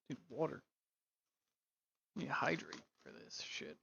Dude, water. You need to hydrate for this shit.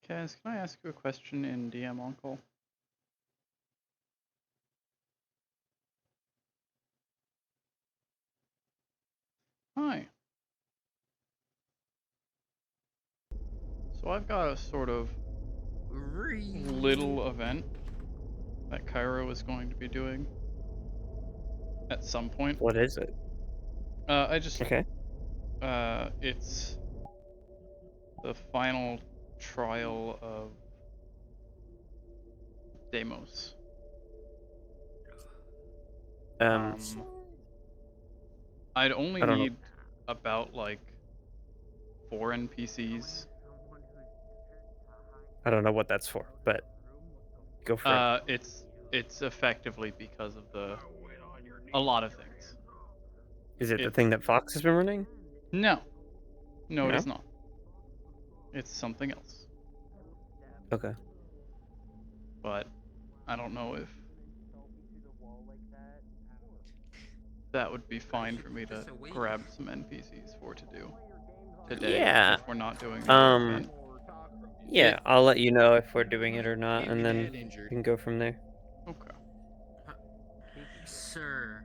Kaz, can I ask you a question in DM Uncle? Hi. So I've got a sort of little event that Cairo is going to be doing at some point. What is it? Okay. It's the final trial of Deimos. I'd only I don't know. need about like 4 NPCs. I don't know what that's for, but go for it. It's effectively because of a lot of things. Is it the thing that Fox has been running? No, it No? is not. It's something else. Okay. But I don't know if that would be fine for me to grab some NPCs for to do today Yeah. if we're not doing the event. Yeah, I'll let you know if we're doing it or not, and then we can go from there. Okay. Sir,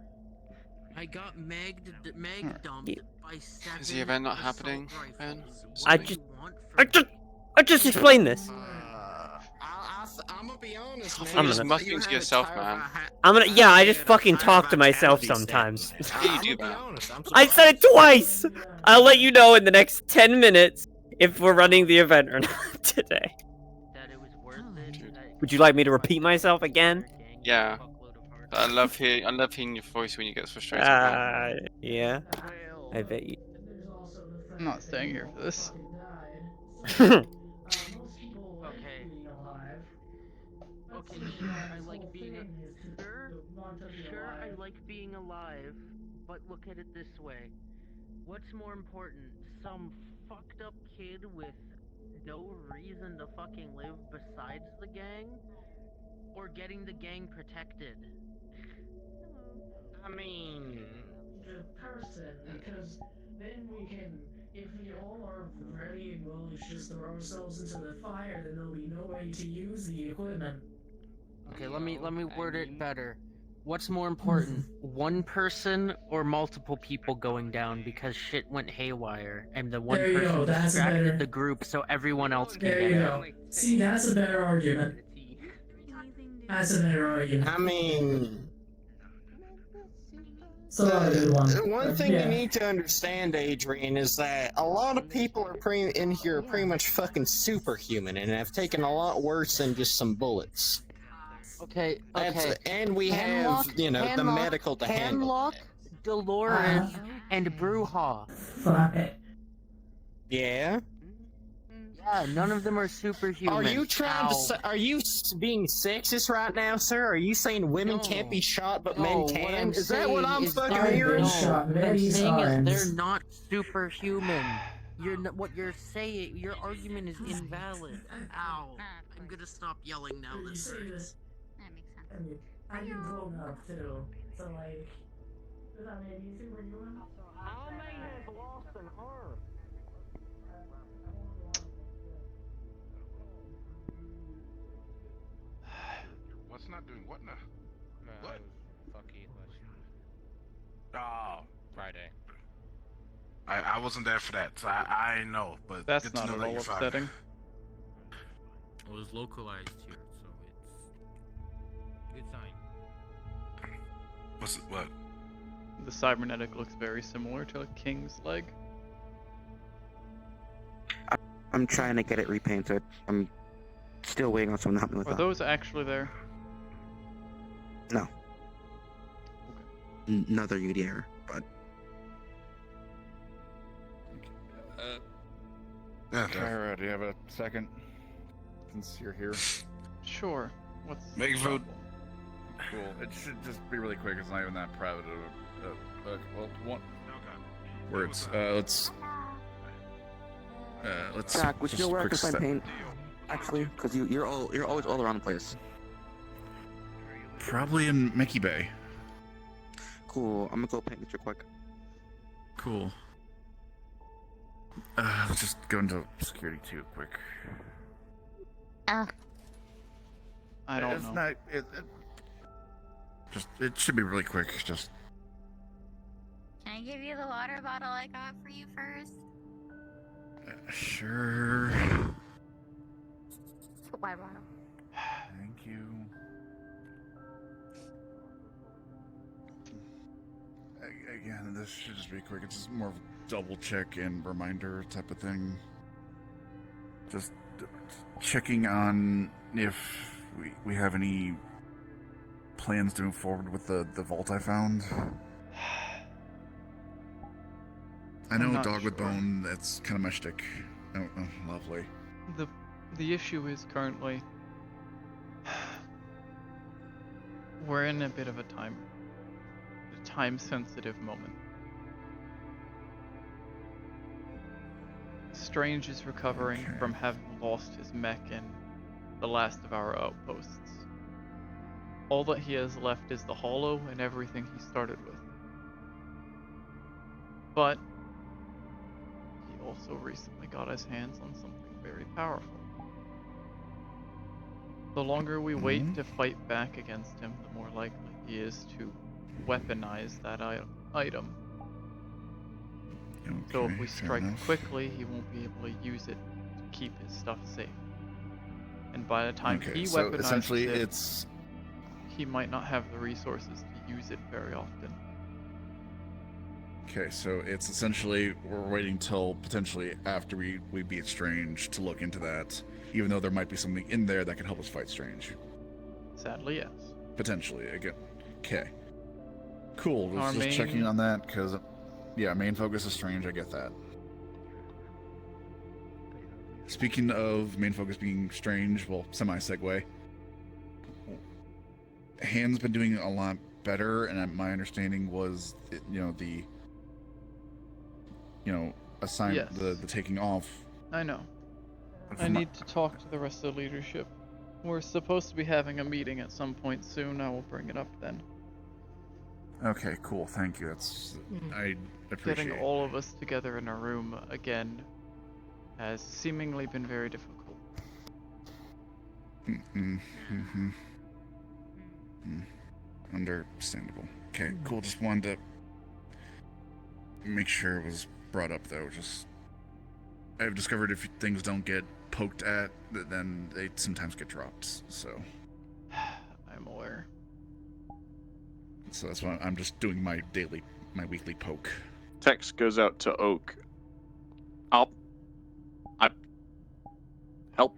I got Meg dumped by 7 Is the event not happening, assault Ben? rifles. I What do just- you want I from just- me? I just explained this. I'm gonna be honest, I man. thought you just muttering to yourself, man. Yeah, I just fucking talk to myself sometimes. How do you do that? I said it twice! I'll let you know in the next 10 minutes if we're running the event or not today. That it was worth it. Would you like me to repeat myself again? Yeah. I love hearing your voice when you get frustrated, man. Yeah. I bet you. I'm not staying here for this. Okay. Okay, sure, I like being alive, but look at it this way. What's more important? Some fucked up kid with no reason to fucking live besides the gang? Or getting the gang protected? I mean... The person, because then we can, if we all are ready and willing to just throw ourselves into the fire, then there'll be no way to use the equipment. Okay, let me word it better. What's more important, one person or multiple people going down because shit went haywire and the one There you person go, that's a better- distracted the group so everyone else can There get you out? go. See, that's a better argument. That's a better argument. I mean... It's not a good one. One But thing you yeah. need to understand, Adrian, is that a lot of people are in here pretty much fucking superhuman and have taken a lot worse than just some bullets. Okay, okay. And we Hanlock, have, you know, the Hanlock, medical to handle Hanlock, that. Dolores, and Bruja. Fuck it. Yeah? Yeah, none of them are superhuman. Are you trying to Ow. say, are you being sexist right now, sir? Are you saying women can't be shot but men What can? I'm Is that what saying I'm is fucking I've hearing? been shot what I'm many saying is times. they're not superhuman. What you're saying, your argument is invalid. Ow. I'm gonna stop yelling now. You This see hurts. this? That makes sense. I mean, I've been grown up too, so like, does that make you superhuman? How may have lost an arm? What's not doing what now? What? Fucky Oh, Friday. I wasn't there for that, so I know. But That's good to not know at that all you're fine. upsetting. It was localized here, so it's good sign. What's it? What? The cybernetic looks very similar to a king's leg. I'm trying to get it repainted. I'm still waiting on someone to help me with Are that. those actually there? No. Another UD error, but Yeah, Cairo, do you have a second? Since you're here. Sure. What's Make the food. problem? Cool. It should just be really quick. It's not even that private. Well, one. Okay. Words. Let's. Jack, would you just know where I quick can find step- paint? Actually, because you're always all around the place. Probably in Mickey Bay. Cool. I'm gonna go paint this real quick. Cool. Let's just go into security too quick. Oh, I don't it's know. Not, just it should be really quick. Just can I give you the water bottle I got for you first? sure. Water bottle. Thank you. Again, this should just be quick. It's just more of a double check and reminder type of thing. Just checking on if we have any plans to move forward with the vault I found. I I'm know not Dog with sure. Bone, that's kind of my shtick. Oh, lovely. The issue is currently we're in a bit of a time sensitive moment. Strange is recovering Okay. from having lost his mech in the last of our outposts. All that he has left is the hollow and everything he started with. But he also recently got his hands on something very powerful. The longer we wait to fight back against him, the more likely he is to weaponize that item. So if Okay, we fair strike enough. quickly, he won't be able to use it to keep his stuff safe. And by the time Okay, he so weaponizes essentially it, it's he might not have the resources to use it very often. okay. So it's essentially we're waiting till potentially after we beat Strange to look into that, even though there might be something in there that can help us fight Strange. Sadly, yes. Potentially again. Okay. Cool. Our Just checking main- on that because, yeah, main focus is Strange. I get that. Speaking of main focus being Strange, well, semi-segue. Hand's been doing a lot better, and my understanding was, Yes. the taking off. I know. I From my- need to talk to the rest of the leadership. We're supposed to be having a meeting at some point soon. I will bring it up then. Okay, cool. Thank you. I appreciate. Getting all of us together in a room again has seemingly been very difficult. Understandable. Okay, cool. Just wanted to make sure it was brought up, though. I've discovered if things don't get poked at, then they sometimes get dropped. So I'm aware. So that's why I'm just doing my weekly poke. Text goes out to Oak. Up. Help.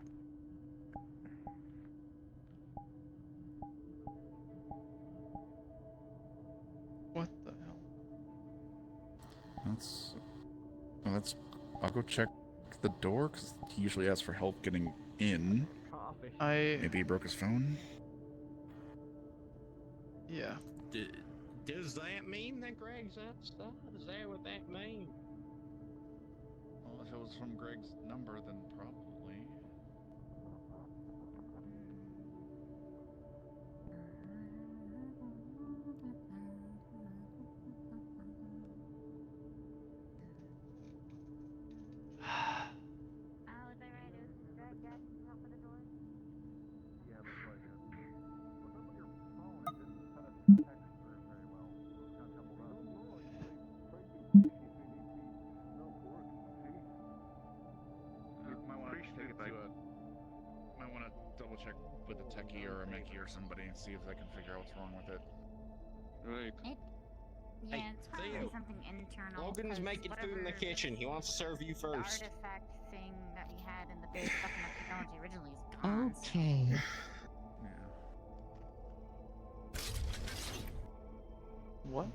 What the hell? I'll go check the door, because he usually asks for help getting in. Maybe he broke his phone? Yeah. Does that mean that Greg's upset? Is that what that means? Well, if it was from Greg's number, then probably. Might want to double check with a techie or a Mickey or somebody and see if they can figure out what's wrong with it. Right. Yeah, it's probably something internal. Logan's 'cause making food in the whatever kitchen. He wants to serve you The first. artifact thing that we had in the base fucking up technology originally is gone. Okay. What?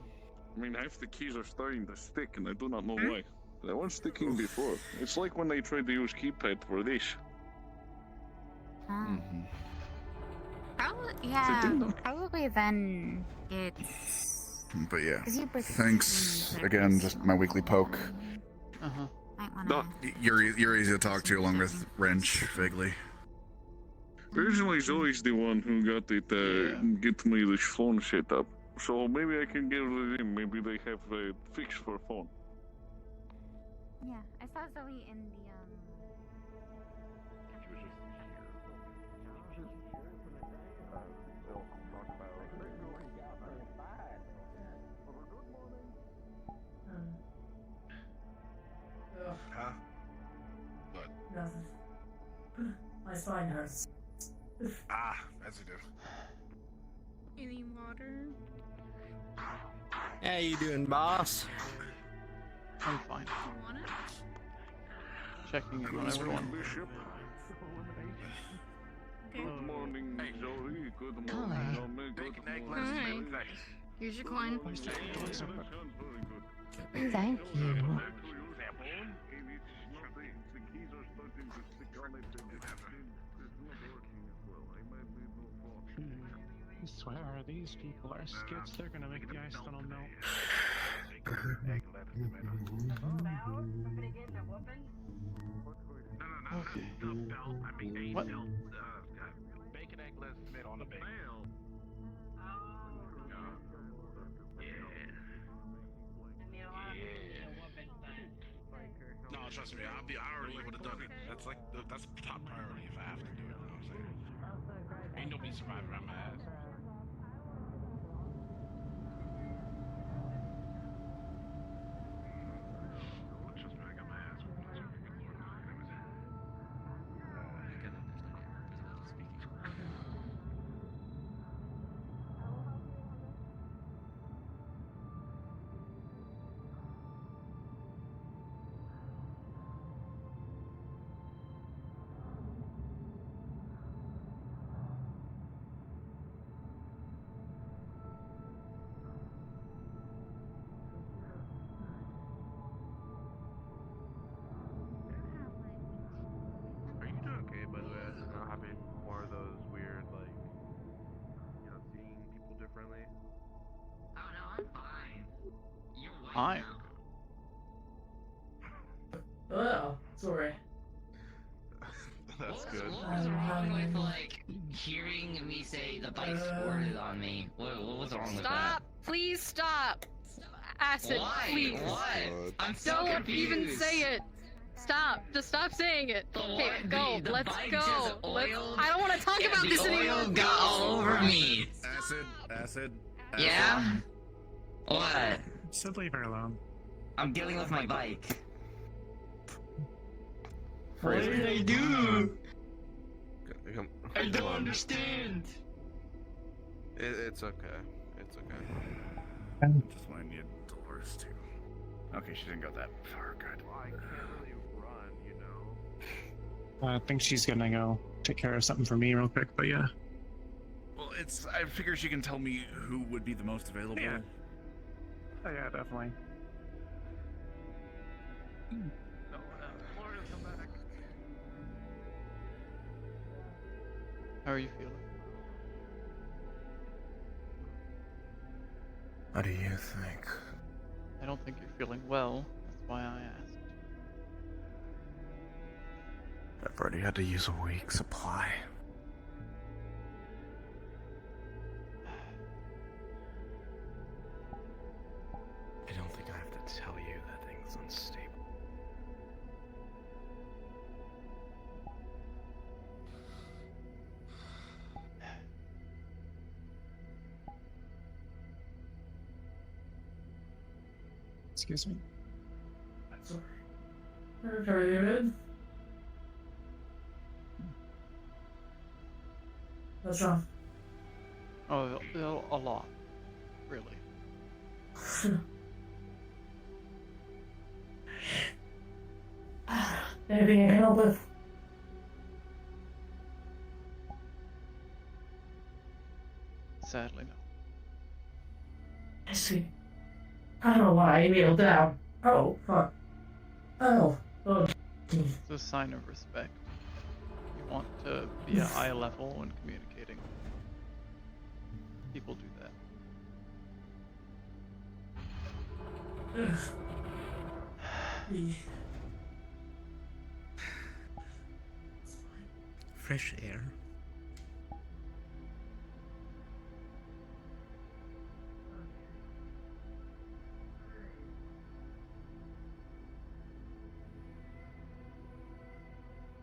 I mean, half the keys are starting to stick, and I do not know why. They weren't sticking before. It's like when they tried to use keypad for this. Probably, yeah, probably then it's... But yeah, 'cause you both thanks seem again. Just my weekly poke. might wanna... You're easy to talk to, along with Wrench, vaguely. Originally, Zoe's the one who got it, get me this phone set up. So maybe I can give it in. Maybe they have a fix for phone. Yeah, I saw Zoe in the, Huh? What? Nothing. My spine hurts. As you do. Any water? How you doing, boss? I'm fine. You want it? Checking in on everyone. Bishop. Good morning, Zoe. Good morning, Hi. Zoe. Good morning. Alright. Here's your coin. Thank you. I swear, these people are skits. They're gonna make the ice tunnel melt. Okay. What? What? Bacon egg let's made on the bacon. No, trust me, I already would have done it. That's top priority if I have to do it. You know what I'm saying? Ain't nobody surviving around my ass. Trust me, I got my ass. Are you doing okay, by the way? Not having more of those weird, like, you know, seeing people differently? Oh no, I'm fine. You're white Fine. now. Oh, sorry. That's good. What was wrong with, like, hearing me say the bike squirted on me? What was wrong with that? Stop! Please stop! Acid, Why? please. What? I'm so Don't confused. even say it. Stop! Just stop saying it. Okay, what? go. The Let's bike go. just Let's. oiled? I don't want to talk Yeah, about the this anymore. oil got all over me. Acid. Yeah? What? Said leave her alone. I'm dealing with my bike. What did I do? I don't understand. It's okay. It's okay. Just when I need Dolores too. Okay, she didn't go that far. Good. Well, I can't really run, you know. I think she's gonna go take care of something for me real quick, but yeah. Well, I figure she can tell me who would be the most available. Yeah. Oh yeah, definitely. No, Florida, come back. How are you feeling? What do you think? I don't think you're feeling well. That's why I asked. I've already had to use a week's supply. I don't think I have to tell you that thing's unstable. Excuse me. Sorry. Okay, David. What's wrong? Oh, a lot. Really. Anything I can help with? Sadly, no. I see. I don't know why I kneel down. Oh, fuck. Oh. Oh. It's a sign of respect. You want to be at eye level when communicating. People do that. Fresh air.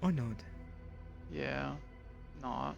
Or not. Yeah, not.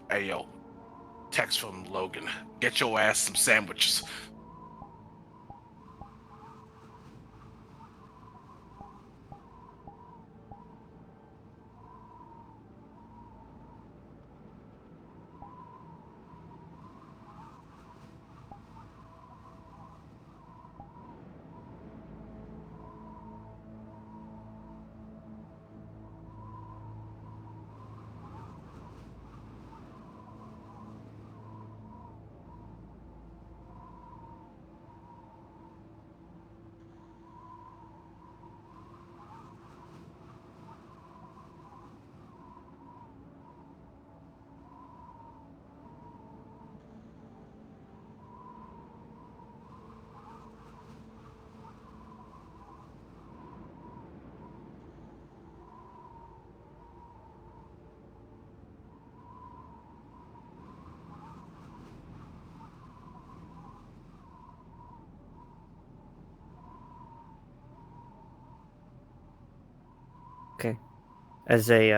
Hey yo, text from Logan. Get your ass some sandwiches. Okay. As a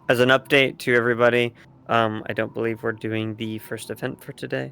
as an update to everybody, I don't believe we're doing the first event for today.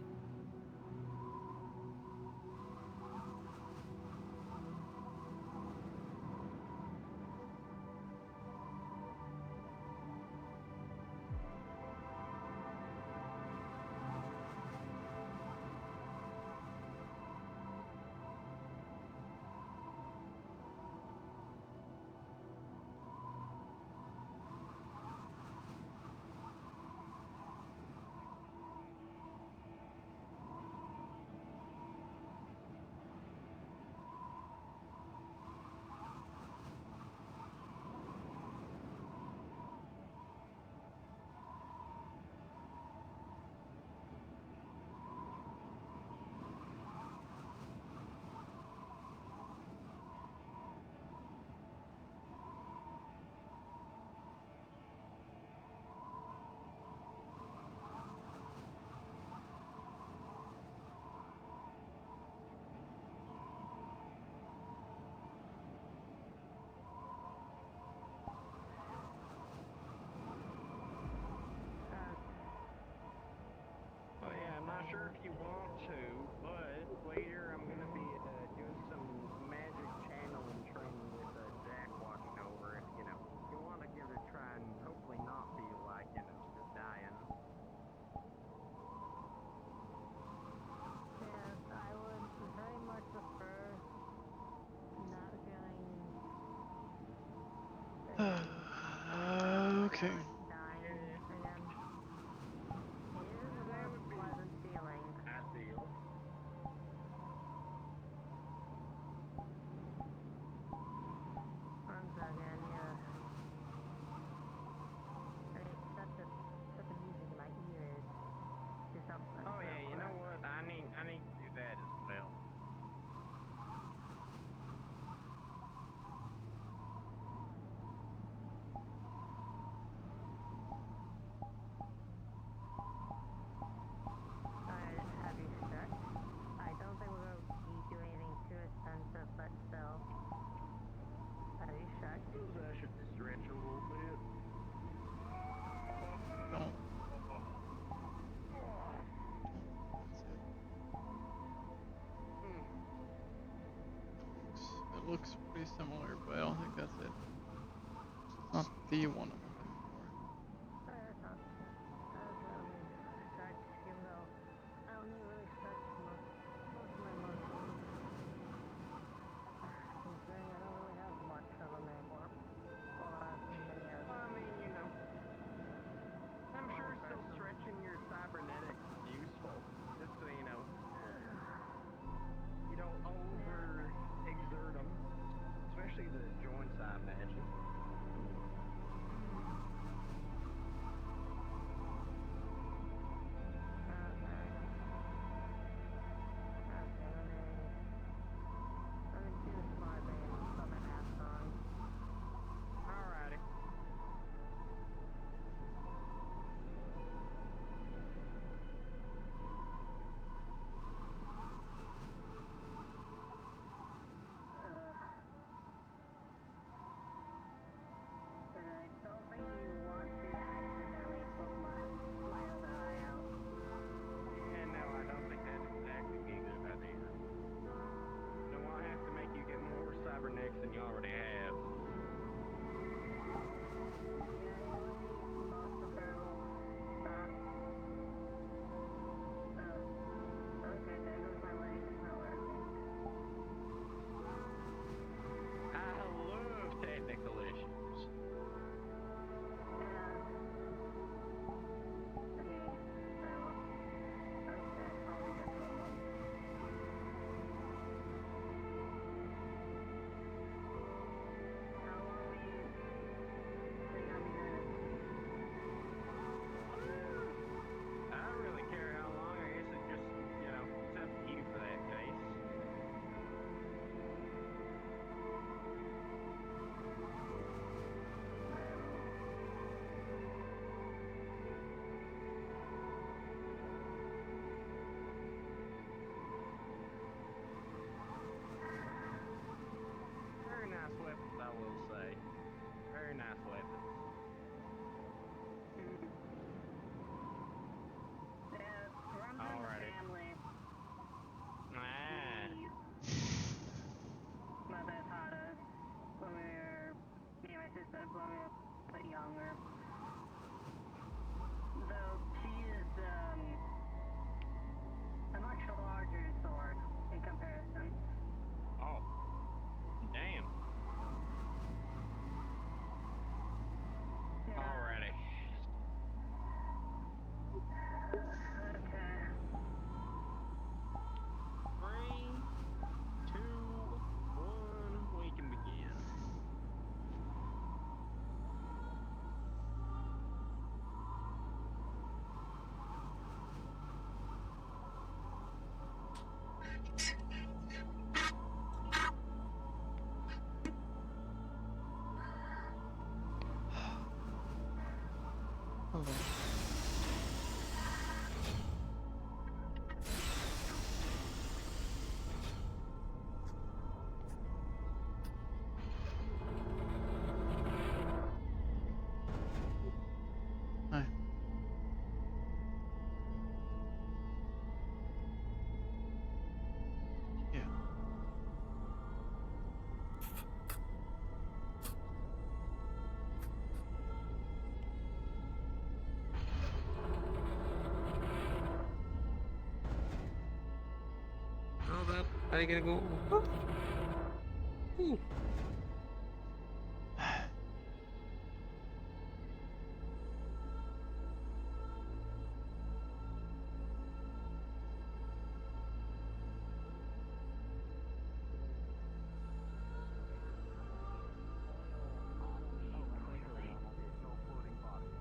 Oh yeah, I'm not sure if you want to, but later I'm gonna be doing some magic channeling training with Jack watching over it. You know, if you want to give it a try and hopefully not be like, you know, just dying. Yes, I would very much prefer not feeling Okay. dying again. It isn't a pleasant feeling. Ideal. One second, yeah. Put the music in my ears. Do something. Oh yeah, you know what? I need to do that as well. Alright, have you stretched? I don't think we're going to be doing anything too extensive, but still. Have you stretched? I should stretch a little bit. Don't. It looks pretty similar, but I don't think that's it. It's not the one I'm looking for. That's not. That's let me stretch, even though I only really stretch most of my muscles. Considering I don't really have much of them anymore. Well, not as many as. Well, I mean, you know, I'm sure still stretching your cybernetics is useful. Just so you know, you don't over exert them, especially the joints, I imagine. already have. I love technical issues. I don't really care how long. I guess it's just, it's up to you for that case. Very nice weapons, I will say. Very nice weapons. Alrighty. Ah. Mother taught us when we were, me and my sister, when we were a bit younger. Though she is a much larger sword in comparison. Oh. Damn. Alrighty. Okay. 3, 2, 1, we can begin. Hello. Hi. Yeah. Hold up. How you gonna go? Ooh.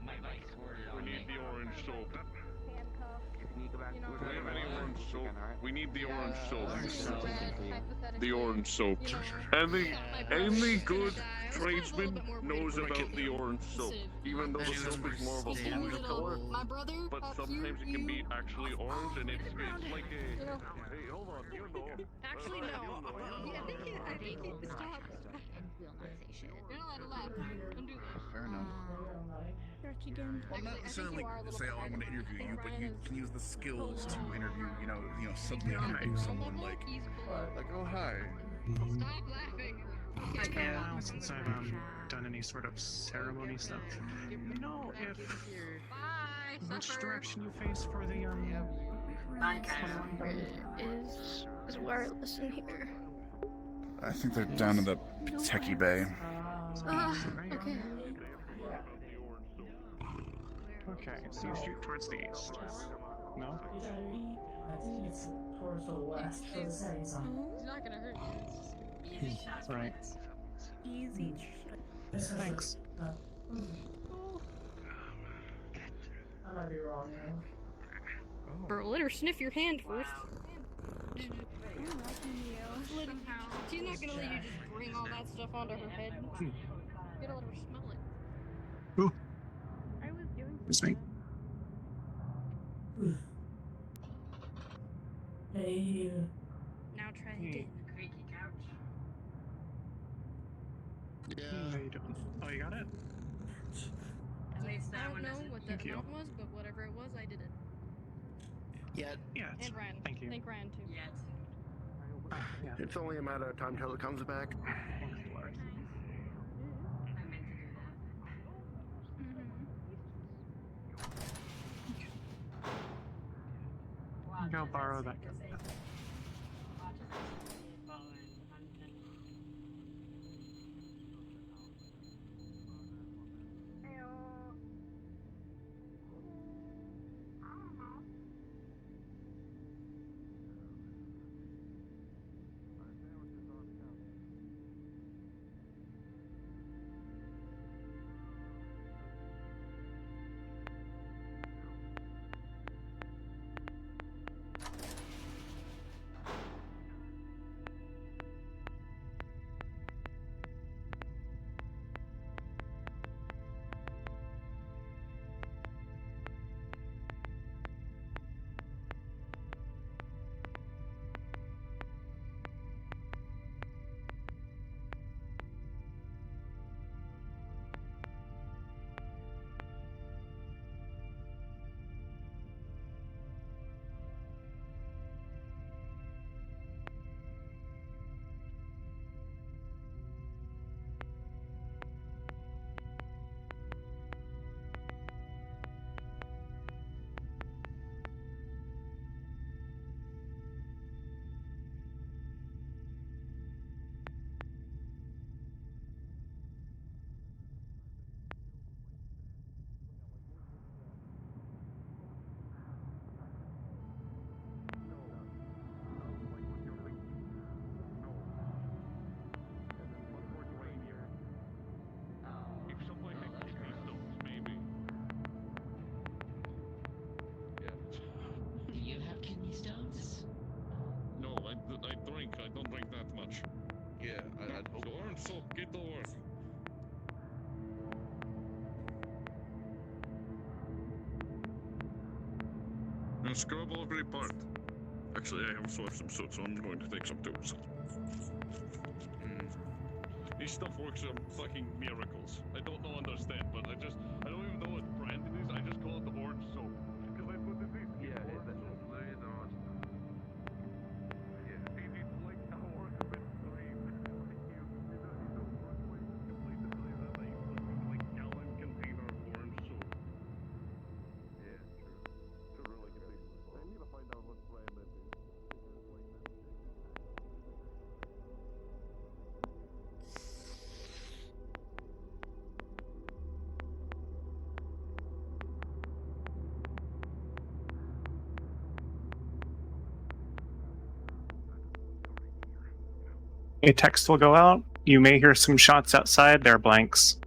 My bike's ordered We on need me. the orange soap. Can you go back? You know, Do we have any orange soap? We need the orange soap. hypothetically, The orange soap. you know, Any my brother any was gonna good die. I was kind of a little tradesman bit more worried knows about about the him orange soap. instead of Even though the you. soap is more of a He's getting a bluish little- color. My brother, But sometimes it can be actually orange, and it's like a. You know. Hey, hold on, you know. Actually, no. I think it stop. Will not say shit. You're not allowed to laugh. Don't do that. Fair enough. Stretch again. Well, not necessarily say, "Oh, I want to interview you," but you can use the skills to interview. Suddenly interview someone like, "Oh, hi." Stop laughing. Okay, since I've done any sort of ceremony stuff, you know if Bye. which Suffer. direction you face for the Is wireless in here? I think they're down in the techie bay. Okay. Okay, so you shoot towards the east. No? I think it's towards the west for the setting sun. It's not gonna hurt you. It's just Right. Easy. Thanks. I might be wrong now. Bro, let her sniff your hand first. She's not gonna let you just bring all that stuff onto her head. You gotta let her smell it. Ooh. I was doing It's me. Hey. Now try again. Creaky couch. How you doing? Oh, you got it? At least I that don't one know doesn't. what Thank that you. amount was, but whatever it was, I did it. Yet. Yeah. And Ryan. Thank you. Thank Ryan too. Yet. Yeah. It's only a matter of time till it comes back. Thank the Lord. I'll borrow that gun. Do you have kidney stones? No, I drink. I don't drink that much. Yeah, go on, so get over. And scrub every part. Actually, I have swords some suit, so I'm going to take some too. So. This stuff works on fucking miracles. I don't understand, but I don't even know what brand it is. I just call it the orange soap. Because I put this in. Yeah, it's literally the most. Yeah, it's like a work of its time. Like gallon container of orange soap. Yeah, true. Should really get these as well. I need to find out what brand that is. A text will go out. You may hear some shots outside. They're blanks.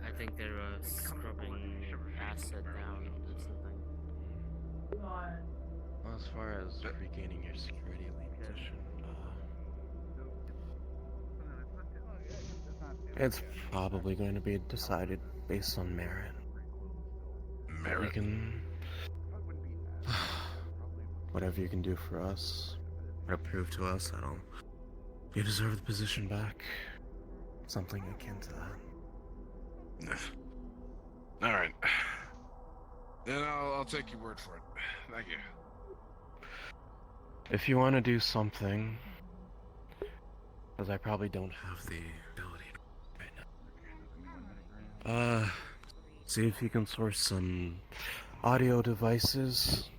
I think they're scrubbing acid down or something. Well, as far as regaining your security elite position, it's probably going to be decided based on merit. Merit? You can... whatever you can do for us, or prove to us that you deserve the position back. Something akin to that. Alright. Then I'll take your word for it. Thank you. If you want to do something, because I probably don't have the ability right now. See if you can source some audio devices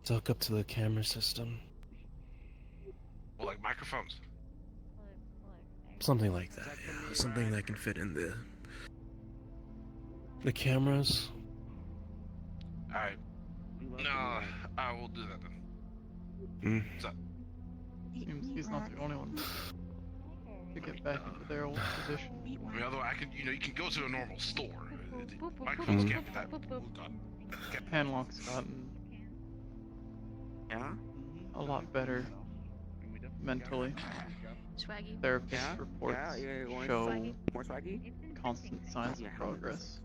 to hook up to the camera system. Well, like microphones. Something like that, yeah. Something that can fit in the cameras. Alright. No, I will do that then. So, Seems he's not the only one to get back into their old position. I mean, although you can go to a normal store. Microphones can't be that. Oh god. Hanlock's gotten a lot better mentally. Swaggy. Therapist reports show More swaggy? constant signs of progress.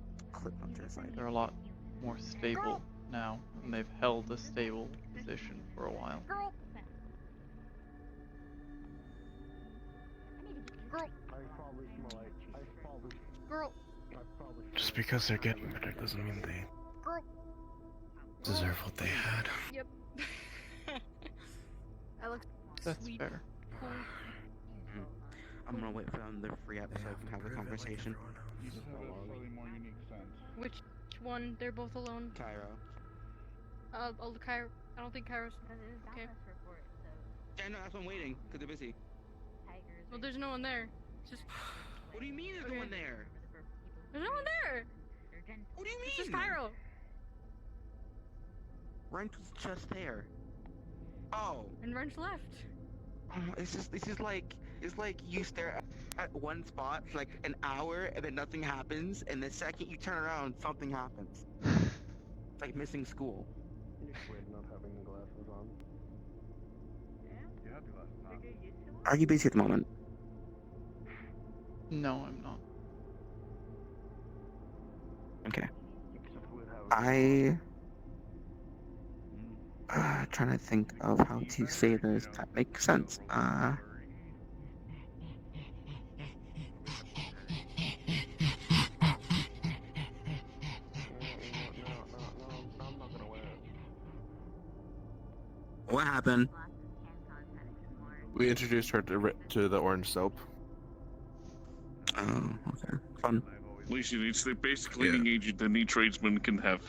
They're a lot more stable now, and they've held a stable position for a while. Girl. Girl. Just because they're getting better doesn't mean they Girl. deserve what they had. Yep. looks That's sweet. fair. Cool. I'm gonna wait for them to free up so I can have the conversation. You just have a slightly more unique sense. Which one? They're both alone. Cairo. Cairo. I don't think Cairo's okay. Yeah, no, that's why I'm waiting, because they're busy. Well, there's no one there. It's just. What do you mean there's no one there? There's no one there. What do you mean? It's just Cairo. Wrench was just there. Oh. And Wrench left. It's like you stare at one spot for like an hour and then nothing happens, and the second you turn around, something happens. It's like missing school. Not having the glasses on. You have the glasses on. Are you busy at the moment? No, I'm not. Okay. I trying to think of how to say this that makes sense. What happened? We introduced her to the orange soap. Oh, okay. Fun. Listen, it's the best cleaning agent any tradesman can have.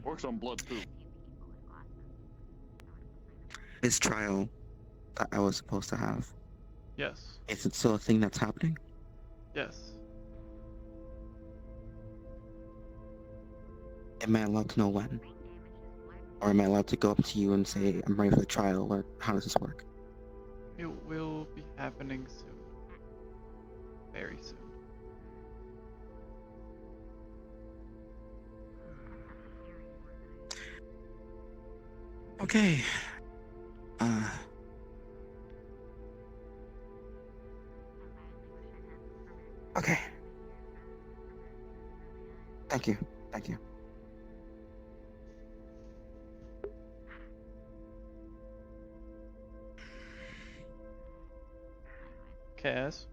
Works on blood too. This trial that I was supposed to have, Yes. is it still a thing that's happening? Yes. Am I allowed to know when? Or am I allowed to go up to you and say, I'm ready for the trial, or how does this work? It will be happening soon. Very soon. Okay. Okay. Thank you. Thank you. Kaz?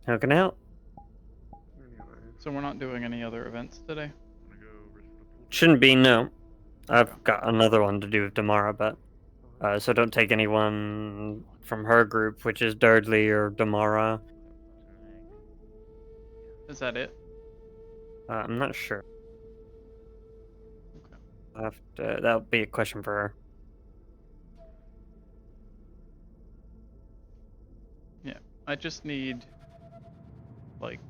How can I help? So we're not doing any other events today? Shouldn't be, no. I've got another one to do tomorrow, but so don't take anyone from her group, which is Durdley or Damara. Is that it? I'm not sure. That'll be a question for her. Yeah. I just need like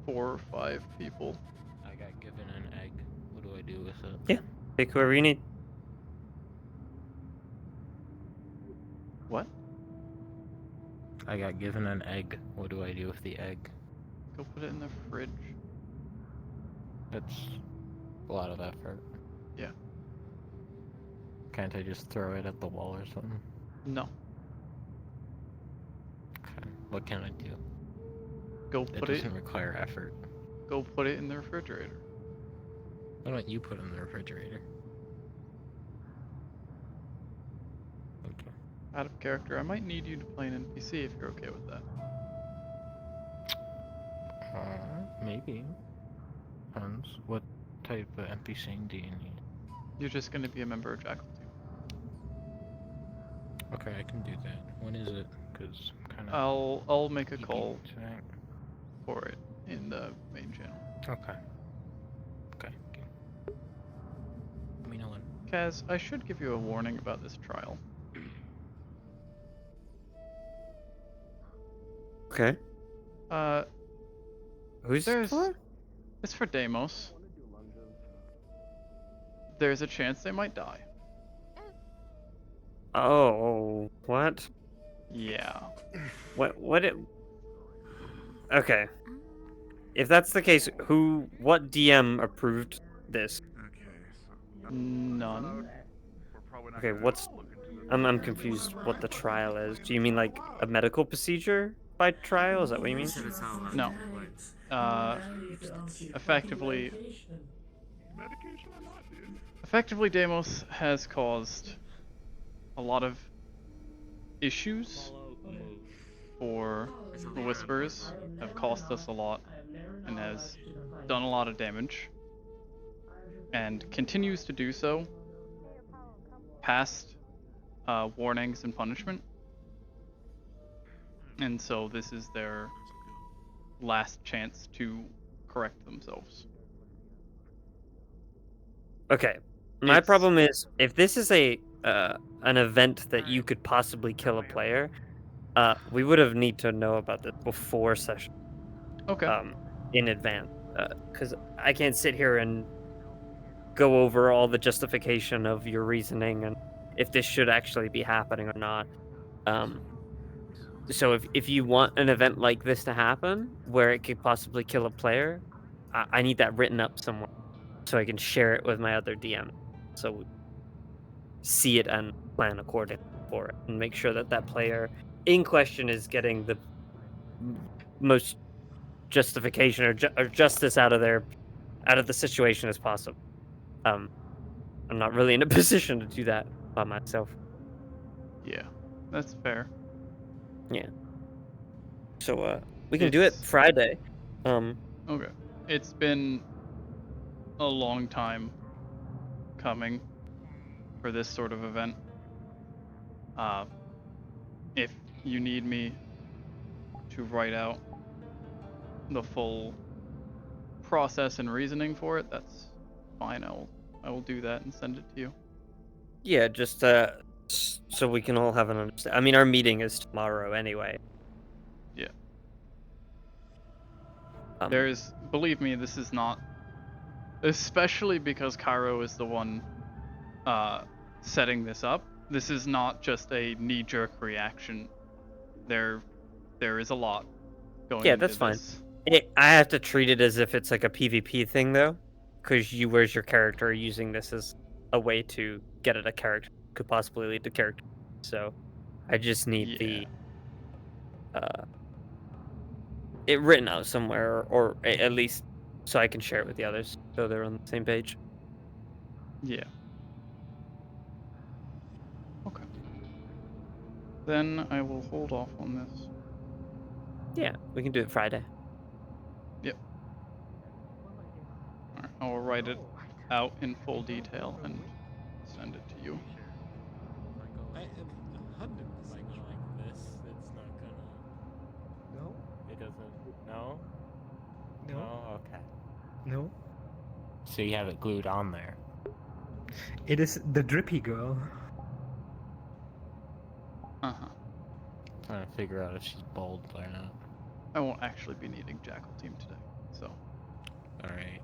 4 or 5 people. I got given an egg. What do I do with it? Yeah, pick whoever you need. What? I got given an egg. What do I do with the egg? Go put it in the fridge. That's a lot of effort. Yeah. Can't I just throw it at the wall or something? No. Okay. What can I do? Go It put it. doesn't require effort. Go put it in the refrigerator. Why don't you put it in the refrigerator? Okay. Out of character, I might need you to play an NPC if you're okay with that. Maybe. Depends. What type of NPC do you need? You're just going to be a member of Jackal Team. Okay, I can do that. When is it? Because kind of. I'll make a call for it in the main channel. Okay. Okay. Let me know when. Kaz, I should give you a warning about this trial. Okay. Who's There's... for? It's for Deimos. There's a chance they might die. Oh, what? Yeah. What it... Okay. If that's the case, what DM approved this? None. Okay, I'm confused what the trial is. Do you mean like a medical procedure by trial? Is that what you mean? No. Effectively, Deimos has caused a lot of issues for the Whispers, have cost us a lot, and has done a lot of damage. and continues to do so past warnings and punishment. And so this is their last chance to correct themselves. Okay. My It's- problem is if this is an event that you could possibly kill a player, we would have need to know about this before session. Okay. In advance, because I can't sit here and go over all the justification of your reasoning and if this should actually be happening or not. So if you want an event like this to happen, where it could possibly kill a player, I need that written up somewhere so I can share it with my other DM, so we see it and plan accordingly for it, and make sure that that player in question is getting the most justification or justice out of the situation as possible. I'm not really in a position to do that by myself. Yeah, that's fair. Yeah. So we can do it Friday. Okay. It's been a long time coming for this sort of event. If you need me to write out the full process and reasoning for it, that's fine. I will do that and send it to you. Yeah, just so we can all have an understanding. I mean, our meeting is tomorrow anyway. Yeah. Believe me, this is not, especially because Cairo is the one setting this up. This is not just a knee-jerk reaction. There is a lot going Yeah, into that's fine. this. I have to treat it as if it's like a PvP thing, though, because you, where's your character, using this as a way to get at a character could possibly lead to character. So, I just need the it written out somewhere, or at least so I can share it with the others, so they're on the same page. Yeah. Okay. Then I will hold off on this. Yeah, we can do it Friday. Yep. Alright, I will write it out in full detail and send it to you. I am 100% like this. It's not gonna. No. It doesn't. No. No. No. Okay. No. So you have it glued on there. It is the drippy girl. Trying to figure out if she's bold or not. I won't actually be needing Jackal Team today, so. Alright.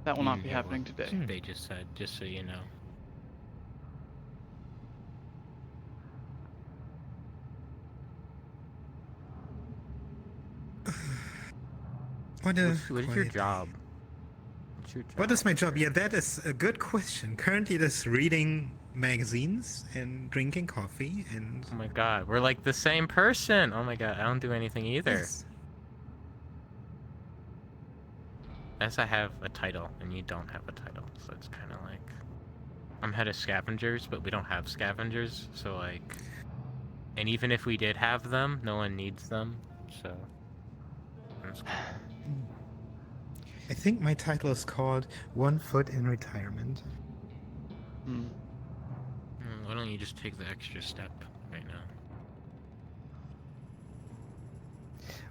That will not be happening today. They just said, just so you know. What is your job? What is my job? Yeah, that is a good question. Currently, just reading magazines and drinking coffee and. Oh my god, we're like the same person! Oh my god, I don't do anything either. Yes. As I have a title, and you don't have a title, so it's kind of like... I'm head of scavengers, but we don't have scavengers, so like... And even if we did have them, no one needs them, so... That's cool. I think my title is called 1 Foot in Retirement. Why don't you just take the extra step right now?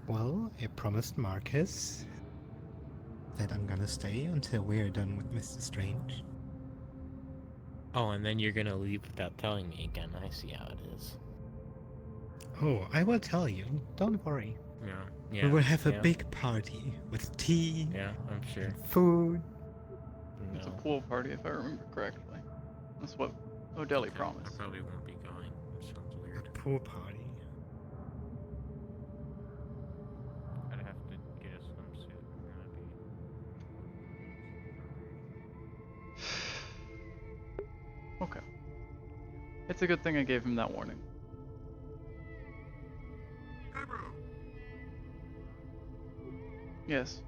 Well, I promised Marcus that I'm gonna stay until we're done with Mr. Strange. Oh, and then you're gonna leave without telling me again. I see how it is. Oh, I will tell you. Don't worry. Yeah. We will have a big party with tea. Yeah, I'm sure. And food. It's a pool party, if I remember correctly. That's what O'Delly promised. I probably won't be going. It sounds weird. A pool party. I'd have to get a swimsuit. Okay. It's a good thing I gave him that warning. Yes.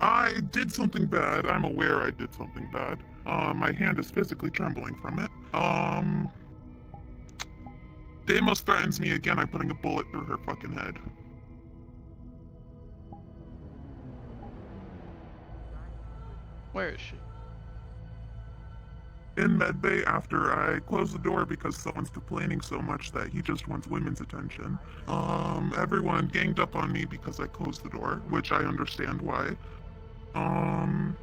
I did something bad. I'm aware I did something bad. My hand is physically trembling from it. Deimos threatens me again. I'm putting a bullet through her fucking head. Where is she? In medbay after I closed the door because someone's complaining so much that he just wants women's attention. Everyone ganged up on me because I closed the door, which I understand why. And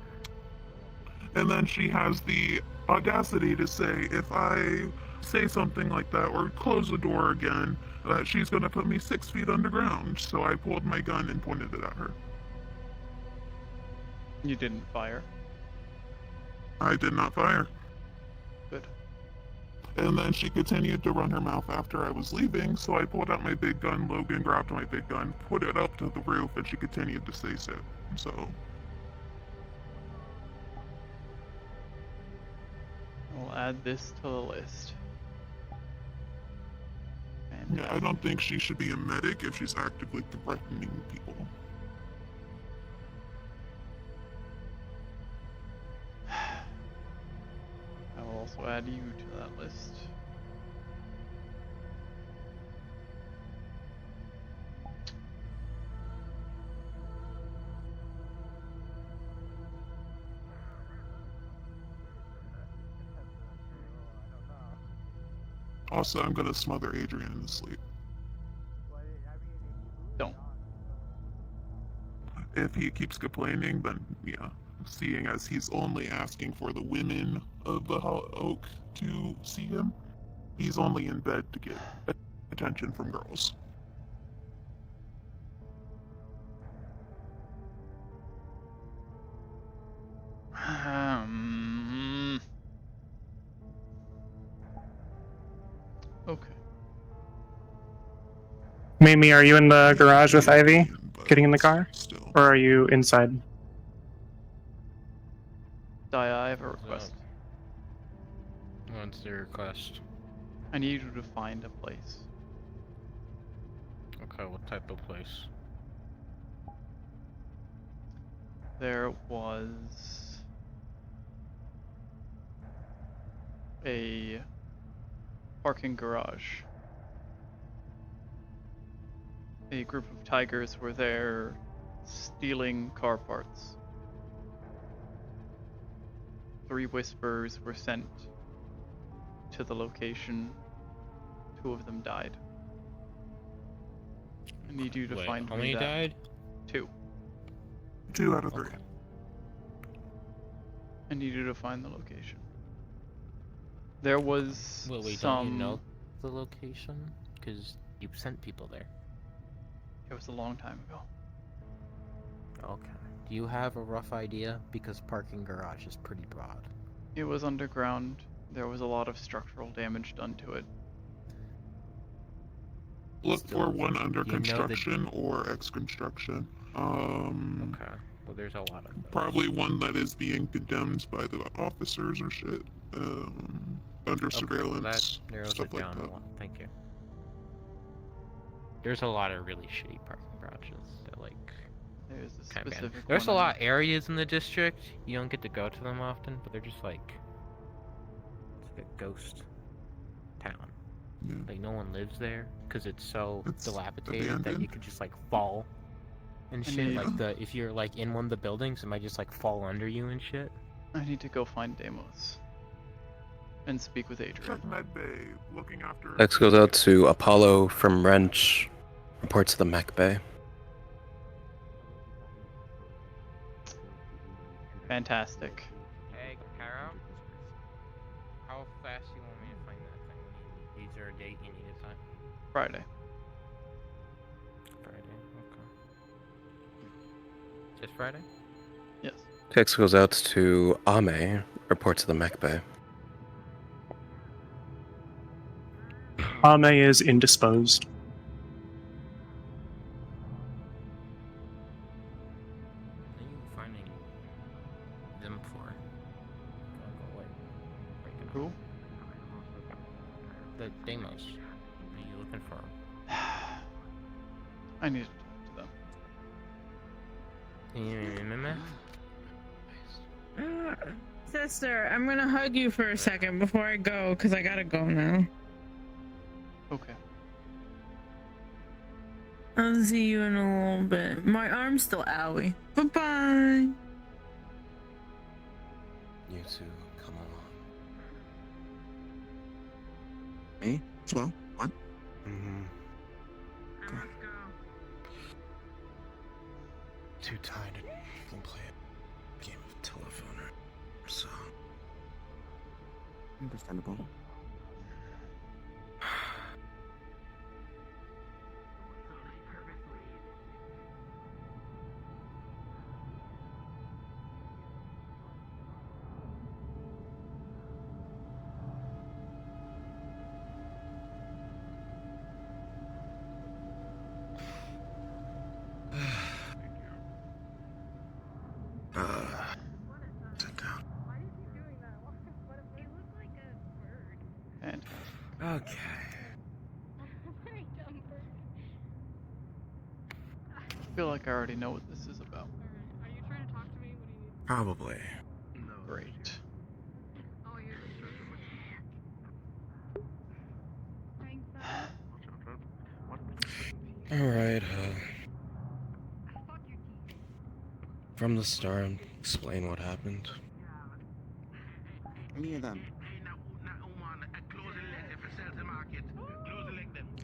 then she has the audacity to say if I say something like that or close the door again, that she's gonna put me 6 feet underground. So I pulled my gun and pointed it at her. You didn't fire. I did not fire. Good. And then she continued to run her mouth after I was leaving, so I pulled out my big gun. Logan grabbed my big gun, put it up to the roof, and she continued to say so. So, I'll add this to the list. yeah, I don't think she should be a medic if she's actively threatening people. I will also add you to that list. Also, I'm gonna smother Adrian into sleep. Don't. If he keeps complaining, then yeah. Seeing as he's only asking for the women of the Oak to see him, he's only in bed to get attention from girls. Okay. Mimi, are you in the garage with Ivy, getting in the car? Or are you inside? Dia, I have a request. What's the request? I need you to find a place. Okay, what type of place? There was a parking garage. A group of tigers were there stealing car parts. 3 whispers were sent to the location. 2 of them died. I need you to Wait, find how me many that. died? 2. 2 out of 3. I need you to find the location. There was Wait, some... don't you know the location? Because you sent people there. It was a long time ago. Okay. Do you have a rough idea? Because parking garage is pretty broad. It was underground. There was a lot of structural damage done to it. Look for one under you know construction or ex-construction. Okay. Well, there's a lot of those. Probably one that is being condemned by the officers or shit. Under surveillance, well that narrows stuff it like down that. a lot. Thank you. There's a lot of really shitty parking garages that like. There's a kind of specific There's a one lot of areas in the district. You don't get to go to them often, but they're just like it's like a ghost town. Yeah. Like no one lives there because it's so It's dilapidated that abandoned. you could just like fall and I shit. need- Like if you're like in one of the buildings, it might just like fall under you and shit. I need to go find Deimos. And speak with Adrian. Check medbay, looking after. Text goes out to Apollo from Wrench. Reports to the Mech Bay. Fantastic. Hey, Cairo. How fast you want me to find that thing? Is there a date you need it by? Friday. Friday. Okay. This Friday? Yes. Text goes out to Ame. Reports to the Mech Bay. Ame is indisposed. What are you finding them for? Go away. Who? The Deimos. What are you looking for? I need to talk to them. Can you remember? Sister, I'm gonna hug you for a second before I go, because I gotta go now. Okay. I'll see you in a little bit. My arm's still owie. Bye-bye. you to come along. Me? As well? What? Mm-hmm. Too tired to even play a game of telephone or so. Understandable. Sit down. Fantastic. Okay. I feel like I already know what this is about. Are you trying to talk to me? What do you need? Probably. Great. Oh, you're Alright, from the start, explain what happened. Me and them.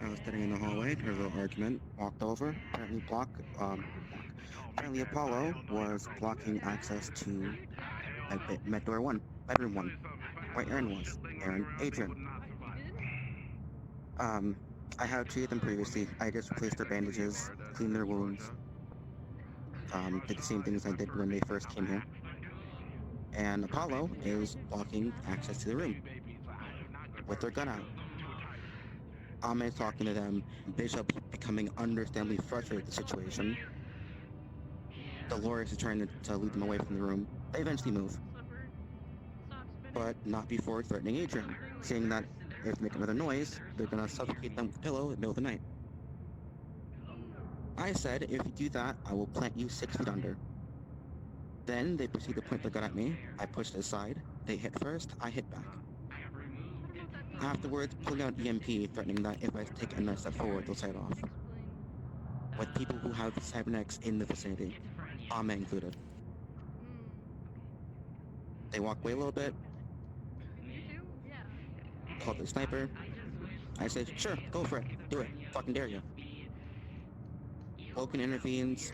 I was sitting in the hallway, heard a little argument, walked over, apparently Apollo was blocking access to med door 1, bedroom 1, where Aaron was. Adrian. I had treated them previously. I just replaced their bandages, cleaned their wounds. Did the same things I did when they first came here. And Apollo is blocking access to the room with their gun out. Ame talking to them, Bishop becoming understandably frustrated with the situation. Dolores is trying to lead them away from the room. They eventually move. But not before threatening Adrian, saying that if they make another noise, they're gonna suffocate them with a pillow in the middle of the night. I said, if you do that, I will plant you 6 feet under. Then they proceed to point their gun at me. I pushed it aside. They hit first, I hit back. Afterwards, pulling out EMP, threatening that if I take another step forward, they'll set it off. With people who have cybernetics in the vicinity, Ame included. They walk away a little bit. Called the sniper. I said, sure, go for it. Do it. Fucking dare you. Vulcan intervenes,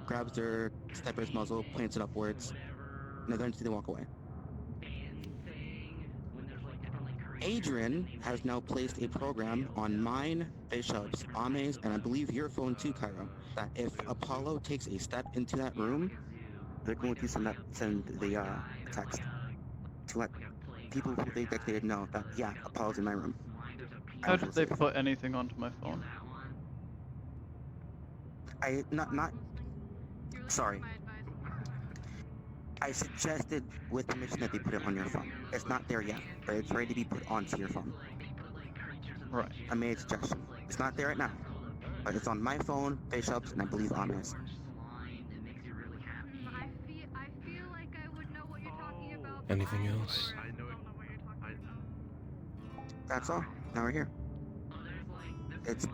grabs their sniper's muzzle, plants it upwards, and eventually they walk away. Adrian has now placed a program on mine, Bishop's, Ame's, and I believe your phone too, Cairo, that if Apollo takes a step into that room, they're going to send the text to let people who they dictated know that, yeah, Apollo's in my room. How did they put anything onto my phone? Sorry. I suggested with permission that they put it on your phone. It's not there yet, but it's ready to be put onto your phone. Right. I made a suggestion. It's not there right now, but it's on my phone, Bishop's, and I believe Ame's. I feel like I would know what you're talking about. Anything else? That's all. Now we're here.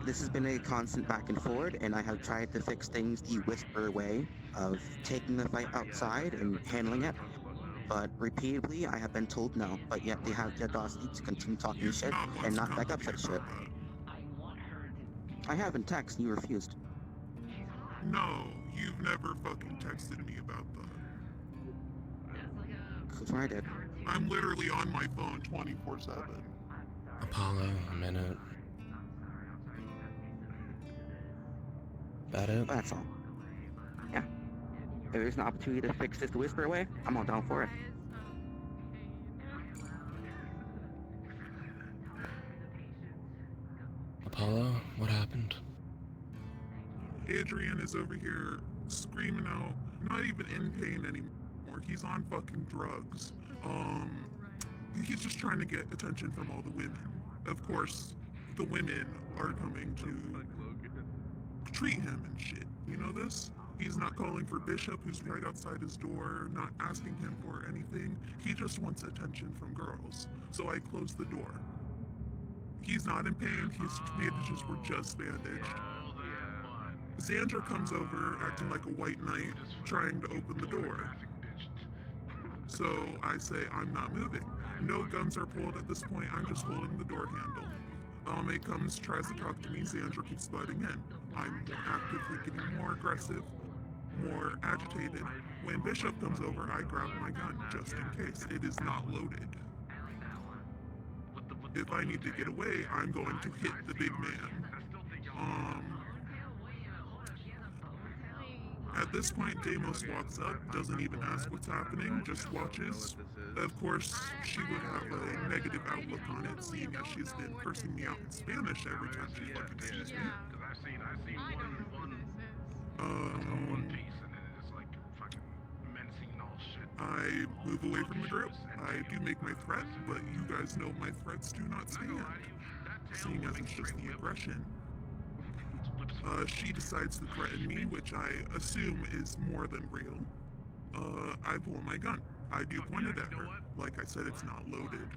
This has been a constant back and forward, and I have tried to fix things the whisper way of taking the fight outside and handling it. But repeatedly, I have been told no, but yet they have the audacity to continue talking shit and not back up such shit. I have in text, you refused. No, you've never fucking texted me about that. That's what I did. I'm literally on my phone 24/7. Apollo, a minute. That it? That's all. Yeah. If there's an opportunity to fix this the whisper way, I'm all down for it. Apollo, what happened? Adrian is over here screaming out, not even in pain anymore. He's on fucking drugs. He's just trying to get attention from all the women. Of course, the women are coming to treat him and shit. You know this? He's not calling for Bishop, who's right outside his door, not asking him for anything. He just wants attention from girls. So I closed the door. He's not in pain. His bandages were just bandaged. Xandra comes over, acting like a white knight, trying to open the door. So I say I'm not moving. No guns are pulled at this point. I'm just holding the door handle. Ame comes, tries to talk to me. Xandra keeps butting in. I'm actively getting more aggressive, more agitated. When Bishop comes over, I grab my gun just in case. It is not loaded. If I need to get away, I'm going to hit the big man. At this point, Deimos walks up, doesn't even ask what's happening, just watches. Of course, she would have a negative outlook on it, seeing as she's been cursing me out in Spanish every time she fucking sees me. I know who this is. I move away from the group. I do make my threat, but you guys know my threats do not stand. Seeing as it's just the aggression. She decides to threaten me, which I assume is more than real. I pull my gun. I do point it at her. Like I said, it's not loaded.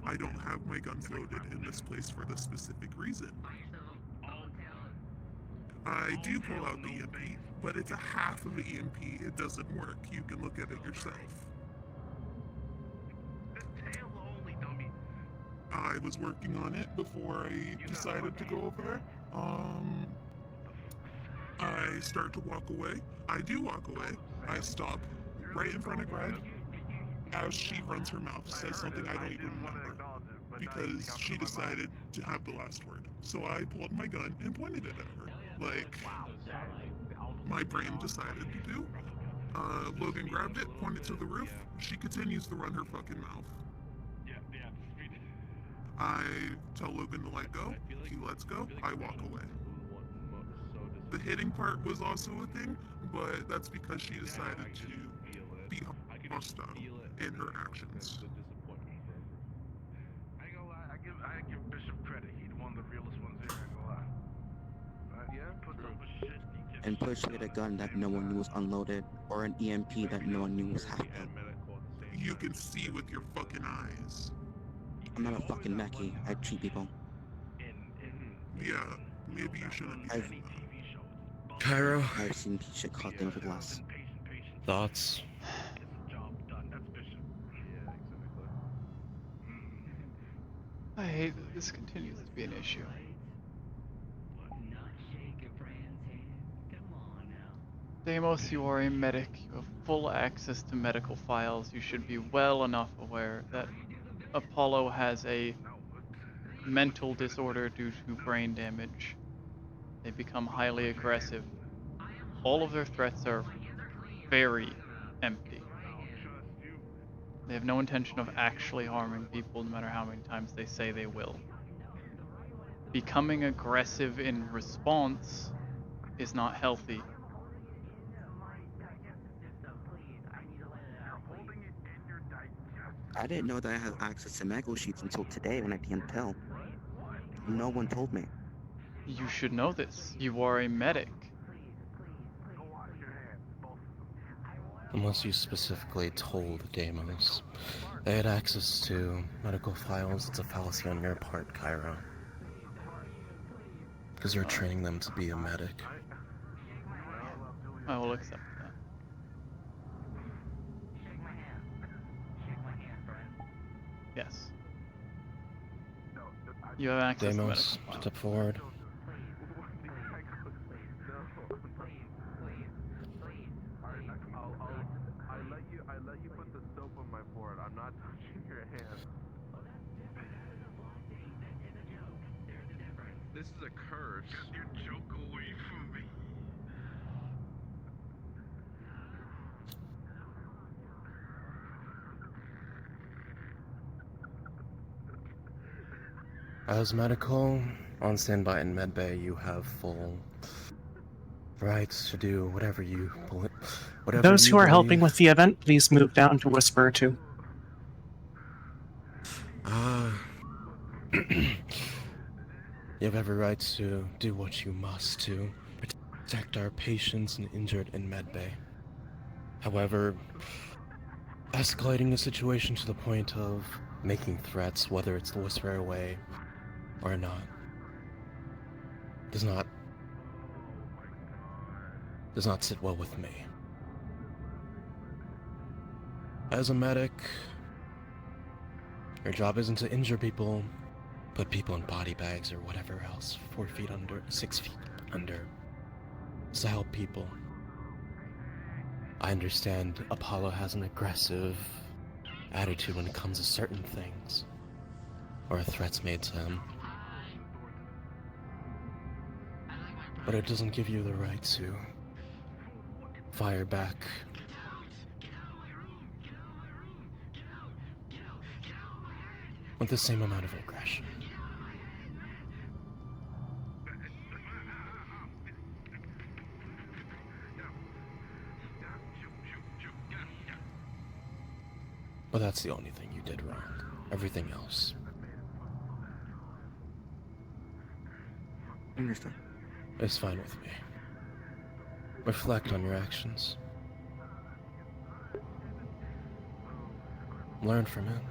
I don't have my guns loaded in this place for this specific reason. I do pull out the EMP, but it's a half of the EMP. It doesn't work. You can look at it yourself. I was working on it before I decided to go over there. I start to walk away. I do walk away. I stop right in front of Greg as she runs her mouth, says something I don't even remember because she decided to have the last word. So I pulled my gun and pointed it at her, like my brain decided to do. Logan grabbed it, pointed to the roof. She continues to run her fucking mouth. I tell Logan to let go. He lets go. I walk away. The hitting part was also a thing, but that's because she decided to be hostile in her actions. I give Bishop credit. He's one of the realest ones here. I ain't gonna lie. Yeah, put up with shit. And push with a gun that no one knew was unloaded, or an EMP that no one knew was happening. You can see with your fucking eyes. I'm not a fucking Mackie. I treat people. Yeah, maybe you shouldn't. Cairo. I've seen shit caught things with less. Thoughts? I hate that this continues to be an issue. Deimos, you are a medic. You have full access to medical files. You should be well enough aware that Apollo has a mental disorder due to brain damage. They become highly aggressive. All of their threats are very empty. They have no intention of actually harming people, no matter how many times they say they will. Becoming aggressive in response is not healthy. I didn't know that I had access to medical sheets until today when I didn't tell. No one told me. You should know this. You are a medic. Unless you specifically told Deimos they had access to medical files, it's a fallacy on your part, Cairo. Because you're training them to be a medic. I will accept that. Yes. You have access to medical Deimos, files. step forward. I let you put the soap on my forehead. I'm not touching your hand. This is a curse. Get your joke away from me. As medical, on standby in medbay, you have full rights to do whatever you Those who are helping believe. with the event, please move down to Whisper 2. You have every right to do what you must to protect our patients and injured in medbay. However, escalating the situation to the point of making threats, whether it's the Whisper way or not, does not sit well with me. As a medic, your job isn't to injure people, put people in body bags or whatever else, 4 feet under, 6 feet under. It's to help people. I understand Apollo has an aggressive attitude when it comes to certain things, or threats made to him. But it doesn't give you the right to fire back. With the same amount of aggression. But that's the only thing you did wrong. Everything else. Understood. It's fine with me. Reflect on your actions. Learn from it.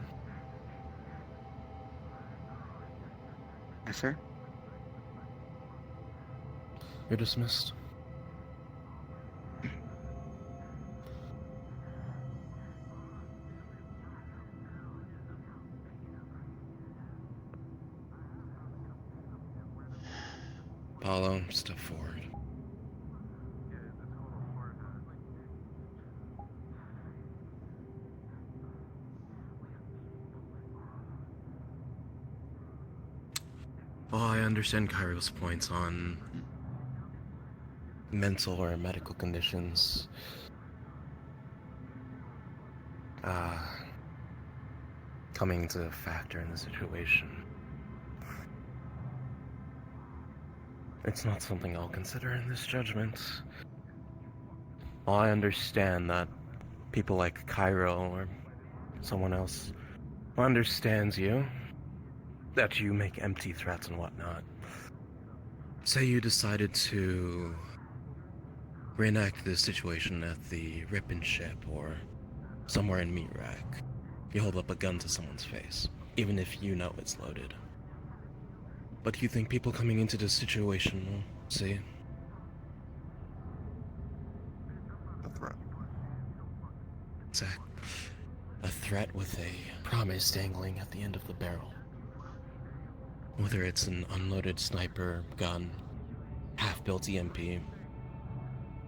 Yes, sir. You're dismissed. Apollo, step forward. Well, I understand Cairo's points on mental or medical conditions. Coming to a factor in the situation. It's not something I'll consider in this judgment. Well, I understand that people like Cairo or someone else understands you, that you make empty threats and whatnot. Say you decided to reenact this situation at the Ripon ship or somewhere in Meat Rack. You hold up a gun to someone's face, even if you know it's loaded. But you think people coming into this situation will see? A threat. Exact. A threat with a promise dangling at the end of the barrel. Whether it's an unloaded sniper gun, half-built EMP,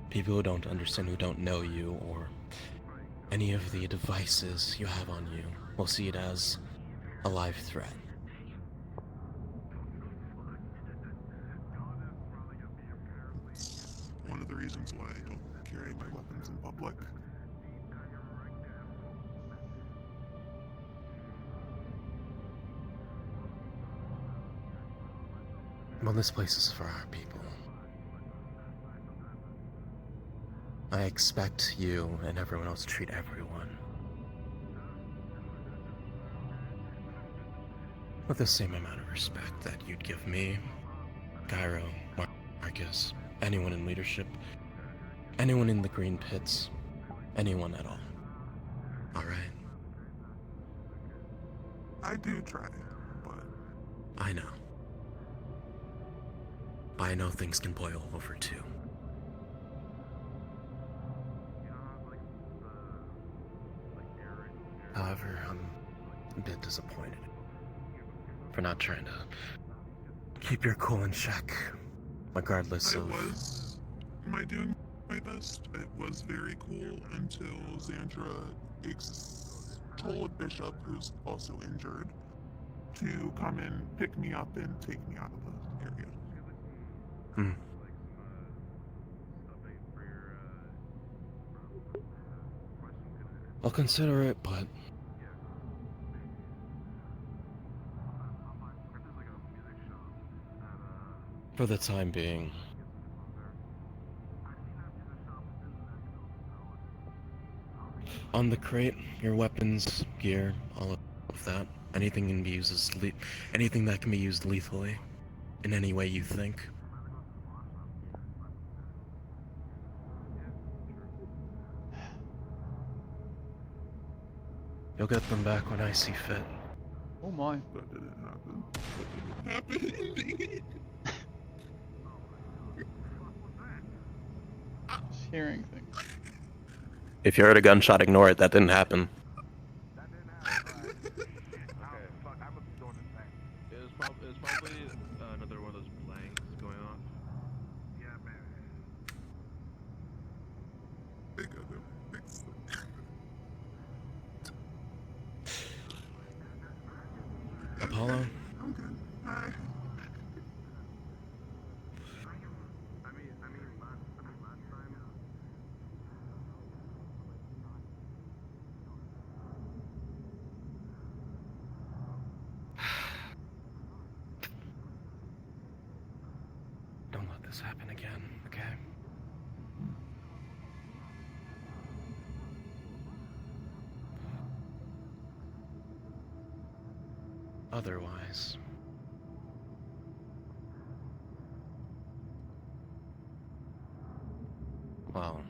people who don't understand, who don't know you, or any of the devices you have on you, will see it as a live threat. One of the reasons why I don't carry my weapons in public. Well, this place is for our people. I expect you and everyone else to treat everyone with the same amount of respect that you'd give me, Cairo, Marcus, anyone in leadership, anyone in the Green Pits, anyone at all. Alright? I do try, but... I know. I know things can boil over too. However, I'm a bit disappointed for not trying to keep your cool in check, regardless of... Am I doing my best? It was very cool until Xandra told Bishop, who's also injured, to come and pick me up and take me out of the area. I'll consider it, but... for the time being... on the crate, your weapons, gear, all of that, anything can be used as anything that can be used lethally, in any way you think. You'll get them back when I see fit. Oh my. That didn't happen. That didn't happen. Just hearing things. If you heard a gunshot, ignore it. That didn't happen. It was probably another one of those blanks going off. Apollo? Don't let this happen again, okay? Otherwise... well,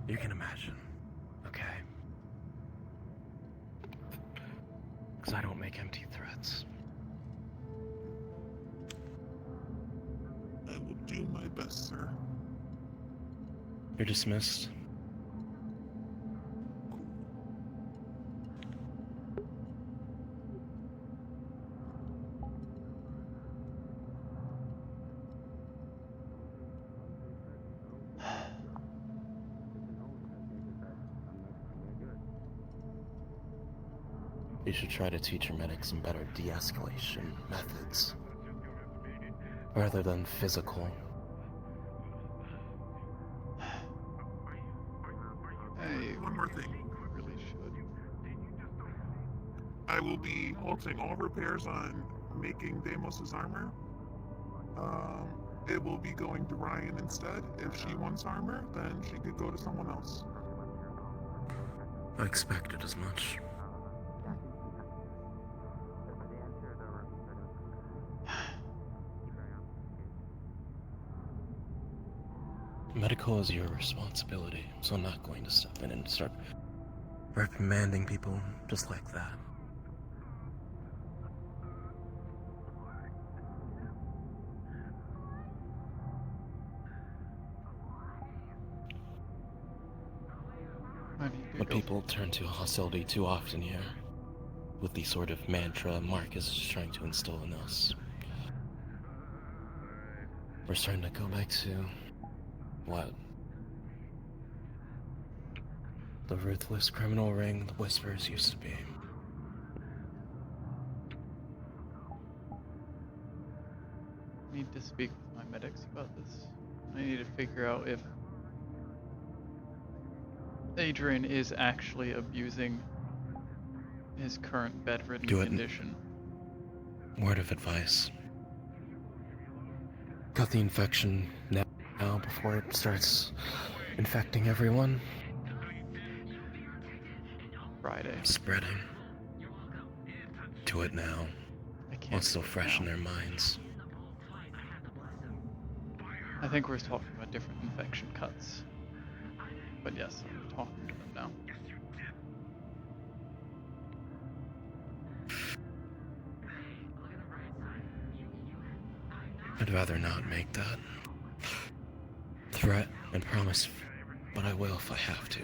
you can imagine, okay? Because I don't make empty threats. I will do my best, sir. You're dismissed. You should try to teach your medics some better de-escalation methods, rather than physical. Hey, one more thing. Really should. I will be halting all repairs on making Deimos' armor. It will be going to Ryan instead. If she wants armor, then she could go to someone else. I expected as much. Medical is your responsibility, so I'm not going to step in and start reprimanding people just like that. But people turn to hostility too often here, with the sort of mantra Marcus is trying to instill in us. We're starting to go back to what? The ruthless criminal ring the Whispers used to be. I need to speak with my medics about this. I need to figure out if Adrian is actually abusing his current bedridden condition. Word of advice. Cut the infection now before it starts infecting everyone. Friday. Spreading. Do it now. While it's still fresh in their minds. I think we're talking about different infection cuts. But yes, I'm talking to them now. I'd rather not make that threat and promise, but I will if I have to.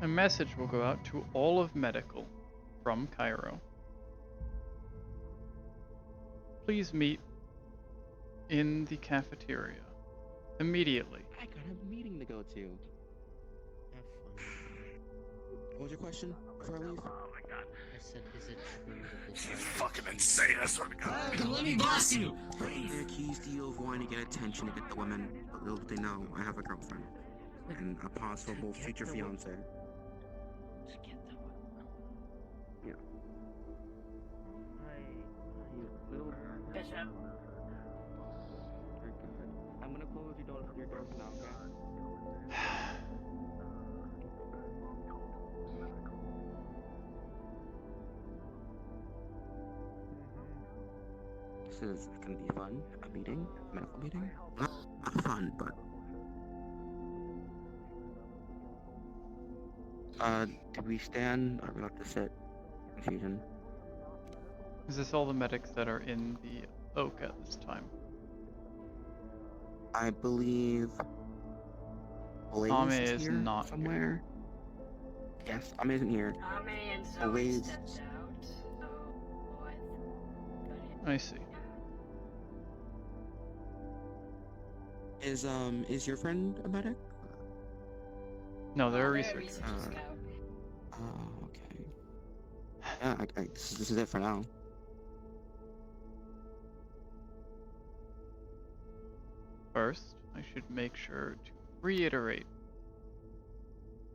A message will go out to all of medical from Cairo. Please meet in the cafeteria immediately. I got a meeting to go to. Have fun. What was your question before I leave? Oh my god. I said, is it true that this It's fucking insane, I swear to God. Let me bless you! They accused you of wanting to get attention to get the women, but little did they know I have a girlfriend. And a possible future fiance. Yeah. Little Bishop. You're good. I'm gonna close your doors now, okay? This is gonna be fun. A meeting, a medical meeting. Not fun, but do we stand or we have to sit? Confusion. Is this all the medics that are in the oak at this time? I believe Blaze Ame is is here not somewhere. Yes, Ame isn't here. Ame and Zoe Blaze. stepped out, so I see. Is your friend a medic? No, they're a they're a researcher. research scout. Oh, okay. Yeah, this is it for now. First, I should make sure to reiterate.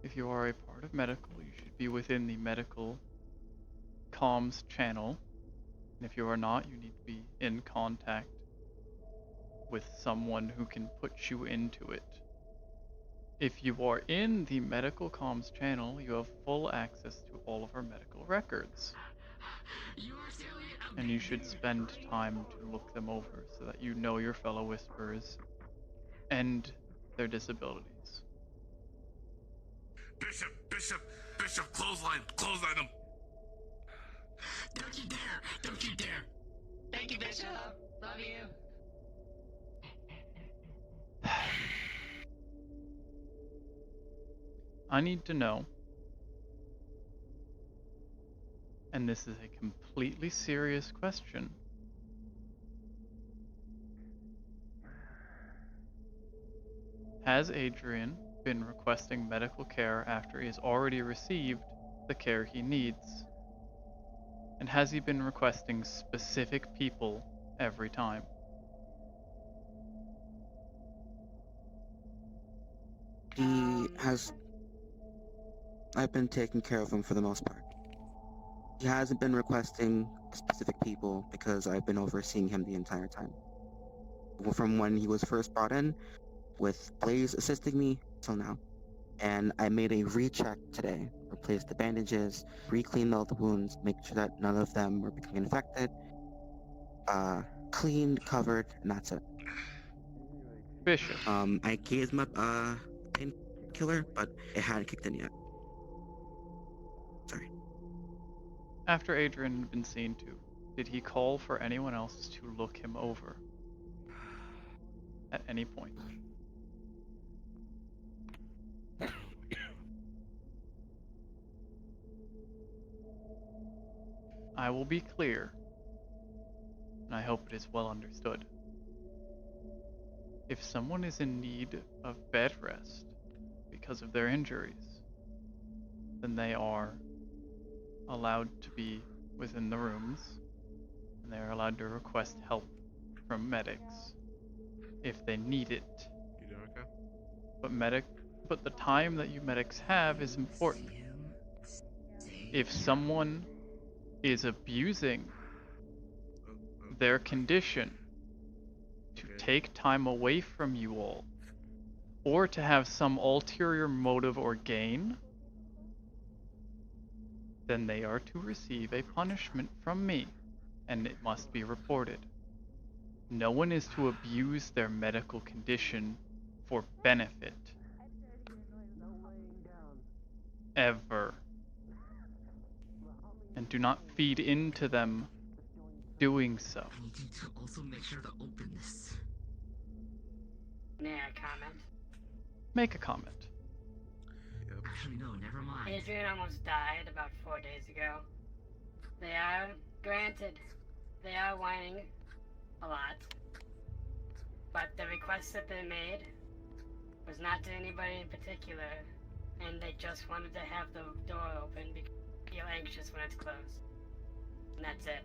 If you are a part of medical, you should be within the medical comms channel. And if you are not, you need to be in contact with someone who can put you into it. If you are in the medical comms channel, you have full access to all of our medical records. And you should spend time to look them over so that you know your fellow Whisperers and their disabilities. Bishop, clothesline them. Don't you dare! Don't you dare! Thank you, Bishop! Love you! I need to know, and this is a completely serious question. Has Adrian been requesting medical care after he has already received the care he needs? And has he been requesting specific people every time? He has. I've been taking care of him for the most part. He hasn't been requesting specific people because I've been overseeing him the entire time. From when he was first brought in, with Blaze assisting me till now. And I made a recheck today. Replaced the bandages, re-cleaned all the wounds, make sure that none of them were becoming infected. Cleaned, covered, and that's it. Bishop. I gave him a painkiller, but it hadn't kicked in yet. Sorry. After Adrian had been seen to, did he call for anyone else to look him over? At any point? I will be clear, and I hope it is well understood. If someone is in need of bed rest because of their injuries, then they are allowed to be within the rooms, and they are allowed to request help from medics if they need it. You doing okay? But the time that you medics have is important. If someone is abusing their condition to take time away from you all, or to have some ulterior motive or gain, then they are to receive a punishment from me, and it must be reported. No one is to abuse their medical condition for benefit. Ever. And do not feed into them doing so. I need you to also make sure to open this. May I comment? Make a comment. Actually, no, never mind. Adrian almost died about 4 days ago. They are, granted, they are whining a lot. But the request that they made was not to anybody in particular, and they just wanted to have the door open because they feel anxious when it's closed. And that's it.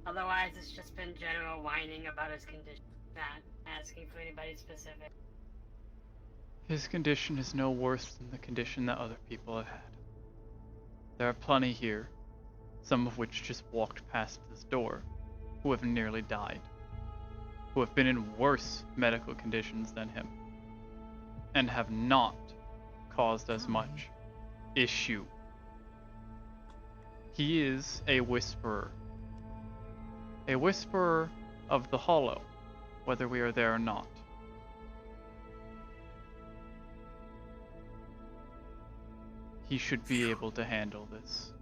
Otherwise, it's just been general whining about his condition, not asking for anybody specific. His condition is no worse than the condition that other people have had. There are plenty here, some of which just walked past this door, who have nearly died, who have been in worse medical conditions than him, and have not caused as much issue. He is a whisperer. A whisperer of the hollow, whether we are there or not. He should be able to handle this.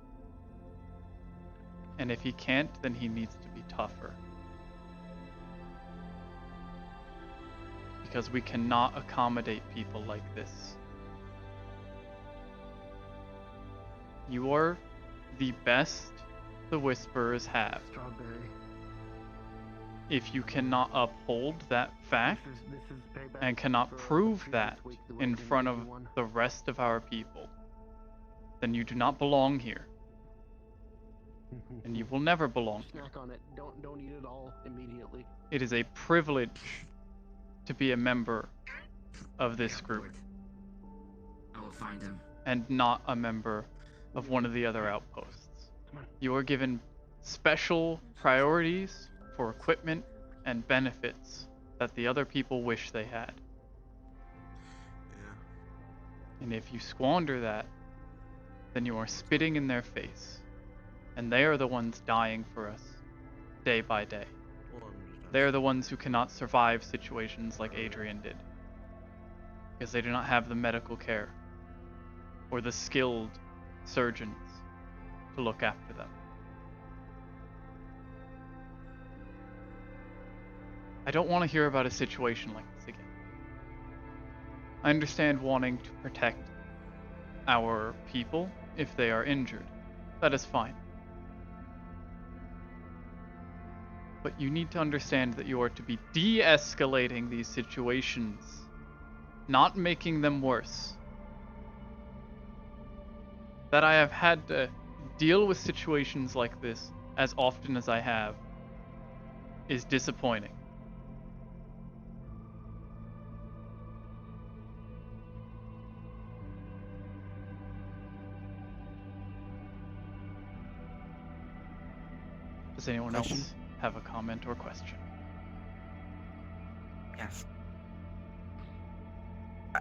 And if he can't, then he needs to be tougher. Because we cannot accommodate people like this. You are the best the Whisperers have. Strawberry. If you cannot uphold that fact and cannot prove that in front of the rest of our people, then you do not belong here. And you will never belong here. Snack on it. Don't eat it all immediately. It is a privilege to be a member of this group. I will find him. And not a member of one of the other outposts. You are given special priorities for equipment and benefits that the other people wish they had. And if you squander that, then you are spitting in their face. And they are the ones dying for us, day by day. They are the ones who cannot survive situations like Adrian did. Because they do not have the medical care or the skilled surgeons to look after them. I don't want to hear about a situation like this again. I understand wanting to protect our people if they are injured. That is fine. But you need to understand that you are to be de-escalating these situations, not making them worse. That I have had to deal with situations like this as often as I have is disappointing. Does anyone else have a comment or question? Yes.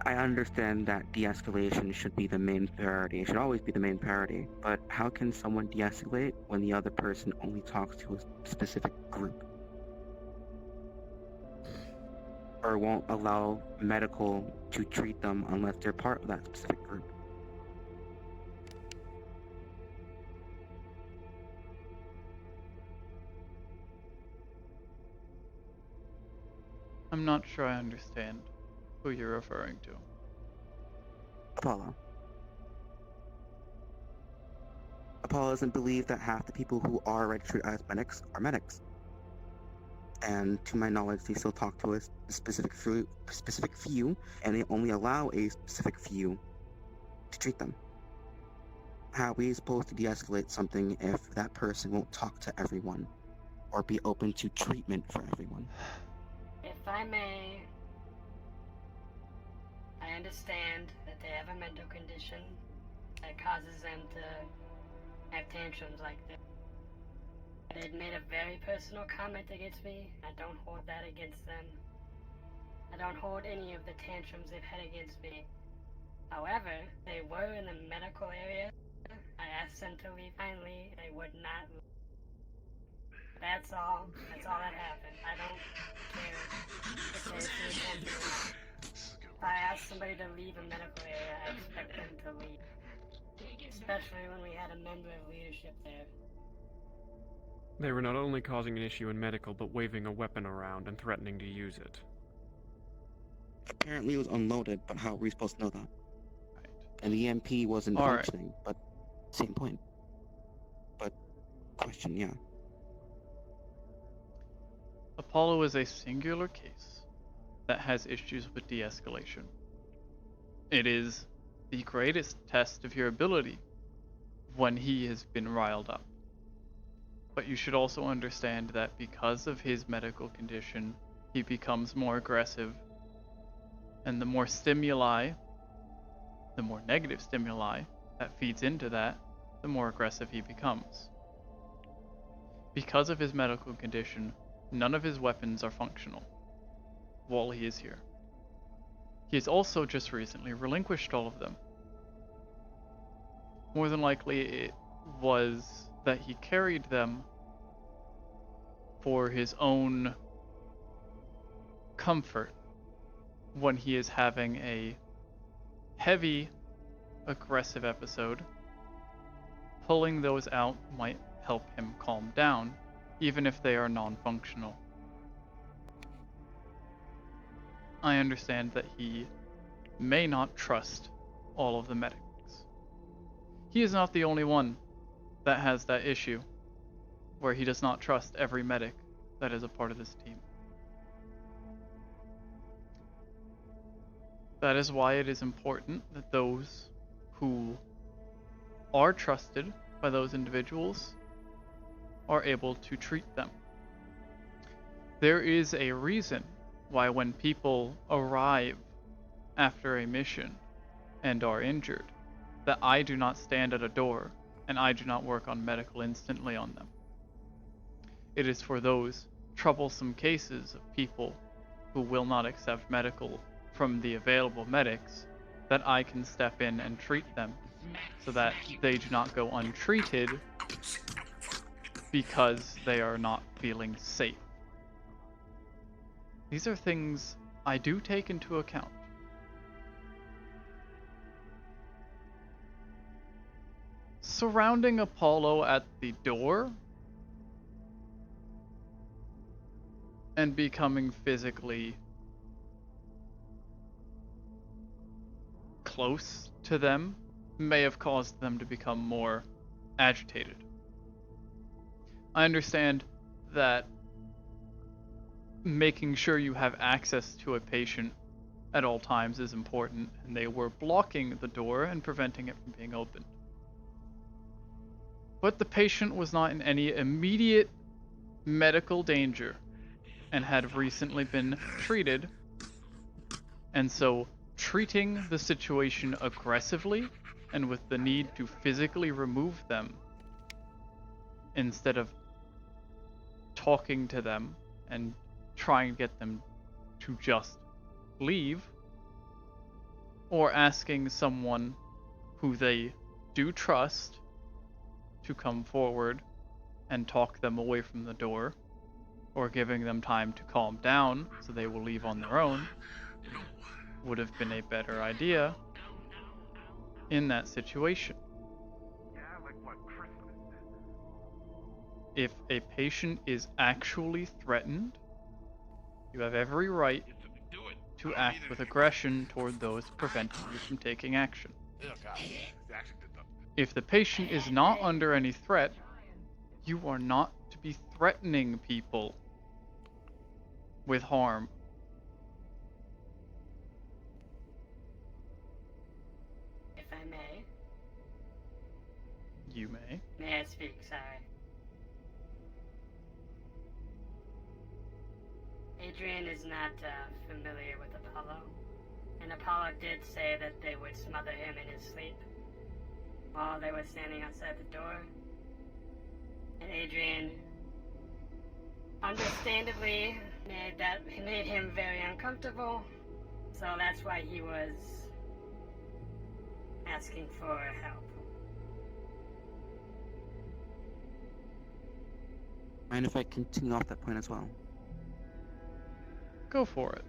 I understand that de-escalation should be the main priority. It should always be the main priority. But how can someone de-escalate when the other person only talks to a specific group? Or won't allow medical to treat them unless they're part of that specific group? I'm not sure I understand who you're referring to. Apollo. Apollo doesn't believe that half the people who are registered as medics are medics. And to my knowledge, they still talk to a specific few, and they only allow a specific few to treat them. How are we supposed to de-escalate something if that person won't talk to everyone, or be open to treatment for everyone? If I may, I understand that they have a mental condition that causes them to have tantrums like this. They made a very personal comment against me. I don't hold that against them. I don't hold any of the tantrums they've had against me. However, they were in the medical area. I asked them to leave kindly. They would not leave. That's all. That's all that happened. I don't care if they feel attention or not. If I ask somebody to leave a medical area, I expect them to leave. Especially when we had a member of leadership there. They were not only causing an issue in medical, but waving a weapon around and threatening to use it. Apparently it was unloaded, but how are we supposed to know that? And the EMP wasn't functioning, but same point. But question, yeah. Apollo is a singular case that has issues with de-escalation. It is the greatest test of your ability when he has been riled up. But you should also understand that because of his medical condition, he becomes more aggressive. And the more stimuli, the more negative stimuli that feeds into that, the more aggressive he becomes. Because of his medical condition, none of his weapons are functional while he is here. He has also just recently relinquished all of them. More than likely, it was that he carried them for his own comfort when he is having a heavy, aggressive episode. Pulling those out might help him calm down, even if they are non-functional. I understand that he may not trust all of the medics. He is not the only one that has that issue, where he does not trust every medic that is a part of this team. That is why it is important that those who are trusted by those individuals are able to treat them. There is a reason why when people arrive after a mission and are injured, that I do not stand at a door and I do not work on medical instantly on them. It is for those troublesome cases of people who will not accept medical from the available medics that I can step in and treat them so that they do not go untreated because they are not feeling safe. These are things I do take into account. Surrounding Apollo at the door and becoming physically close to them may have caused them to become more agitated. I understand that making sure you have access to a patient at all times is important, and they were blocking the door and preventing it from being opened. But the patient was not in any immediate medical danger and had recently been treated, and so treating the situation aggressively and with the need to physically remove them instead of talking to them and trying to get them to just leave, or asking someone who they do trust to come forward and talk them away from the door, or giving them time to calm down so they will leave on their own, would have been a better idea in that situation. If a patient is actually threatened, you have every right to act with aggression toward those preventing you from taking action. If the patient is not under any threat, you are not to be threatening people with harm. If I may. You may. May I speak? Sorry. Adrian is not familiar with Apollo, and Apollo did say that they would smother him in his sleep while they were standing outside the door. And Adrian, understandably, made him very uncomfortable, so that's why he was asking for help. Mind if I continue off that point as well? Go for it.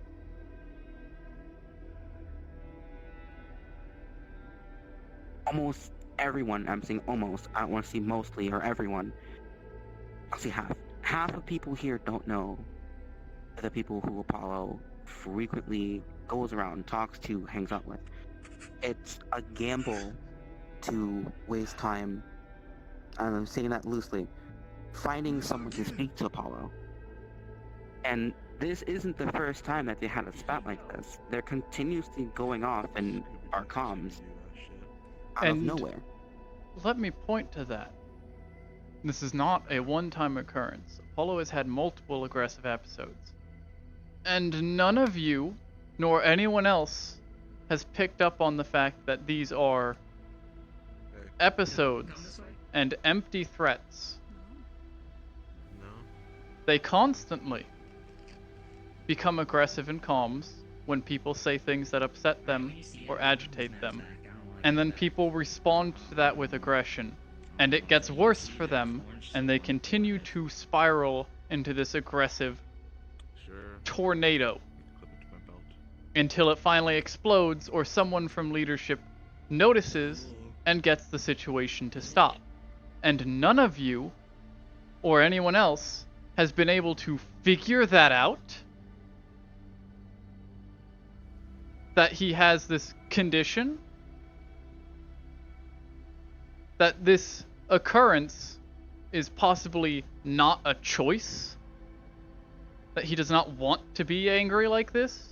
Almost everyone, I'm saying almost, I don't want to see mostly or everyone. I'll say half. Half of people here don't know the people who Apollo frequently goes around, talks to, hangs out with. It's a gamble to waste time, I'm saying that loosely, finding someone to speak to Apollo. And this isn't the first time that they had a spat like this. They're continuously going off in our comms out of nowhere. Let me point to that. This is not a one-time occurrence. Apollo has had multiple aggressive episodes. And none of you, nor anyone else, has picked up on the fact that these are episodes and empty threats. No. They constantly become aggressive in comms when people say things that upset them or agitate them. and then people respond to that with aggression, and it gets worse for them, and they continue to spiral into this aggressive tornado until it finally explodes or someone from leadership notices and gets the situation to stop. And none of you or anyone else has been able to figure that out, that he has this condition, that this occurrence is possibly not a choice, that he does not want to be angry like this.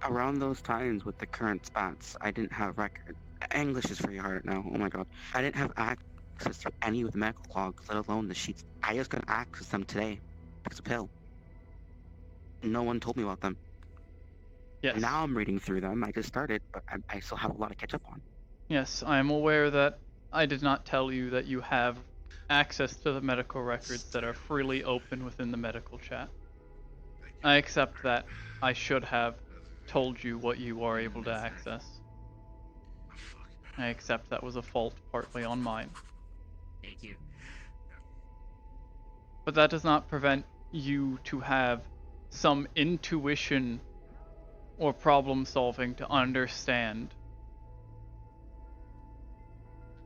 Around those times with the current spats, I didn't have record. English is pretty hard now. Oh my god. I didn't have access to any of the medical logs, let alone the sheets. I just got access to them today because of Pill. No one told me about them. Yes. Now I'm reading through them. I just started, but I still have a lot to catch up on. Yes, I am aware that I did not tell you that you have access to the medical records that are freely open within the medical chat. I accept that I should have told you what you are able to access. I accept that was a fault partly on mine. Thank you. But that does not prevent you to have some intuition or problem solving to understand.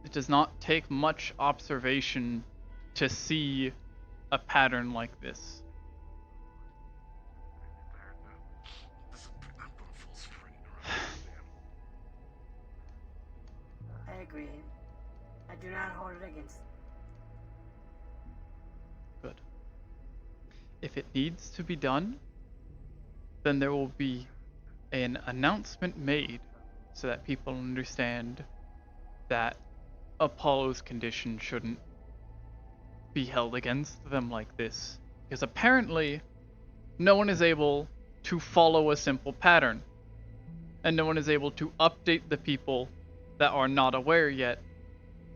It does not take much observation to see a pattern like this. I agree. I do not hold it against them. Good. If it needs to be done, then there will be an announcement made so that people understand that Apollo's condition shouldn't be held against them like this. Because apparently, no one is able to follow a simple pattern. And no one is able to update the people that are not aware yet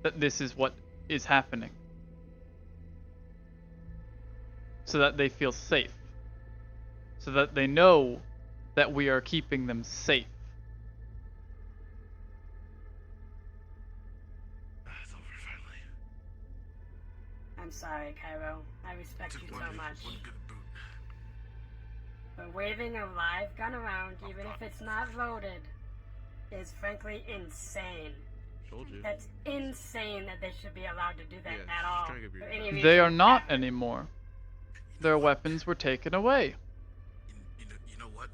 that this is what is happening. So that they feel safe. So that they know that we are keeping them safe. I'm sorry, Cairo. I respect you so much. But waving a live gun around, even if it's not loaded, is frankly insane. Told you. That's insane that they should be allowed to do that Yeah, at all. trying to give you for a any They are reason. not anymore. Their weapons were taken away. You know what?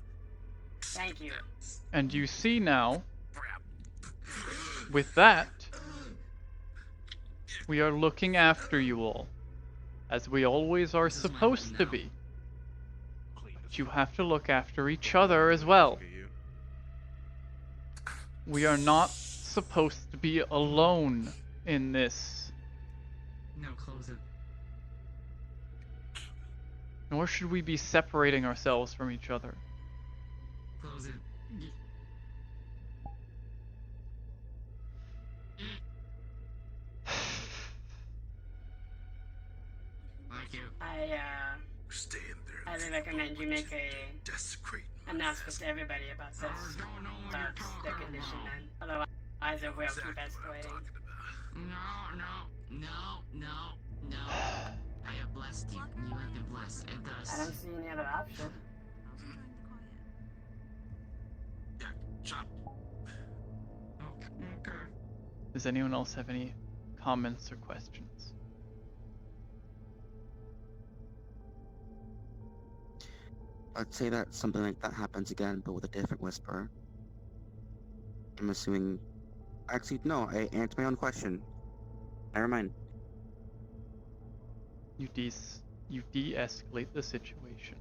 Thank you. And you see now, with that, we are looking after you all, as we always are supposed to be. But you have to look after each other as well. We are not supposed to be alone in this. No, close it. Nor should we be separating ourselves from each other. Close it. Thank you. Stay in there. I highly recommend you make a Desecrate. announcement to everybody about this. About their condition, then. Otherwise, it will keep escalating. No. I have blessed you, and you have been blessed, and thus... I don't see any other option. Yeah, chop. Okay. Does anyone else have any comments or questions? Let's say that something like that happens again, but with a different whisper. I'm assuming... Actually, no, I answered my own question. Never mind. You de-escalate the situation.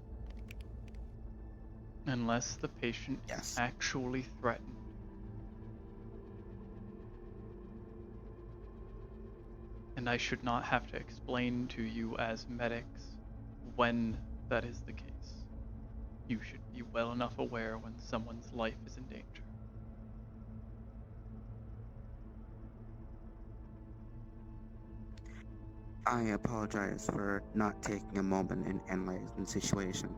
Unless the patient is actually threatened. And I should not have to explain to you as medics when that is the case. You should be well enough aware when someone's life is in danger. I apologize for not taking a moment and analyzing the situation.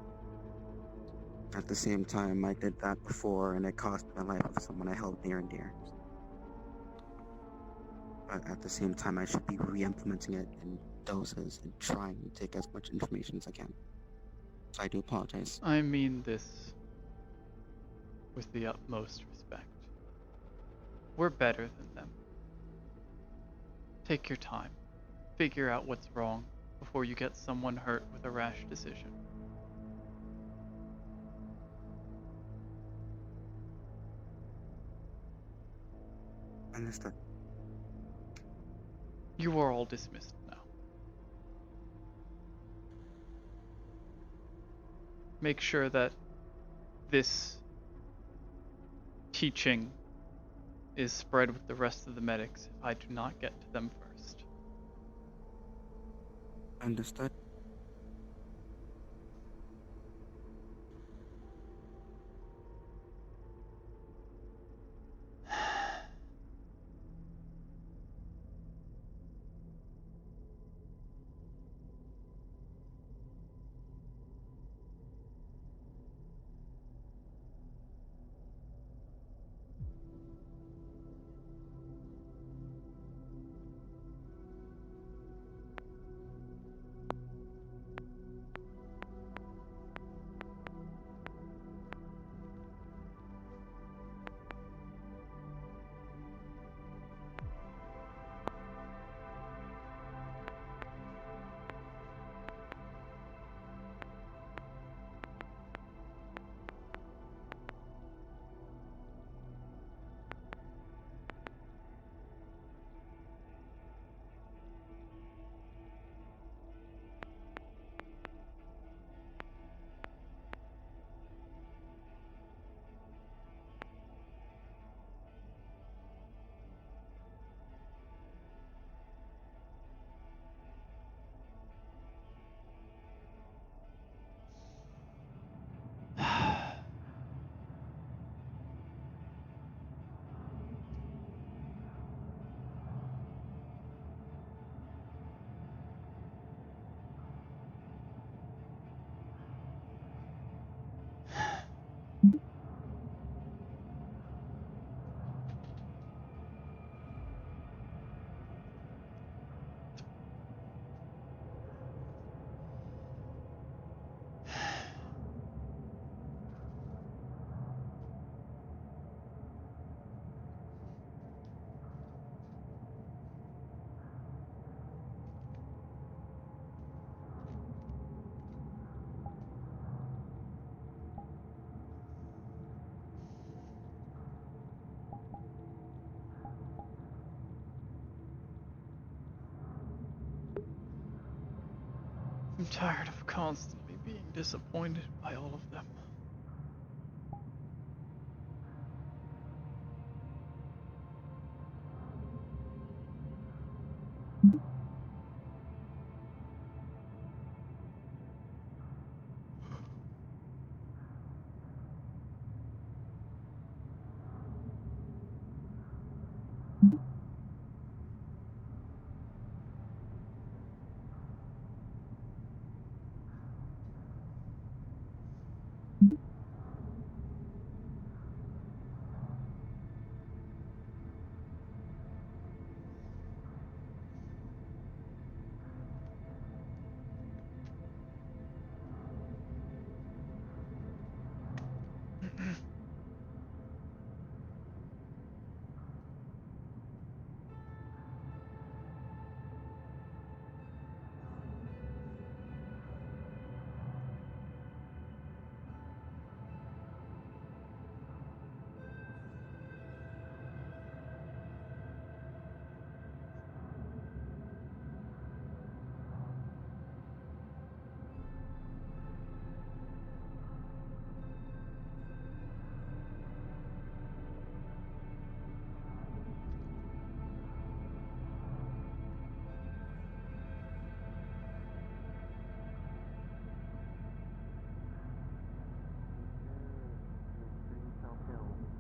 At the same time, I did that before, and it cost the life of someone I held near and dear. But at the same time, I should be re-implementing it in doses and trying to take as much information as I can. So I do apologize. I mean this with the utmost respect. We're better than them. Take your time. Figure out what's wrong before you get someone hurt with a rash decision. Understood. You are all dismissed now. Make sure that this teaching is spread with the rest of the medics if I do not get to them first. Understood. I'm tired of constantly being disappointed by all of them.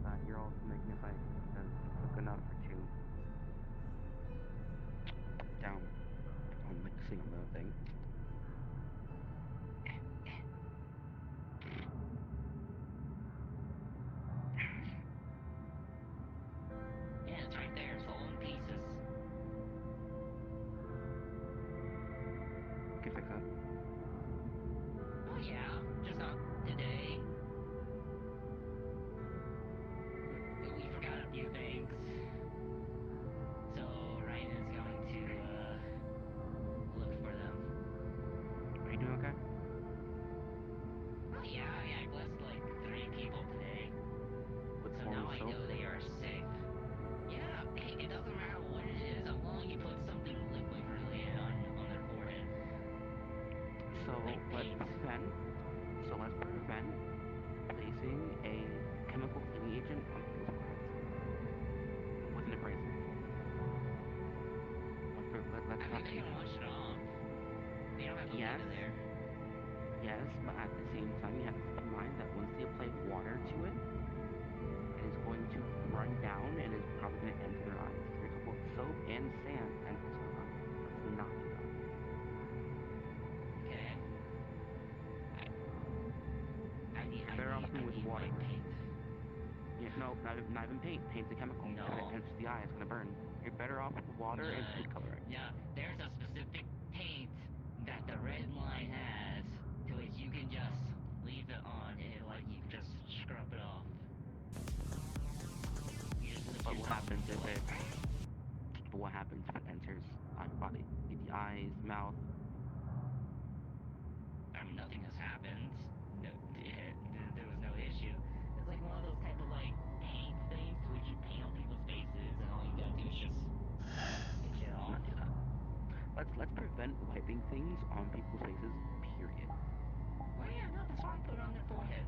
That you're also making a fight because it took enough for two. Down. I'm mixing another thing. can fix it. Oh yeah, just not today. We forgot a few things. So Ryan is going to look for them. Are you doing okay? Oh yeah, I blessed like 3 people today. With So form now of I soap? know they are safe. Yeah, hey, it doesn't matter what it is, as long as you put something liquid related on their forehead. So Like let's paint. prevent placing a chemical cleaning agent on people's foreheads with an abrasive. Let's I not mean, they do can that. wash it off. They don't have to Yes. leave it there. Yes, but at the same time, you have to keep in mind that once they apply water to it, it is going to run down and is probably going to enter their eyes. There's both soap and sand enters their eyes. Let's not do that. Okay. You're better off with water. White paint. Yeah, no, not even paint. Paint's a chemical. No. If it enters the eye, it's going to burn. You're better off with water and food coloring. Yeah, there's a specific paint that the red line has to which you can just leave it on and like you can just scrub it off. But what happens if it enters on your body? The eyes, mouth. I mean, nothing has happened. No, there was no issue. It's like one of those type of like paint things to which you paint on people's faces and all you gotta do is just itch it Let's off. not do that. Let's prevent wiping things on people's faces. Period. Well, yeah, no, that's why I put it on their forehead.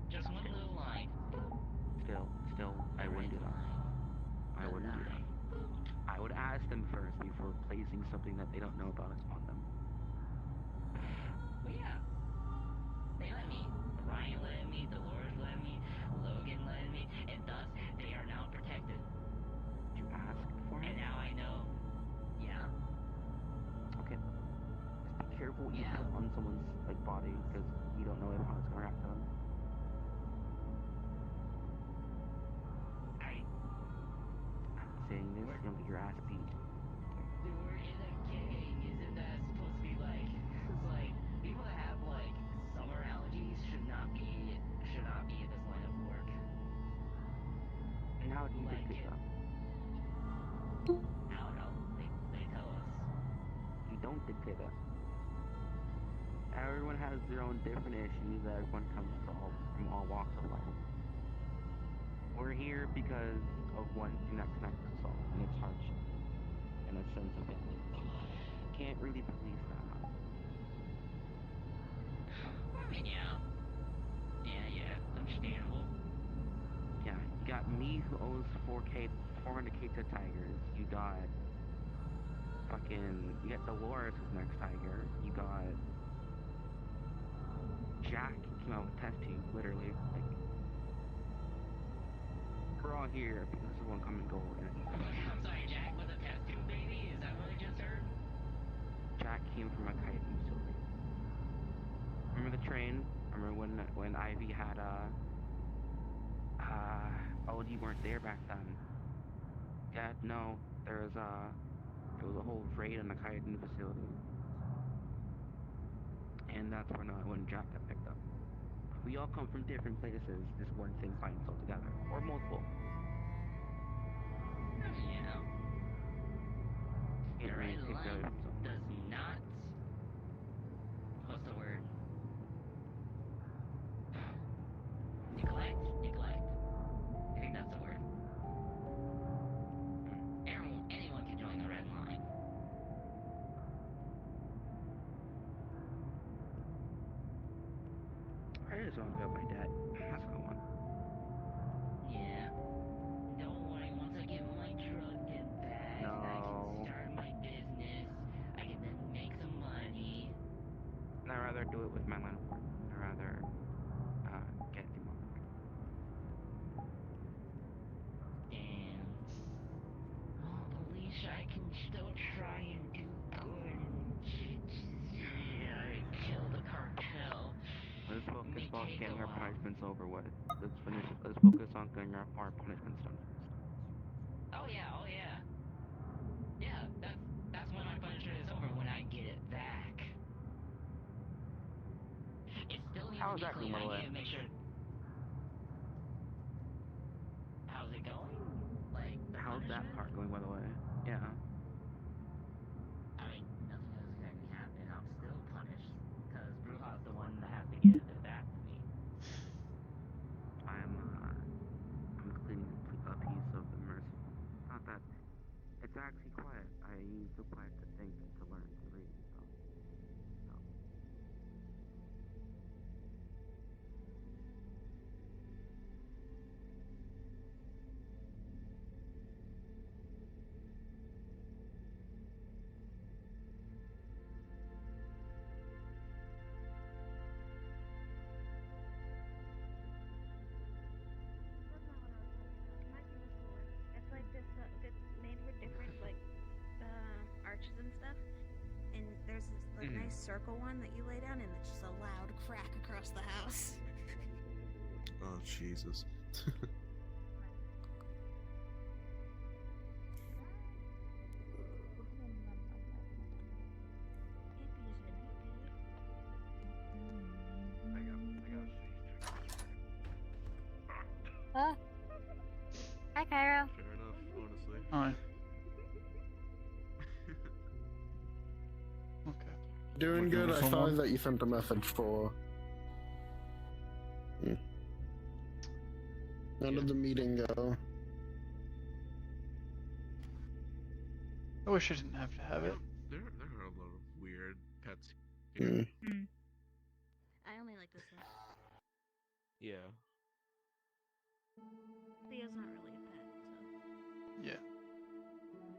Just one little line. Still, I wouldn't do that. I wouldn't do that. I would ask them first before placing something that they don't know about on them. Well, yeah. They let me. Ryan let me, Dolores let me, Logan let me, and thus they are now protected. You asked for it? And now I know. Yeah. Okay. Just be careful what you put on someone's body, because you don't know how it's going to react to them. I'm saying this, you don't get your ass beat. We're in a gang. Isn't that supposed to be like? It's like people that have like summer allergies should not be in this line of work. And how do you like dictate that? I don't know. They tell us. You don't dictate it. Everyone has their own different issues that everyone comes from all walks of life. We're here because of one thing that connects us all, and it's hardship and a sense of family. Can't really police that. I mean, yeah, understandable. Yeah, you got me who owes 400k to Tigers. You got you got Dolores who's next Tiger. You got Jack came out with test tube, literally. We're all here because of one common goal. I'm sorry, Jack was a test tube baby? Is that what I just heard? Jack came from a chitin facility. Remember the train? Remember when Ivy had oh, you weren't there back then. Dad, no. There was a whole raid on the chitin facility. And that's when Jack got picked up. We all come from different places. This one thing binds us all together. Or multiple. Yeah. Can't The really red pick line out someone. does not. What's the word? Neglect. I think that's the word. Anyone can join the red line. I just want to go my dad. That's what I want. Yeah. Don't worry, once I get my truck and bags, I can start my business. I can then make some money. I'd rather do it with my line of work. I'd rather get through my work. Damn. Oh, but at least I can still try and do good and kill the cartel. Let's focus May about take getting a our while. punishments over with. Let's focus on getting our punishments done first. Oh yeah. Yeah, that's when my punishment is over, when I get How's that going, by the I way? need to make sure. How's it going? Like the How's that punishment? part going, by the way? Yeah. I mean, nothing has exactly happened. I'm still punished because Bruha's the one that has to get it back to me. I'm cleaning a piece of the merciful. Not that. It's actually quiet. I use the quiet to think and to learn to read and stuff. So. It's like this, it's made with different like arches and stuff. And there's this like nice circle one that you lay down, and it's just a loud crack across the house. Oh Jesus. Huh? Hi, Cairo. Fair enough, honestly. Hi. Okay. Doing Looking good. for I someone? saw that you sent a message for. How did the meeting go? I wish I didn't have to have it. There are a lot of weird pets Hmm. here. I only like this one. Yeah. Theo's not really a pet, so. Yeah.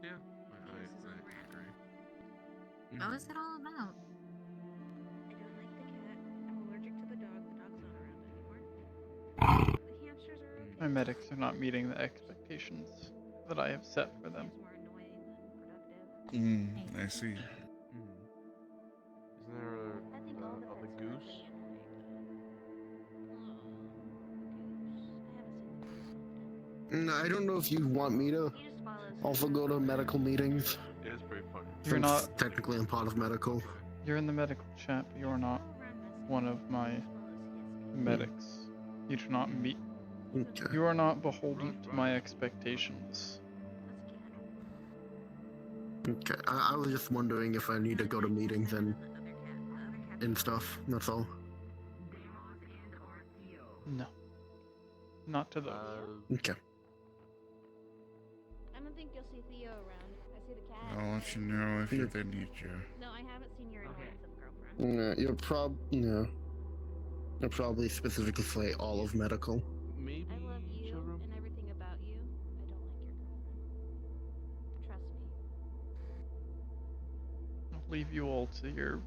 Yeah. I agree. What was it all about? I don't like the cat. I'm allergic to the dog. The dog's not around anymore. The hamsters are okay. My medics are not meeting the expectations that I have set for them. More annoying than productive. I see. Isn't there I think all the the pets are goose? pretty annoying. I don't know if you want me to also go to medical meetings. It is pretty funny. You're Since not- technically I'm part of medical. You're in the medical chat, but you're not one of my medics. You do not meet. Okay. You are not beholden to my expectations. Okay. I was just wondering if I need to go to meetings and stuff. That's all. No. Not to those. Okay. I don't think you'll see Theo around. I see the cat. I'll let you know if they need you. No, I haven't seen your annoyance girlfriend. You'll probably specifically say all of medical. Maybe I love you and everything about you. I don't like your girlfriend. Trust me. I'll leave you all to your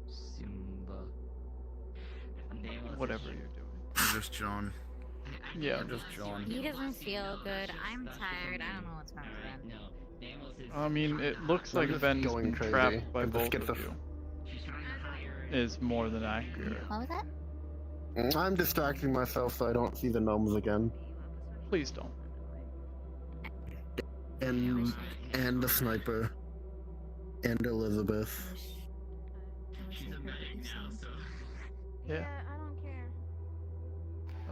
Simba. whatever you're doing. Just John. Yeah. Just John. He doesn't feel good. I'm tired. I don't know what's wrong with him. I mean, it looks like just Ben's going been crazy. trapped by I'm both just of you. Is more than accurate. What was that? I'm distracting myself so I don't see the gnomes again. Please don't. And the sniper. And Elizabeth. She's a medic now, so. Yeah. I don't care.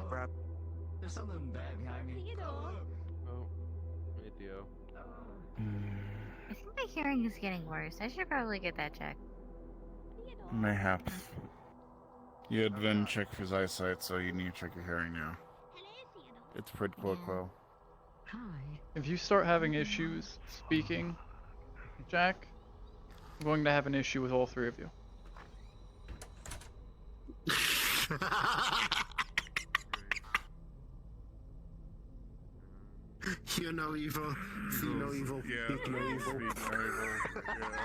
Crap. There's something bad behind me. Theodore. Oh. Hey, Theo. I think my hearing is getting worse. I should probably get that checked. Mayhaps. You had Vin check his eyesight, so you need to check your hearing now. It's pretty quick, though. If you start having issues speaking, Jack, I'm going to have an issue with all three of you. Hear no evil, see no evil, Yeah, speak no evil. speak no evil, yeah.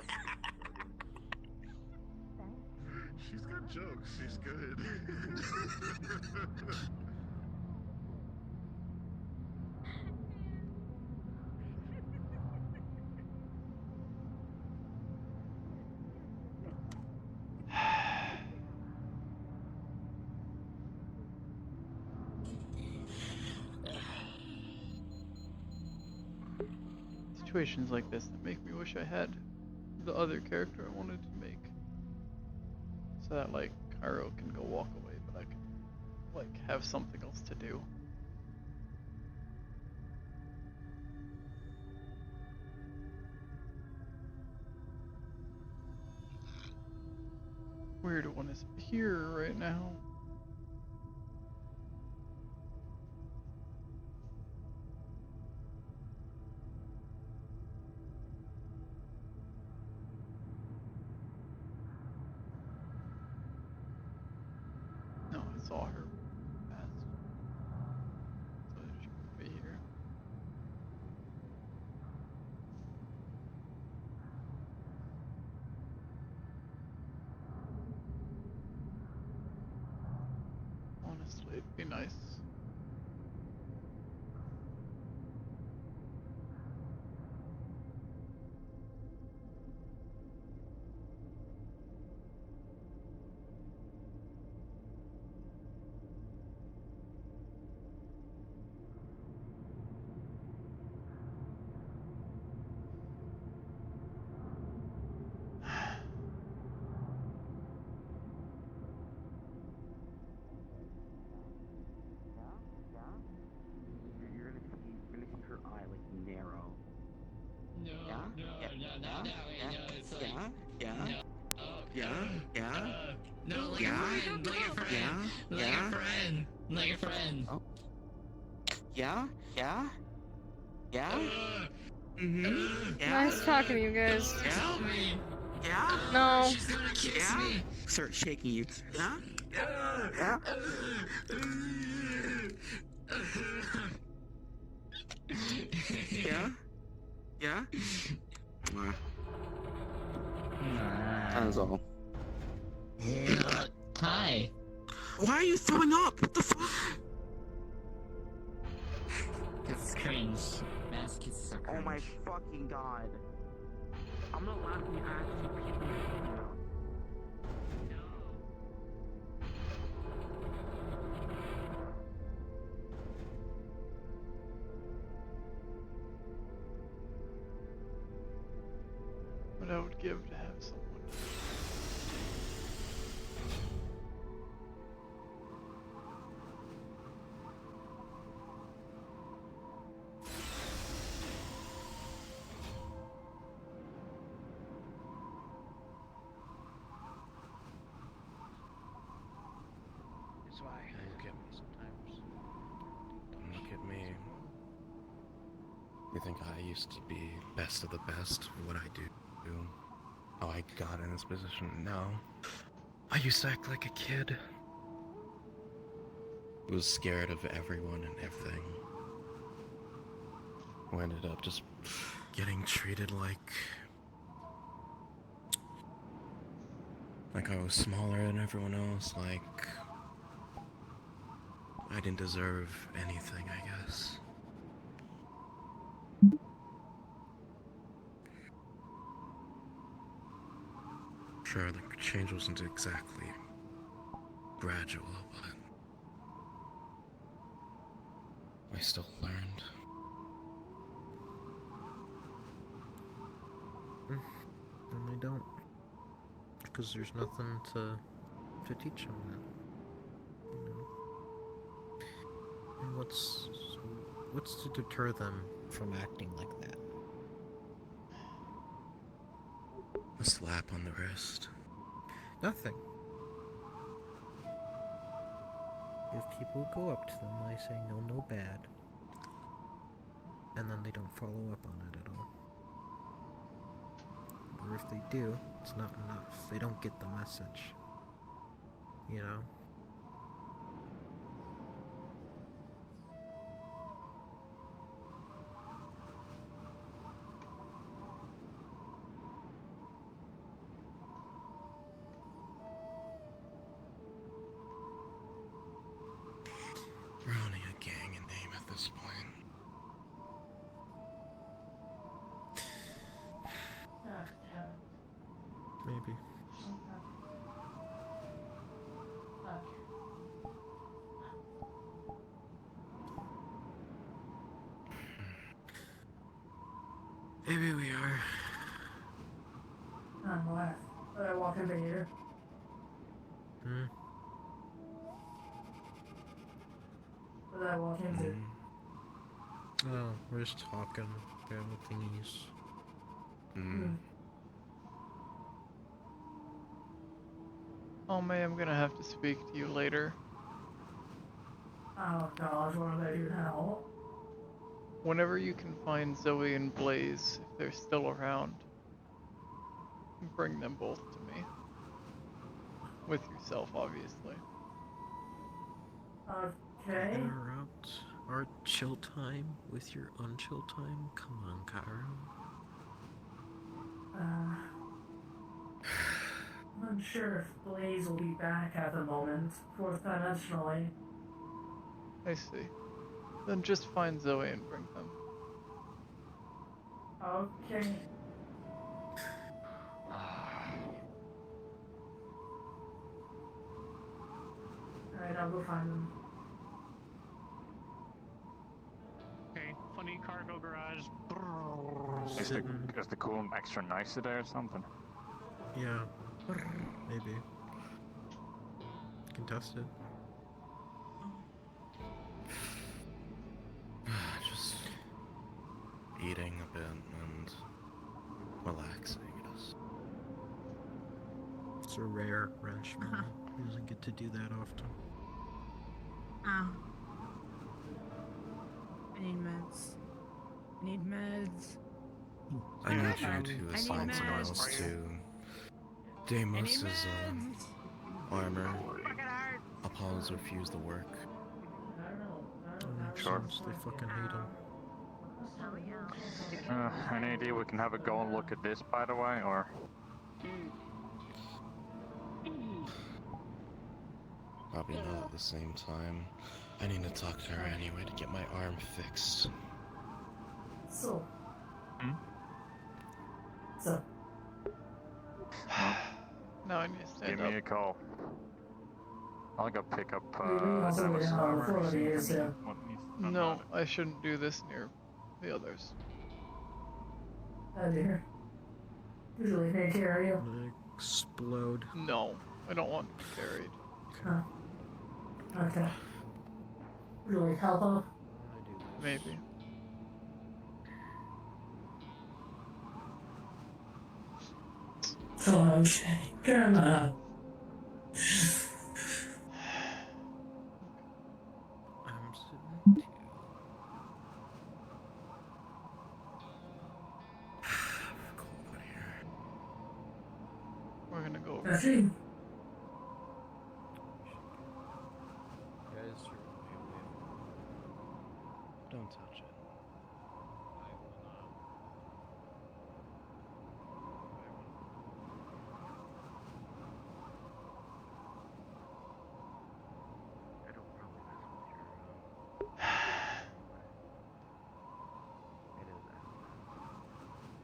She's got jokes. She's good. Situations like this that make me wish I had the other character I wanted to make. So that, like, Cairo can go walk away, but like have something else to do. Weird one is here right now. No, I saw her pass. So she could be here. Honestly, it'd be nice. You're gonna see her eye like narrow. No, Yeah? no, Yeah, no, no, yeah, no, yeah, no, it's like, yeah, yeah, no, yeah, yeah, no, like yeah, a friend, like a friend, yeah, like yeah. a friend, like a friend. Oh. Yeah, yeah, yeah. Yeah. Nice talking to you guys. Yeah. Yeah. No. She's gonna kiss Yeah. me. Start shaking you. Yeah. Yeah. Yeah. Yeah. That is all. Hi. Why are you throwing up? What the fuck? It's cringe. Mass kisses are cringe. Oh my fucking god. I'm gonna laugh when you actually pee me. What I would give to have someone. That's why. Look at me sometimes. Don't look at me. You think I used to be best of the best for what I do? How I got in this position? No. I used to act like a kid. Who was scared of everyone and everything. Who ended up just getting treated like I was smaller than everyone else, like I didn't deserve anything, I guess. Sure, the change wasn't exactly gradual, but I still learned. And they don't. Because there's nothing to teach them that. You know? And what's to deter them from acting like that? A slap on the wrist. Nothing. If people go up to them by saying no bad, and then they don't follow up on it at all. Or if they do, it's not enough. They don't get the message. You know? We're only a gang in name at this point. Maybe. Maybe we are. I'm left. But I walk over here. I walk into? Oh, we're just talking about thingies. Oh, May, I'm gonna have to speak to you later. Oh gosh, what do I do now? Whenever you can find Zoe and Blaze, if they're still around, bring them both to me. With yourself, obviously. Okay. Interrupt our chill time with your unchill time? Come on, Cairo. I'm unsure if Blaze will be back at the moment, fourth dimensionally. I see. Then just find Zoe and bring them. Okay. Alright, I'll go find them. Okay, funny cargo garage. Is the coolant extra nice today or something? Yeah, maybe. You can test it. Just eating a bit and relaxing, I guess. It's a rare wrench, man. He doesn't get to do that often. Oh. I need meds. I need meds. I need you to assign someone else to Deimos' armor. Apollo's refused the work. Sure. They fucking hate him. Any idea we can have a go and look at this, by the way, or? Probably not at the same time. I need to talk to her anyway to get my arm fixed. So. Now I need to stand Give up. me a call. I'll go pick up Deimos' armor. No, I shouldn't do this near the others. Oh dear. Usually take care of you. Explode. No, I don't want to be carried. Huh. Okay. Really help up? Maybe. Okay. Come on. I'm sitting too. We're gonna go over. That's it. Guys, don't touch it.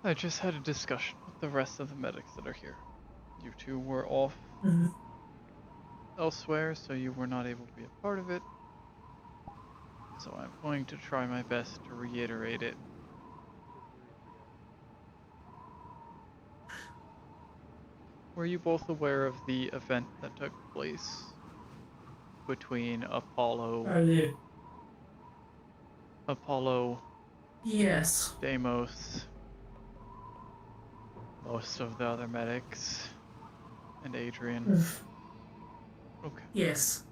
I just had a discussion with the rest of the medics that are here. You two were off elsewhere, so you were not able to be a part of it. So I'm going to try my best to reiterate it. Were you both aware of the event that took place between Apollo, Yes. Deimos, most of the other medics, and Adrian? Okay. Yes.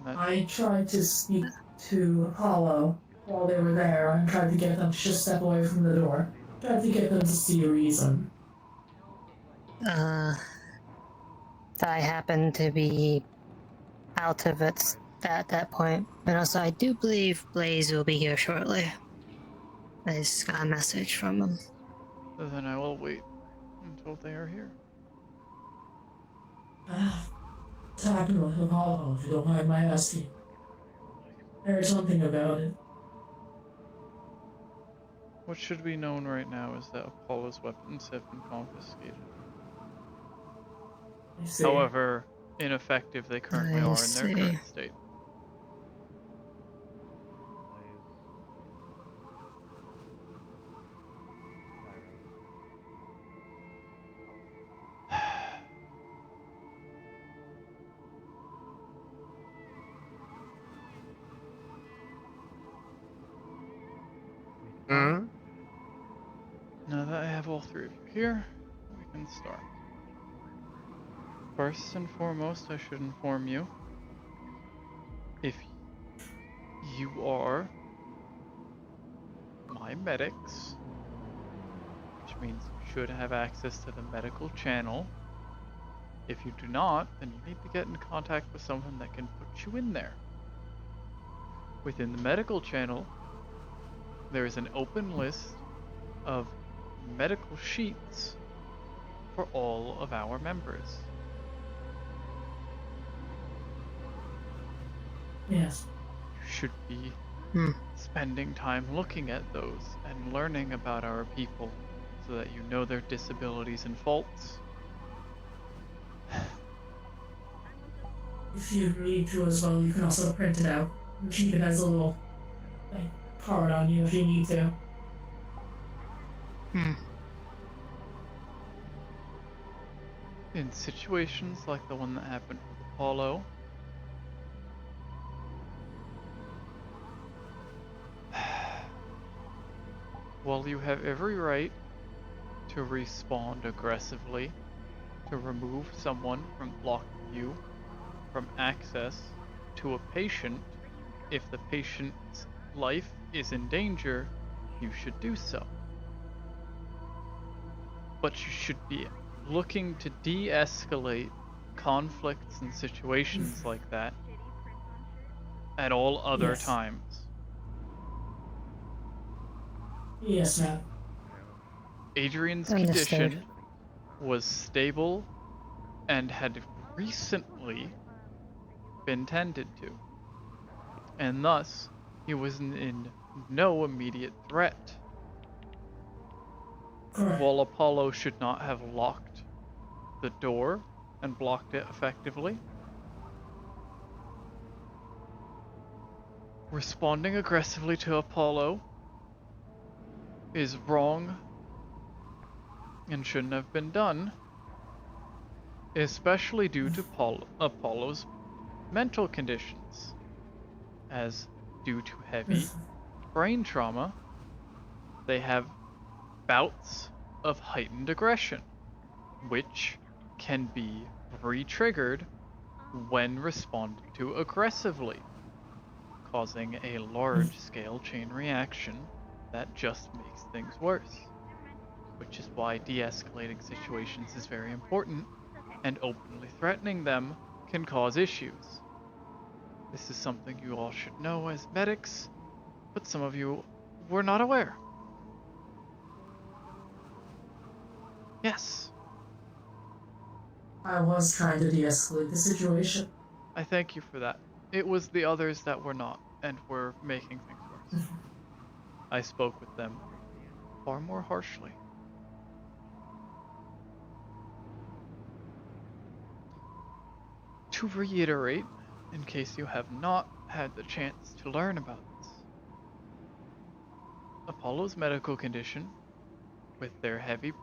And I tried to speak to Apollo while they were there. I tried to get them to just step away from the door. Tried to get them to see a reason. I happen to be out of it at that point. And also, I do believe Blaze will be here shortly. I just got a message from him. So then I will wait until they are here. Talking with Apollo, if you don't mind my asking. There's something about it. What should be known right now is that Apollo's weapons have been confiscated. I see. However ineffective they currently I are in see. their current state. Now that I have all three of you here, we can start. First and foremost, I should inform you, if you are my medics, which means you should have access to the medical channel. If you do not, then you need to get in contact with someone that can put you in there. Within the medical channel, there is an open list of medical sheets for all of our members. Yes. You should be spending time looking at those and learning about our people so that you know their disabilities and faults. If you need to as well, you can also print it out and keep it as a little like card on you if you need to. In situations like the one that happened with Apollo, while you have every right to respond aggressively to remove someone from blocking you from access to a patient, if the patient's life is in danger, you should do so. But you should be looking to de-escalate conflicts and situations like that at all other Yes. times. Yes, ma'am. Adrian's Understood. condition was stable and had recently been tended to, and thus he was in no immediate threat. While Apollo should not have locked the door and blocked it effectively, responding aggressively to Apollo is wrong and shouldn't have been done, especially due to Apollo's mental conditions, as due to heavy brain trauma, they have bouts of heightened aggression, which can be re-triggered when responded to aggressively, causing a large-scale chain reaction that just makes things worse. Which is why de-escalating situations is very important, and openly threatening them can cause issues. This is something you all should know as medics, but some of you were not aware. Yes. I was trying to de-escalate the situation. I thank you for that. It was the others that were not, and were making things worse. I spoke with them far more harshly. To reiterate, in case you have not had the chance to learn about this, Apollo's medical condition, with their heavy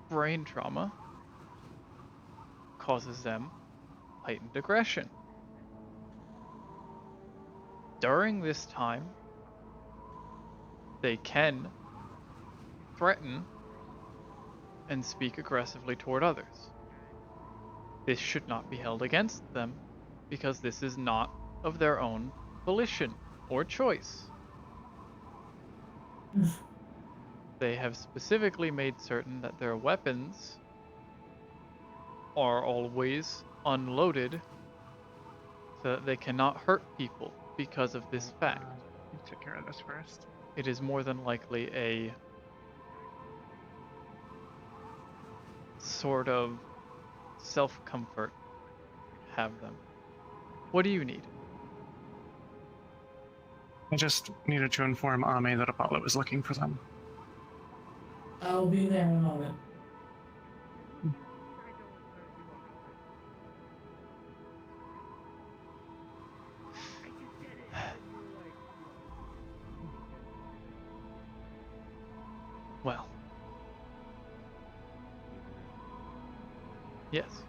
brain trauma, causes them heightened aggression. During this time, they can threaten and speak aggressively toward others. This should not be held against them, because this is not of their own volition or choice. They have specifically made certain that their weapons are always unloaded so that they cannot hurt people because of this fact. Take care of this first. It is more than likely a sort of self-comfort to have them. What do you need? I just needed to inform Ame that Apollo was looking for them. I'll be there in a moment. Well. Yes.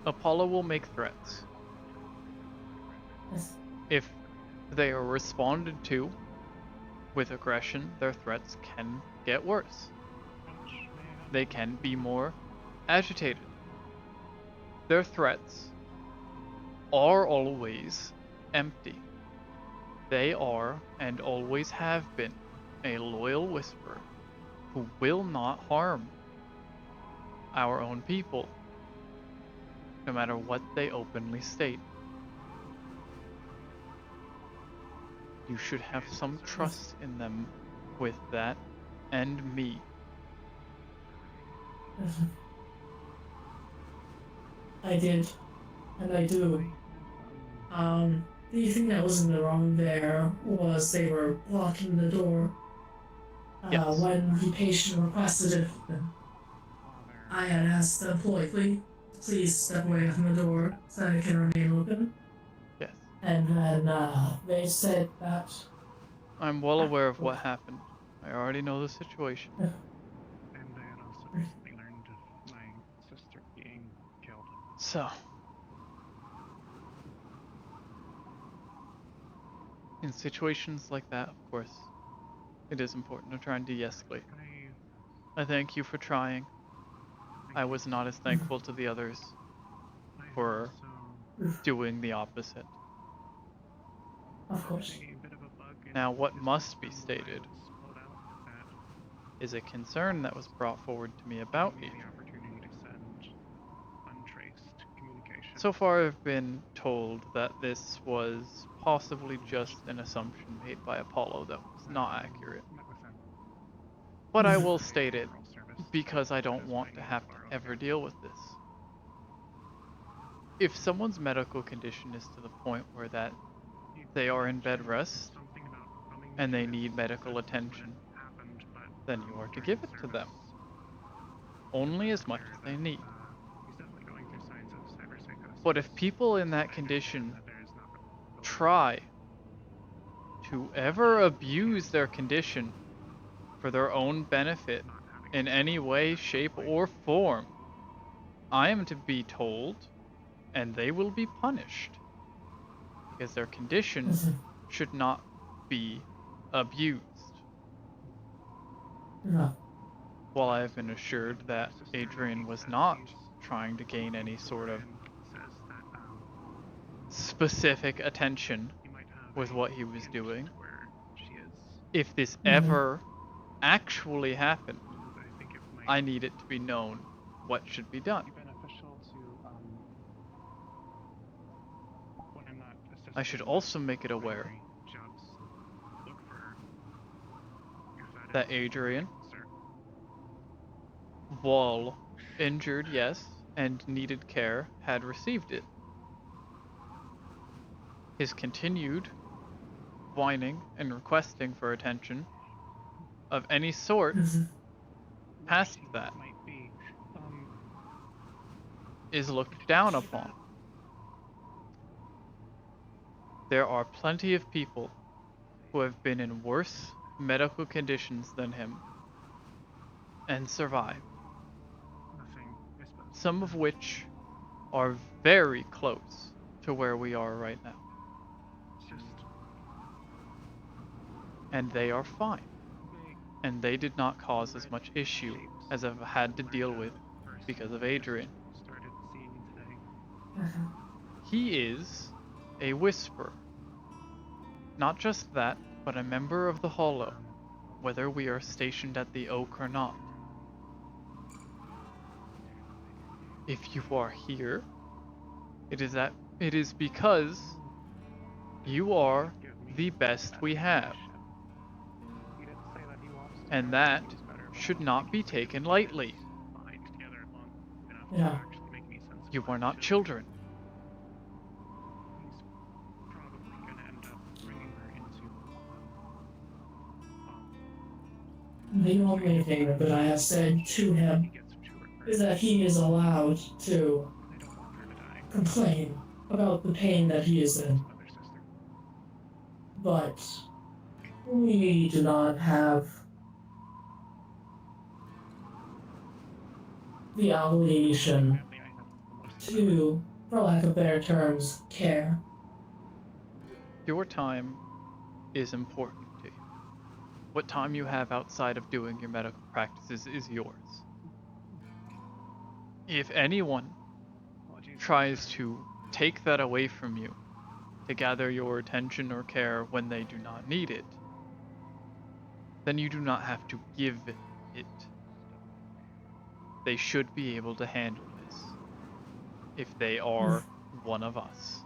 Apollo will make threats. Yes. If they are responded to with aggression, their threats can get worse. they can be more agitated. Their threats are always empty. They are, and always have been, a loyal whisperer who will not harm our own people, no matter what they openly state. You should have some trust in them with that, and me. I did, and I do. The thing that was in the wrong there was they were blocking the door. Yes. When the patient requested it open, I had asked them politely, please step away from the door so that it can remain open. Yes. And then they said that. I'm well aware of what happened. I already know the situation. And I had also recently learned of my sister being killed. So, in situations like that, of course, it is important to try and de-escalate. I thank you for trying. I was not as thankful to the others for doing the opposite. Of course. Now, what must be stated is a concern that was brought forward to me about you. So far, I've been told that this was possibly just an assumption made by Apollo that was not accurate. But I will state it because I don't want to have to ever deal with this. If someone's medical condition is to the point where that they are in bed rest and they need medical attention, then you are to give it to them. Only as much as they need. But if people in that condition try to ever abuse their condition for their own benefit in any way, shape, or form, I am to be told, and they will be punished, because their condition should not be abused. No. While I have been assured that Adrian was not trying to gain any sort of specific attention with what he was doing, if this ever actually happened, I need it to be known what should be done. I should also make it aware that Adrian, while injured, yes, and needed care, had received it. His continued whining and requesting for attention of any sort past that is looked down upon. There are plenty of people who have been in worse medical conditions than him and survived. Some of which are very close to where we are right now. And they are fine. And they did not cause as much issue as I've had to deal with because of Adrian. He is a whisperer. Not just that, but a member of the Hollow, whether we are stationed at the Oak or not. If you are here, it is because you are the best we have. And that should not be taken lightly. Yeah. You are not children. The only thing that I have said to him is that he is allowed to complain about the pain that he is in. But we do not have the obligation to, for lack of better terms, care. Your time is important to you. What time you have outside of doing your medical practices is yours. If anyone tries to take that away from you to gather your attention or care when they do not need it, then you do not have to give it. They should be able to handle this if they are one of us.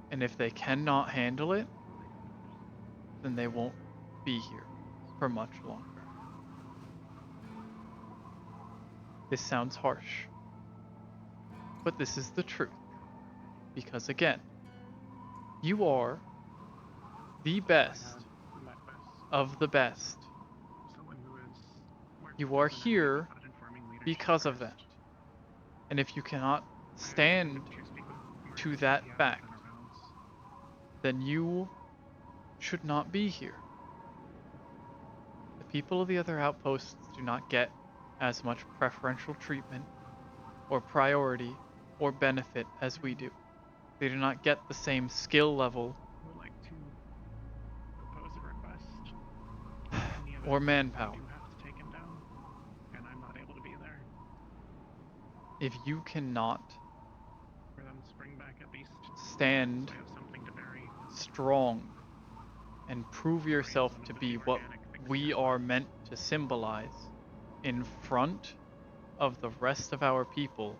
And if they cannot handle it, then they won't be here for much longer. This sounds harsh, but this is the truth. Because again, you are the best of the best. You are here because of that. And if you cannot stand to that fact, then you should not be here. The people of the other outposts do not get as much preferential treatment or priority or benefit as we do. They do not get the same skill level Would like to propose a request. or manpower. You have to take him down, and I'm not able to be there. If you cannot For them to bring back at least stand so I have something to bury. strong and prove yourself to be what we are meant to symbolize in front of the rest of our people,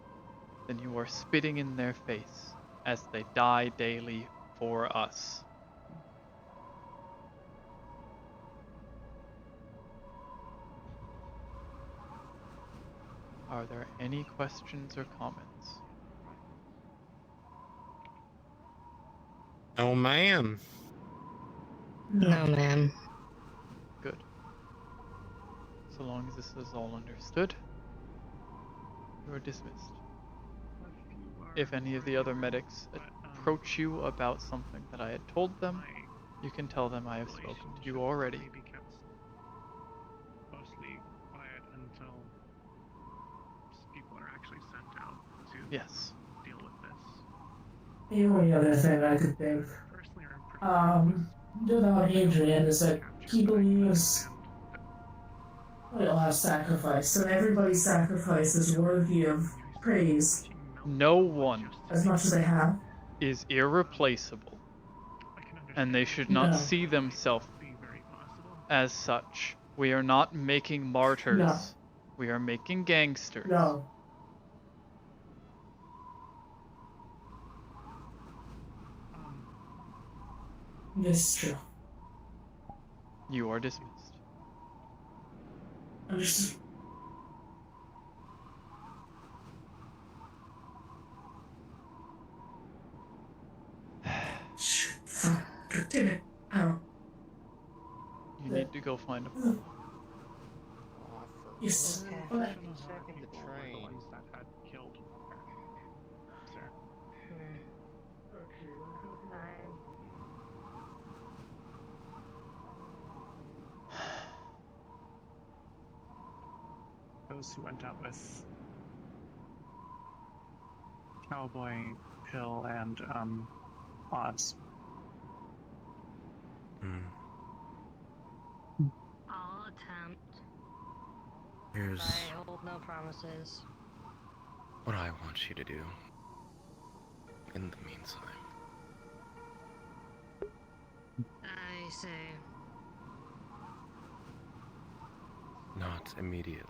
then you are spitting in their face as they die daily for us. Are there any questions or comments? Oh, ma'am. No, ma'am. Good. So long as this is all understood, you are dismissed. If any of the other medics approach you about something that I had told them, you can tell them I have spoken to you already. Be kept mostly quiet until people are actually sent out to Yes. deal with this. The only other thing I could think, without Adrian, is that he believes we'll have sacrifice, and everybody's sacrifice is worthy of praise. No one As much as they have. is irreplaceable, and they should not No. see themselves as such. We are not making martyrs. No. We are making gangsters. No. This is true. You are dismissed. Understood. God damn it. I don't. You need to go find a phone. Yes. Checking the train. The ones that had killed her. Sir. Those who went out with Cowboy, Pill, and Oz. I'll attempt. Here's I hold no promises. what I want you to do. In the meantime. I say. Not immediately.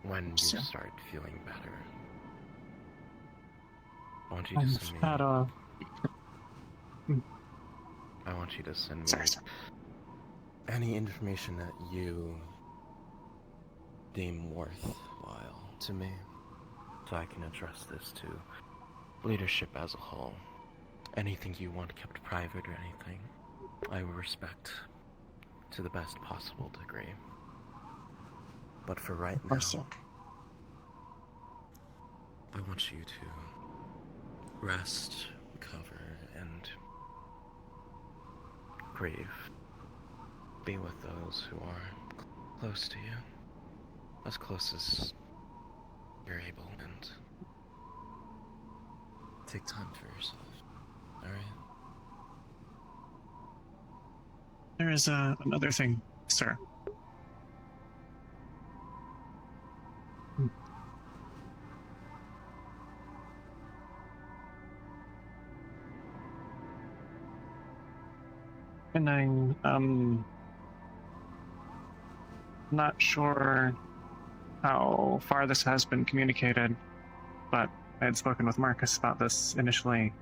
When you start feeling better. I want you to send me. I want you to send me any information that you deem worthwhile to me, so I can address this to leadership as a whole. Anything you want kept private or anything, I will respect to the best possible degree. But for right now, I want you to rest, recover, and grieve. Be with those who are close to you, as close as you're able, and take time for yourself. Alright? There is another thing, sir. And I'm not sure how far this has been communicated, but I had spoken with Marcus about this initially,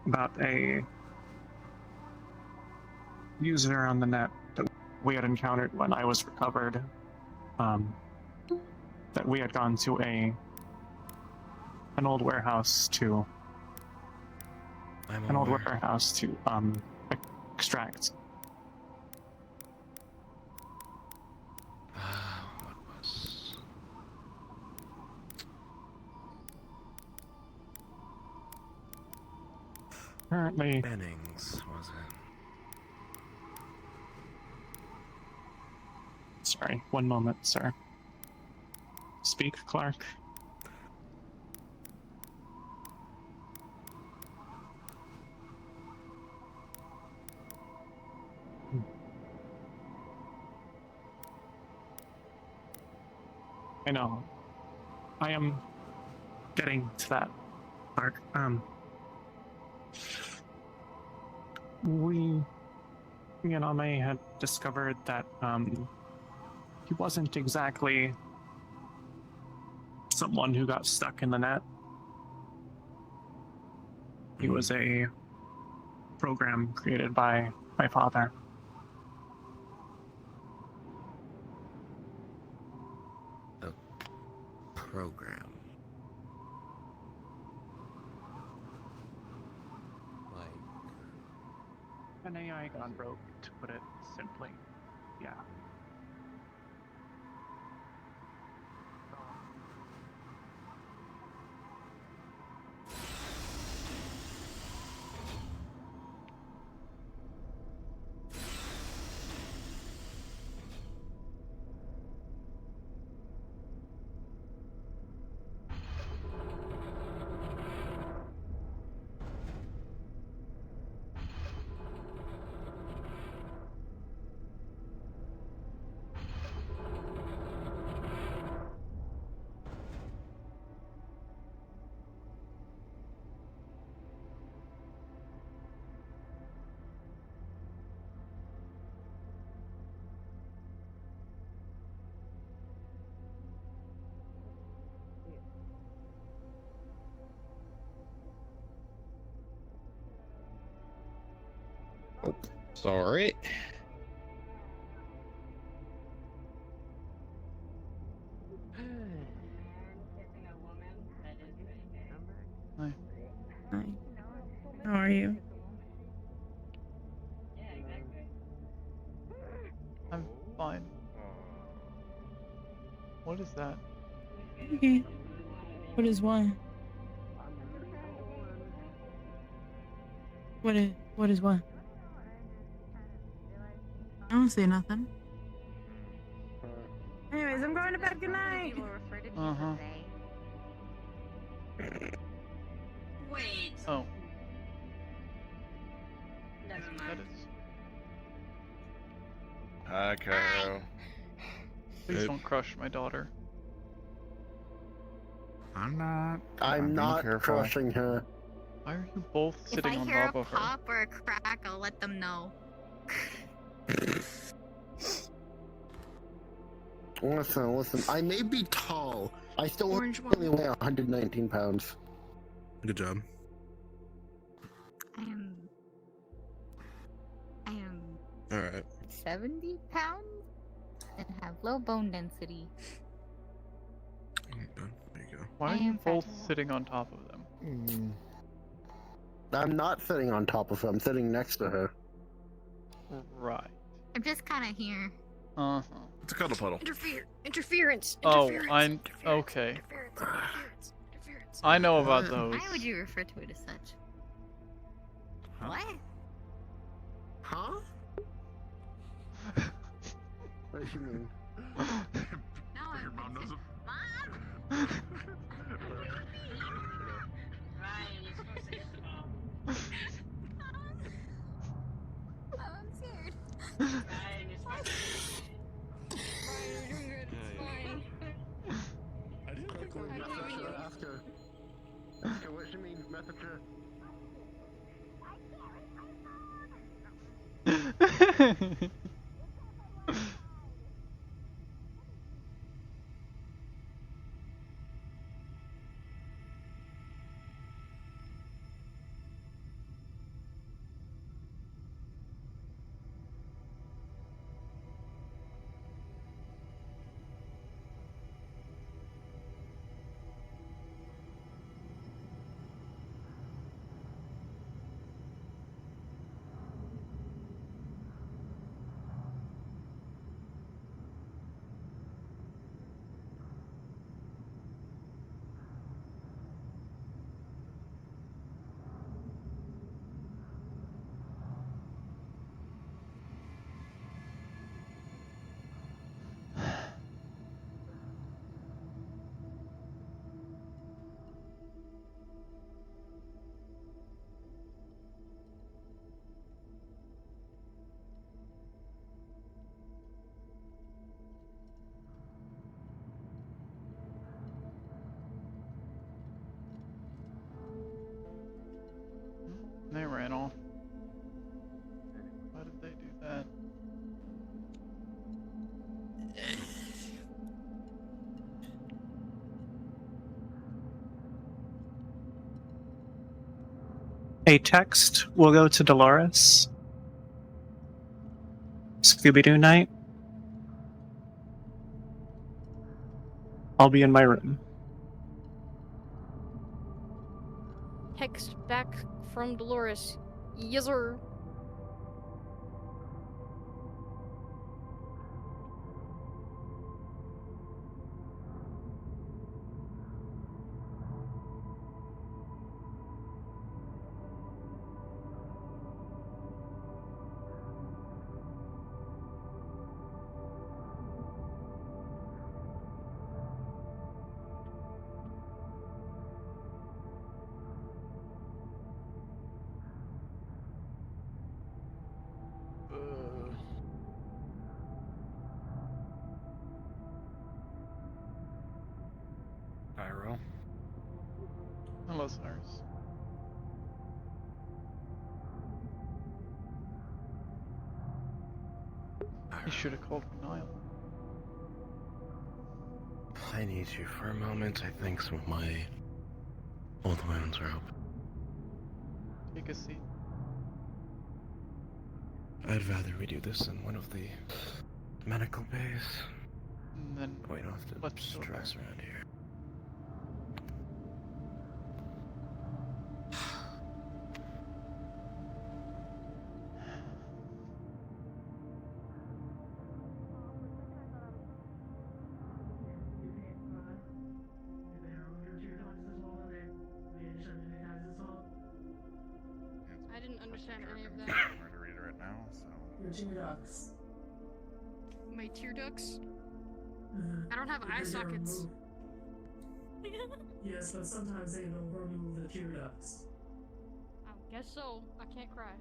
about a user on the net that we had encountered when I was recovered, that we had gone to an old warehouse to extract. What was... Currently, Bennings, was it? sorry, one moment, sir. Speak, Clark. I know. I am getting to that, Clark. Me and Ame had discovered that he wasn't exactly someone who got stuck in the net. He was a program created by my father. A program. Like... An AI gone broke, to put it simply. Yeah. Sorry. Hi. Hi. How are you? I'm fine. What is that? Okay. What is what? What is what? I don't see nothing. Anyways, I'm going to bed. Good night. Uh-huh. Wait. Oh. Never That mind. is... Hi, Cairo. Please don't crush my daughter. I'm not. I'm being not careful. crushing her. Why are you both If sitting I on hear top a of her? pop or a crack, I'll let them know. Listen. I may be tall. I still only weigh 119 pounds. Good job. I am All right. 70 pounds and have low bone density. There you go. Why I are you am both fragile. sitting on top of them? I'm not sitting on top of her. I'm sitting next to her. Right. I'm just kind of here. Uh-huh. It's a cuddle puddle. Interference. Oh, I'm... Okay. I know about those. Why would you refer to it as such? What? Huh? What does she mean? Your mom knows it. Mom! Ryan, you're supposed to hit the ball. I'm scared. Ryan, you're supposed to hit the Ryan, you're doing good. It's fine. I didn't think Quickly, we were message her. Ask her. Ask her what she means. Message her. They ran off. Why did they do that? A text will go to Dolores. Scooby-Doo night. I'll be in my room. Text back from Dolores. Yes, sir. Cairo. Hello, Cyrus. He should have called for Niall. I need you for a moment. I think some of my old wounds are open. Take a seat. I'd rather we do this in one of the medical bays. And then We don't have to let's go stress there. around here. I didn't understand any of that. Margarita right now, so. Your tear ducts. My tear ducts? Mhm. I don't have eye Because they're sockets. removed. Yes, but sometimes they don't remove the tear ducts. I guess so. I can't cry.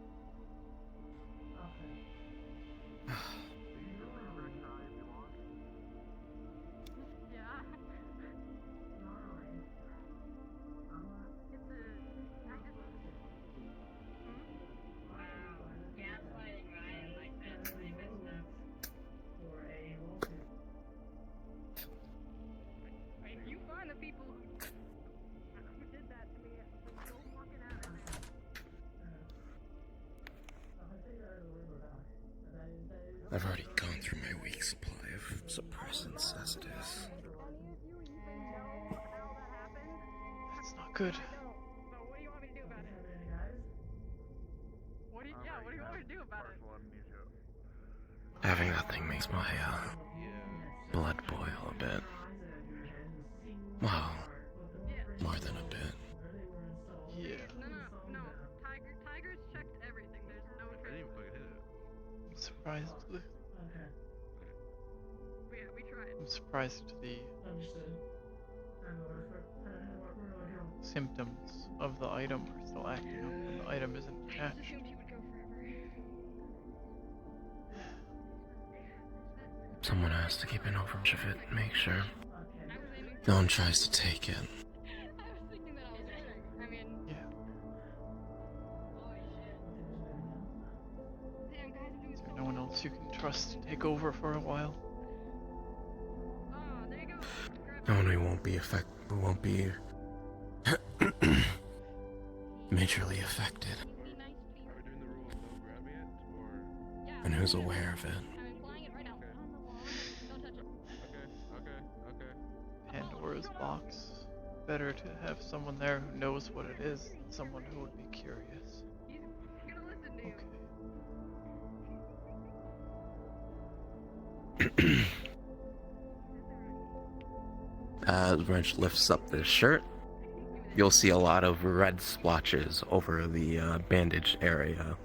Okay. Yeah. Gaslighting Ryan like that type of stuff. For a lawsuit. If you find the people who did that to me, go fucking at it. I've already gone through my week's supply of suppressants as it is. That's not good. So what do you want me to do about it? What do you want me to do about it? Having that thing makes my blood boil a bit. Well, more than a bit. Yeah. No. Tiger's checked everything. There's no trace. I'm surprised. Okay. But yeah, we tried. I'm surprised the Understood. symptoms of the item are still acting up when the item isn't I just attached. assumed he would go forever. Someone has to keep an overwatch of it, make sure no one tries to take it. I was thinking that I was I mean, Yeah. holy shit. Damn, guys, I'm doing Is there so no one trust take over for a while. Oh, and we won't be majorly affected. And who's aware of it? Pandora's box. Better to have someone there who knows what it is than someone who would be curious. As Wrench lifts up this shirt, you'll see a lot of red splotches over the bandaged area.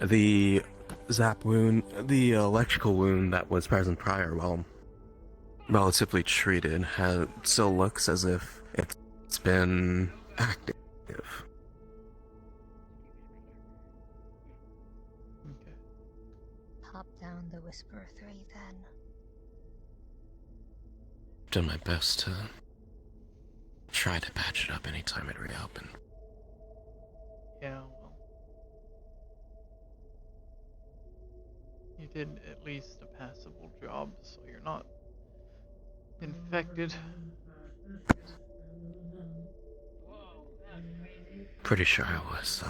The zap wound, the electrical wound that was present prior, well, relatively treated, still looks as if it's been active. Pop down the Whisper 3 then. Done my best to try to patch it up anytime it reopened. Yeah, well. You did at least a passable job, so you're not infected. Pretty sure I was,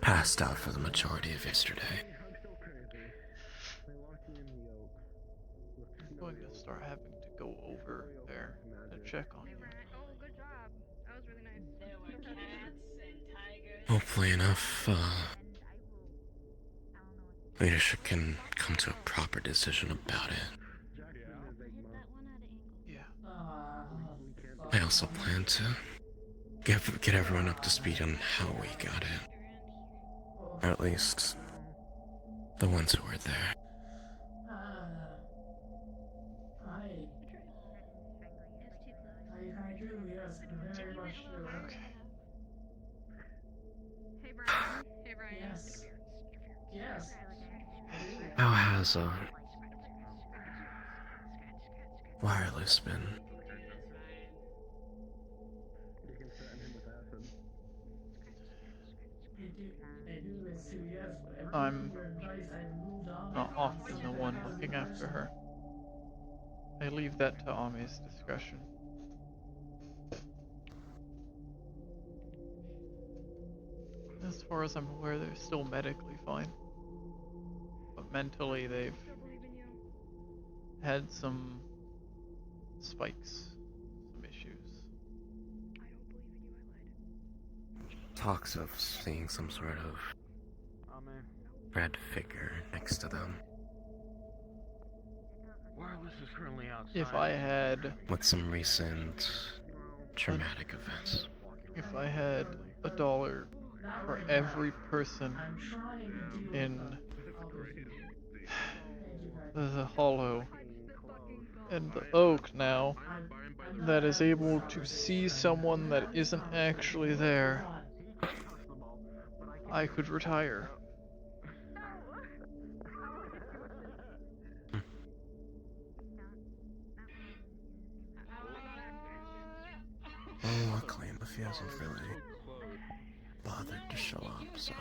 passed out for the majority of yesterday. I'm going to start having to go over there to check on you. Oh, good job. That was really nice. There were cats and tigers. Hopefully enough, leadership can come to a proper decision about it. Yeah. I also plan to get everyone up to speed on how we got it. Or at least the ones who were there. I do, yes, very much do. Hey Brian. Hey Brian. Yes. Yes. How has wireless been? I'm not often the one looking after her. I leave that to Ami's discretion. As far as I'm aware, they're still medically fine. But mentally, they've had some spikes, some issues. Talks of seeing some sort of red figure next to them. Wireless is currently outside. If I had... With some recent traumatic events. If I had $1 for every person in the Hollow and the Oak now that is able to see someone that isn't actually there, I could retire. Oh, I'll claim if he hasn't really bothered to show up, so...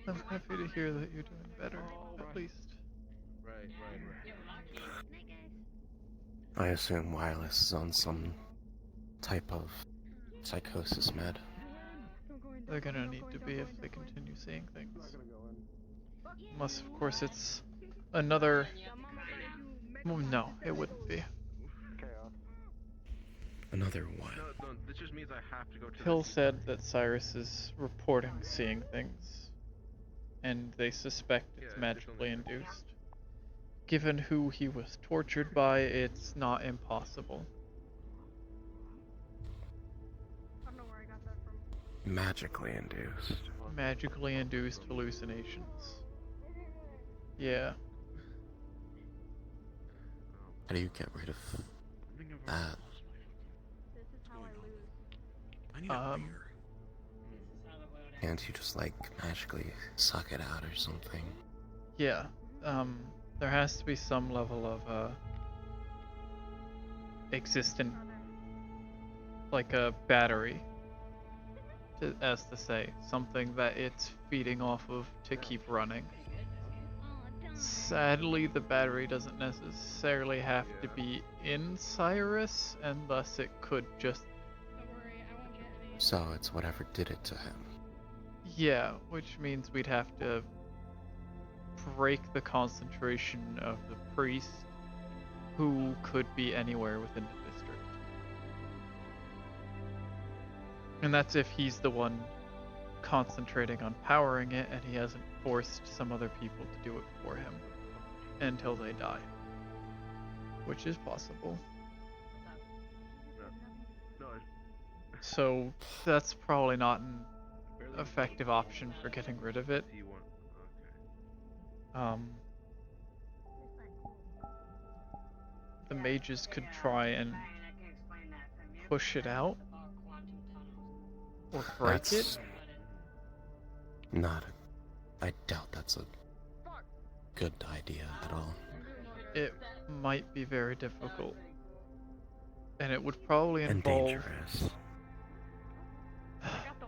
I'm happy to hear that you're doing better, at least. I assume Wireless is on some type of psychosis med. They're gonna need to be if they continue seeing things. Unless, of course, it's another... Well, no, it wouldn't be. Another what? No, this just means I have to go to Hill said that Cyrus is reporting seeing things, and they suspect it's magically induced. Given who he was tortured by, it's not impossible. I don't know where I got that from. Magically induced. Magically induced hallucinations. Yeah. How do you get rid of that? This is how I lose. Can't you just like magically suck it out or something? Yeah. There has to be some level of existent like a battery, as to say, something that it's feeding off of to keep running. Sadly, the battery doesn't necessarily have to be in Cyrus, and thus it could just... So it's whatever did it to him. Yeah, which means we'd have to break the concentration of the priest, who could be anywhere within the district. And that's if he's the one concentrating on powering it and he hasn't forced some other people to do it for him until they die. Which is possible. So that's probably not an effective option for getting rid of it. The mages could try and push it out or break it. Not. I doubt that's a good idea at all. It might be very difficult. And it would probably And involve... dangerous.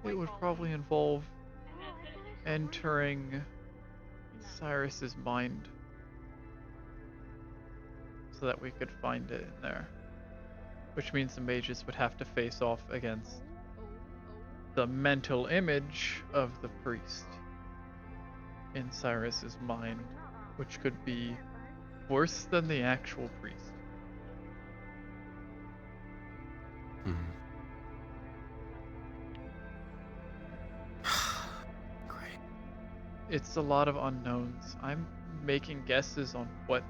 It would probably involve entering Cyrus's mind so that we could find it in there. Which means the mages would have to face off against the mental image of the priest in Cyrus's mind, which could be worse than the actual priest. Great. It's a lot of unknowns. I'm making guesses on what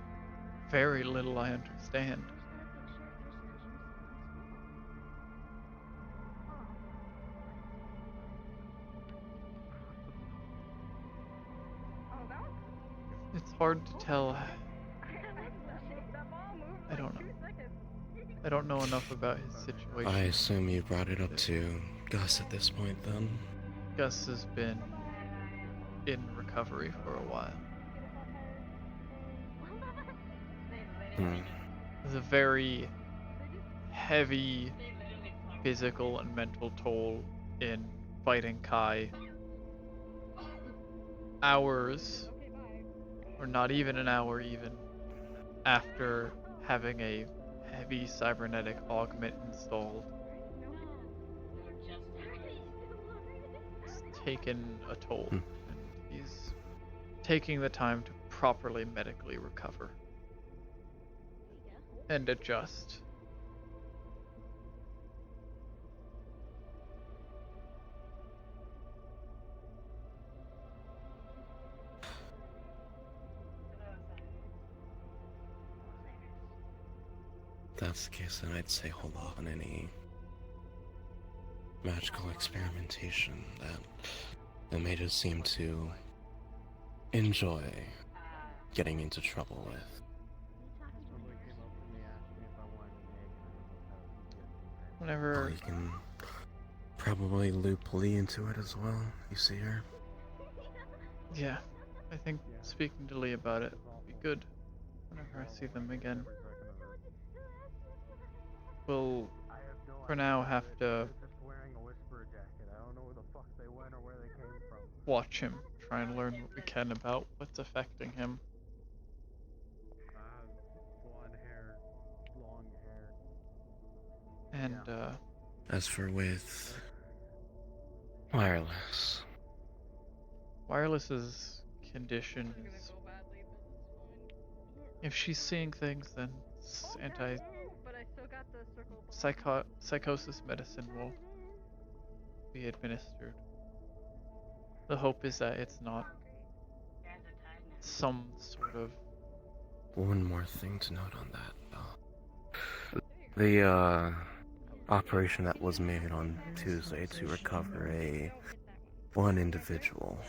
very little I understand. It's hard to tell. I don't know. I don't know enough about his situation. I assume you brought it up to Gus at this point, then? Gus has been in recovery for a while. There's a very heavy physical and mental toll in fighting Kai. Hours, or not even an hour even, after having a heavy cybernetic augment installed. It's taken a toll, and he's taking the time to properly medically recover and adjust. If that's the case, then I'd say hold off on any magical experimentation that the mages seem to enjoy getting into trouble with. Whenever... Oh, you can probably loop Lee into it as well. You see her? Yeah, I think speaking to Lee about it would be good whenever I see them again. We'll, for now, have to watch him, try and learn what we can about what's affecting him. And, as for with wireless. Wireless's condition is... If she's seeing things, then psychosis medicine will be administered. The hope is that it's not some sort of... One more thing to note on that. The operation that was made on Tuesday to recover one individual.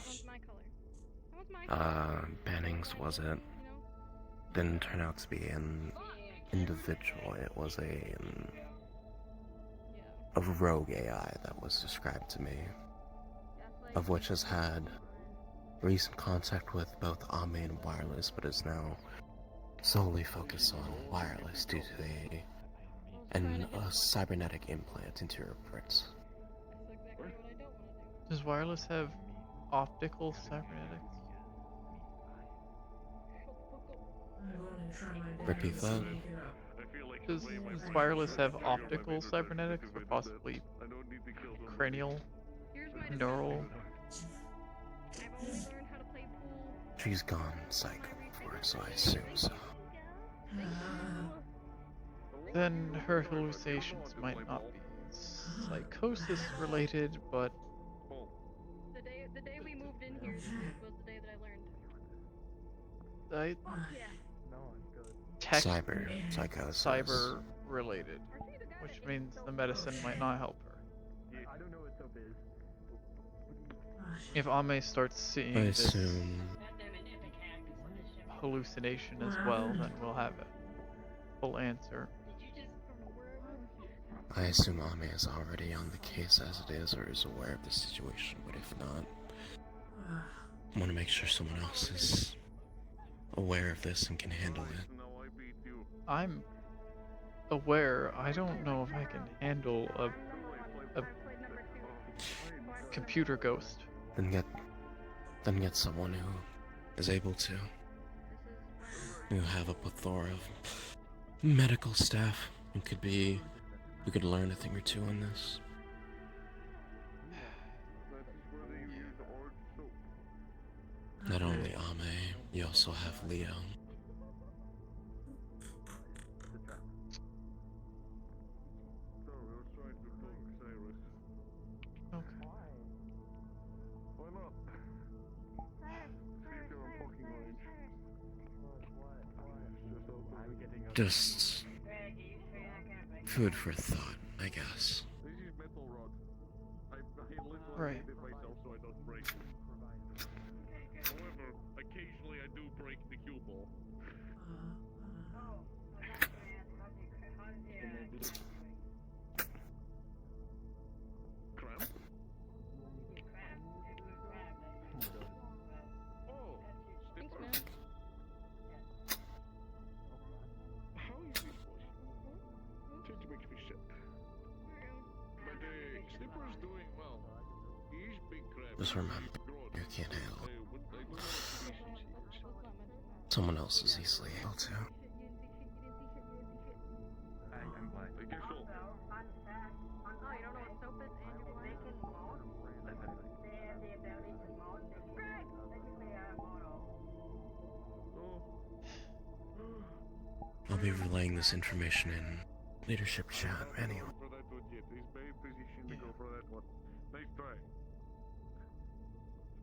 Bannings was it? Didn't turn out to be an individual. It was a rogue AI that was described to me, of which has had recent contact with both Ame and Wireless, but is now solely focused on Wireless due to a and a cybernetic implant into your brains. Does wireless have optical cybernetics? Repeat that. Does wireless have optical cybernetics or possibly cranial, neural? She's gone psycho before, so I assume so. Then her hallucinations might not be psychosis related, but The day we moved in here was the day that I learned. tech Cyber psychosis. cyber related, which means the medicine might not help her. If Ame starts seeing I this assume. hallucination as well, then we'll have a full answer. I assume Ame is already on the case as it is, or is aware of the situation, but if not, I want to make sure someone else is aware of this and can handle it. I'm aware. I don't know if I can handle a computer ghost. Then get someone who is able to. You have a plethora of medical staff who could learn a thing or two on this. Not only Ame, you also have Leo. Just food for thought, I guess. Right. However, occasionally I do break the cue ball. Cramp? Oh, Snipper. How is this possible? Tend to make me sick. But Snipper is doing well. He's big crab. Just remember, you can't handle it. Someone else is easily able to. I'll be relaying this information in leadership chat anyway. For that one yet. He's very positioned to go for that one. Nice try.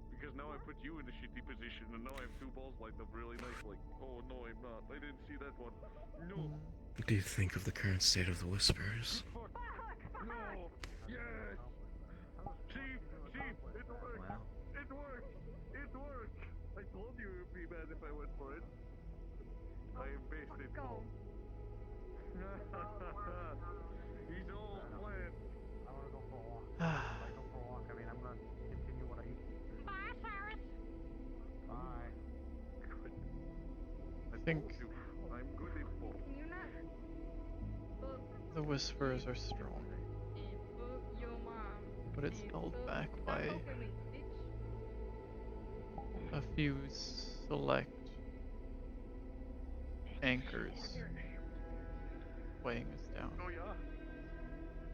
Because now I put you in a shitty position, and now I have two balls lined up really nicely. Oh no, I'm not. I didn't see that one. No. What do you think of the current state of the Whispers? No. Yes. See, it worked. It worked. It worked. I told you it would be bad if I went for it. I am based in gold. He's all planned. I want to go for a walk. If I go for a walk, I mean, I'm gonna continue what I eat. Bye, Cyrus. Bye. I think I'm good at both. Can you not? the Whispers are strong, Your mom. but it's held back by a few select anchors weighing us down. Oh yeah?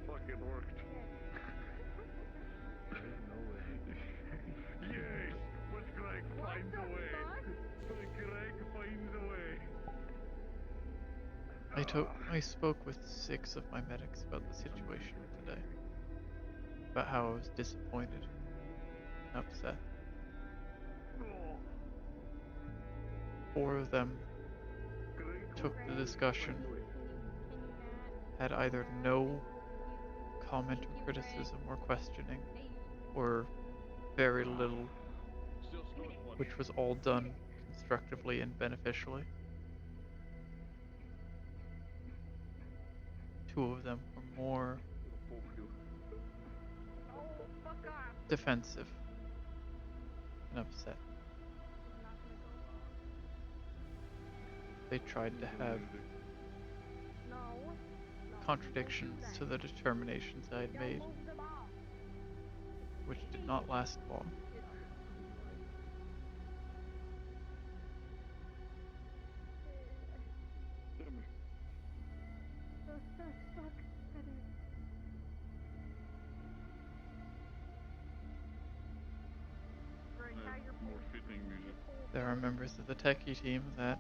Fucking worked. Yes! But Greg finds a way! Greg finds a way! I spoke with 6 of my medics about the situation today. About how I was disappointed and upset. 4 of them took the discussion, had either no comment or criticism or questioning, or very little, which was all done constructively and beneficially. 2 of them were more defensive and upset. They tried to have contradictions to the determinations I had made, which did not last long. More fitting music. There are members of the techie team that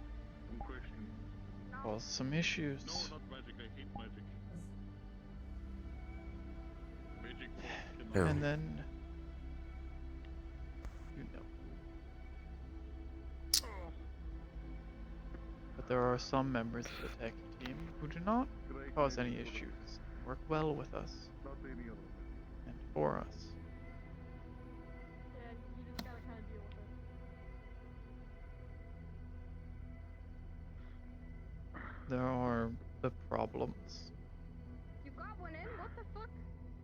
caused some issues. No, not magic. I hate magic. Magic Oh. And then, you know. But there are some members of the techie team who do not cause any issues, work well with us, Not any other. and for us. Yeah, you just gotta kind of deal with it. There are the problems You got one in? What the fuck?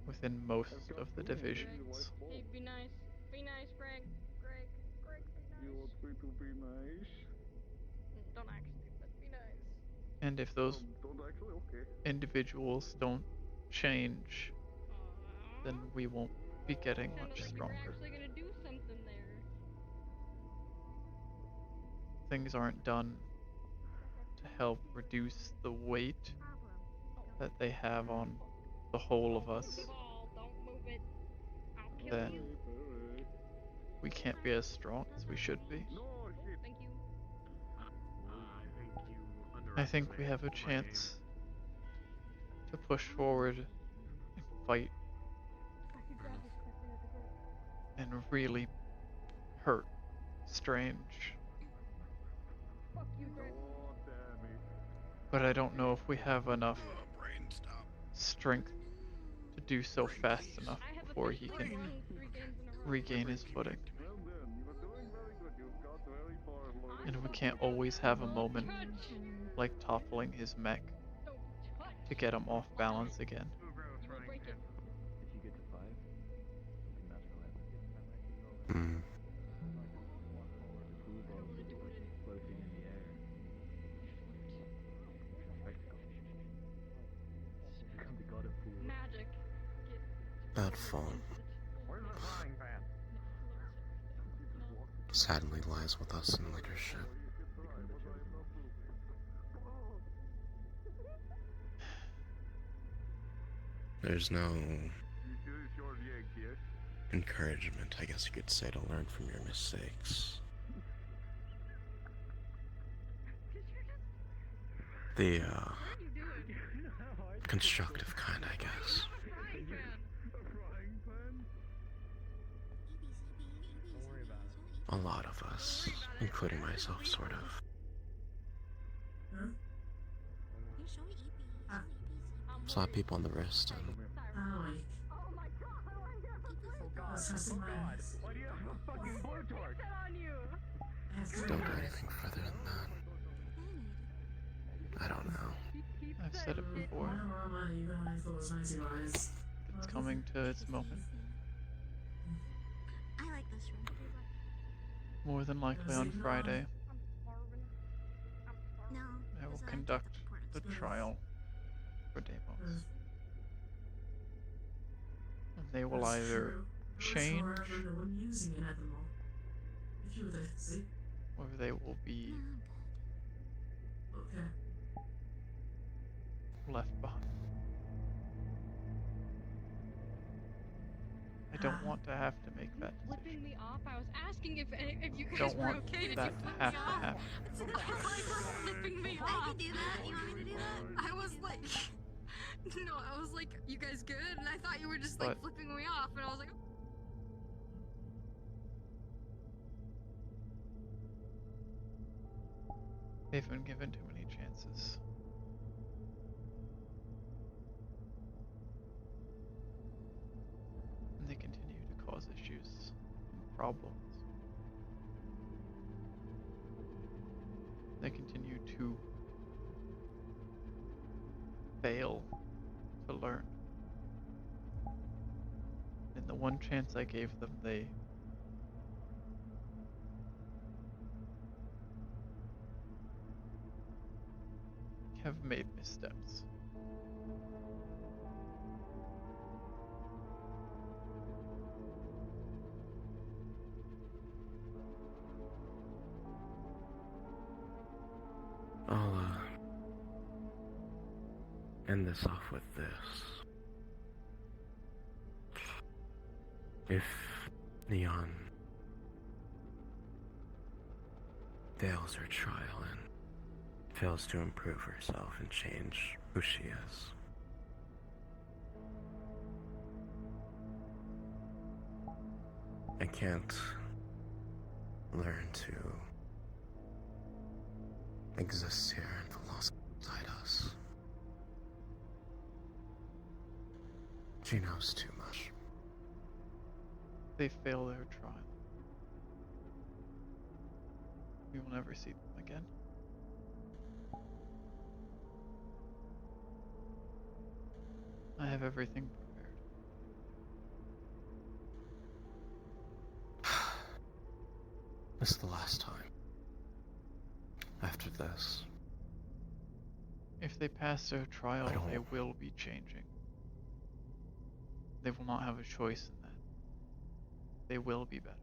within most of the divisions. Hey, be nice. Be nice, Greg. Greg, be nice. You want me to be nice? Don't act stupid. Be nice. And if those Don't actually? Okay. individuals don't change, then we won't be getting much Sounded like you stronger. were actually gonna do something there. Things aren't done to help reduce the weight that they have on the whole of us, Ball, don't move it. I'll kill then you. we can't be as strong as we should be. No, shit. Thank you. I think we have a chance to push forward and fight I could grab this quickly at the group. and really hurt Strange. Fuck you, Greg. Oh, damn it. But I don't know if we have enough strength to do so fast enough I have before he officially can won 3 games in a row. regain his footing. Well done. You were doing very good. You got very far. Lord. And we can't always have a moment like toppling his mech to get him off balance again. You will break it. If you get to 5, you can master that. Hmm. The pool balls will be like floating in the air. Spectacle. Become the god of pool. Magic. That phone Where's the frying pan? sadly lies with us in leadership. There's no encouragement, I guess you could say, to learn from your mistakes. The, constructive kind, I guess. A lot of us, including myself, sort of. Slap people on the wrist and Why do you have a fucking blowtorch? don't do anything further than that. I don't know. I've said it before. It's coming to its moment. I like this room. More than likely on Friday, No. I will conduct the trial for Deimos. And they will either change or they will be left behind. I don't want to have to make that decision. Flipping me off. I was asking if you guys Don't were want okay. Did that you to flip have me to off? happen. I was like flipping me off. I can do that. You want me to do that? I was like, no, I was like, you guys good? And I thought you were just like But- flipping me off, and I was like, They've been given too many chances. And they continue to cause issues and problems. They continue to fail to learn. And the one chance I gave them, they have made missteps. end this off with this. If Neon fails her trial and fails to improve herself and change who she is, I can't learn to exist here in the lost inside us. She knows too much. They fail their trial. We will never see them again. I have everything prepared. This is the last time. After this, If they pass their trial, they will be changing. They will not have a choice in that. They will be better.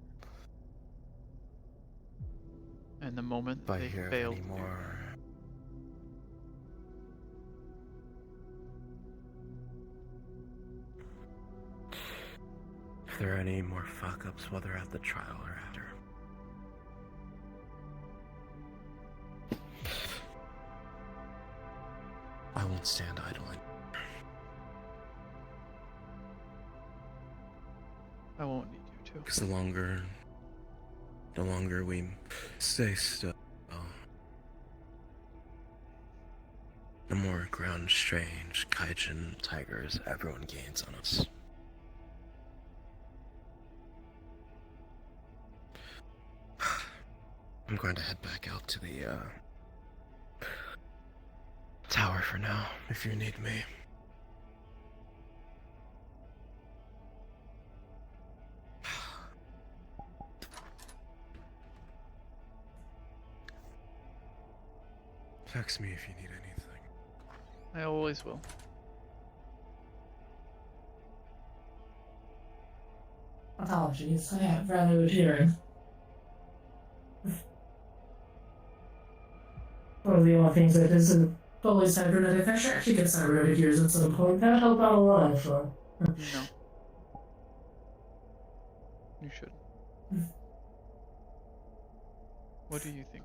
And the moment that they fail to do if there are any more fuck-ups, whether at the trial or after, I won't stand idling. I won't need you to. Because the longer we stay still, the more ground strange, kaijin, tigers, everyone gains on us. I'm going to head back out to the tower for now, if you need me. Text me if you need anything. I always will. Apologies, I have rather good hearing. One of the only things that isn't fully cybernetic, I should actually get cybernetic ears at some point. That would help out a lot, actually. No. You shouldn't. What do you think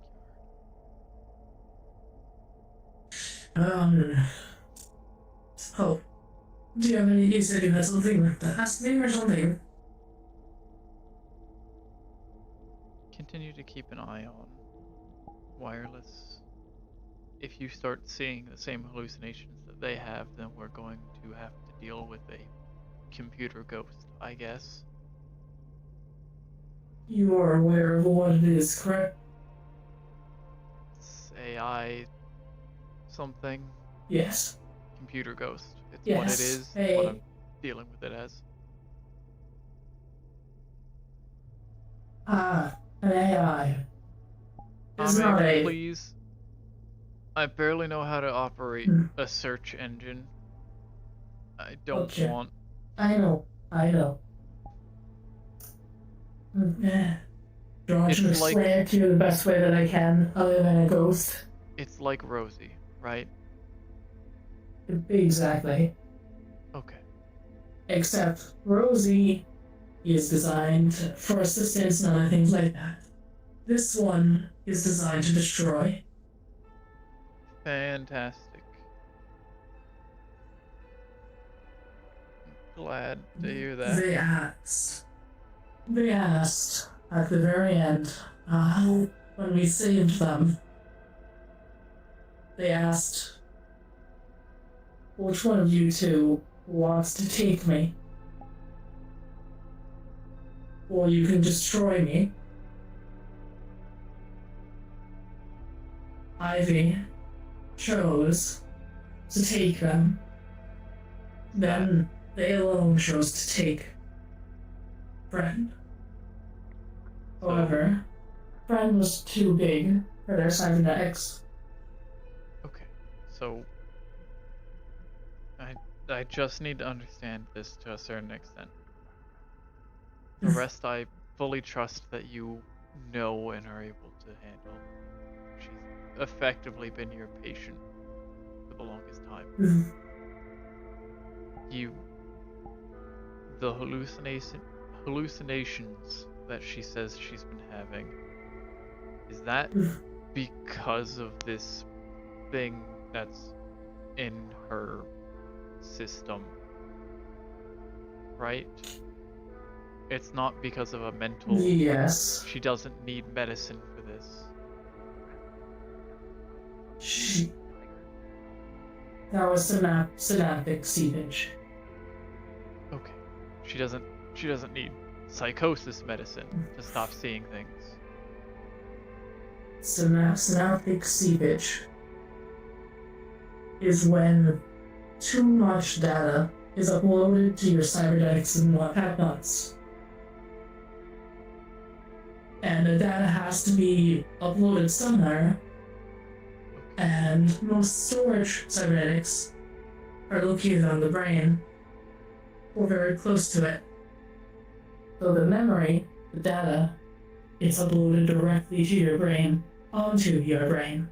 you Oh. Do you have any, you said you had something with the husband or something? Continue to keep an eye on wireless. If you start seeing the same hallucinations that they have, then we're going to have to deal with a computer ghost, I guess. You are aware of what it is, correct? It's AI something. Yes. Computer ghost. It's Yes. what it is, Hey. what I'm dealing with it as. An AI. It's not Ame, a... please. I barely know how to operate a search engine. I don't Okay. want. I know. Do you want It's to like- explain it to you the best way that I can, other than a ghost? It's like Rosie, right? Exactly. Okay. Except Rosie is designed for assistance and other things like that. This one is designed to destroy. Fantastic. Glad to hear that. They asked at the very end, when we saved them, they asked, which one of you two wants to take me? Or you can destroy me. Ivy chose to take them. Then they alone chose to take Friend. However, Friend was too big for their cybernetics. Okay. So I just need to understand this to a certain extent. The rest I fully trust that you know and are able to handle. She's effectively been your patient for the longest time. you the hallucinations that she says she's been having, is that because of this thing that's in her system, right? It's not because of a mental... Yes. She doesn't need medicine for this. That was synaptic seepage. Okay. She doesn't need psychosis medicine to stop seeing things. Synaptic seepage is when too much data is uploaded to your cybernetics and whatnots. And the data has to be uploaded somewhere, and most storage cybernetics are located on the brain or very close to it. So the memory, the data, is uploaded directly to your brain, onto your brain.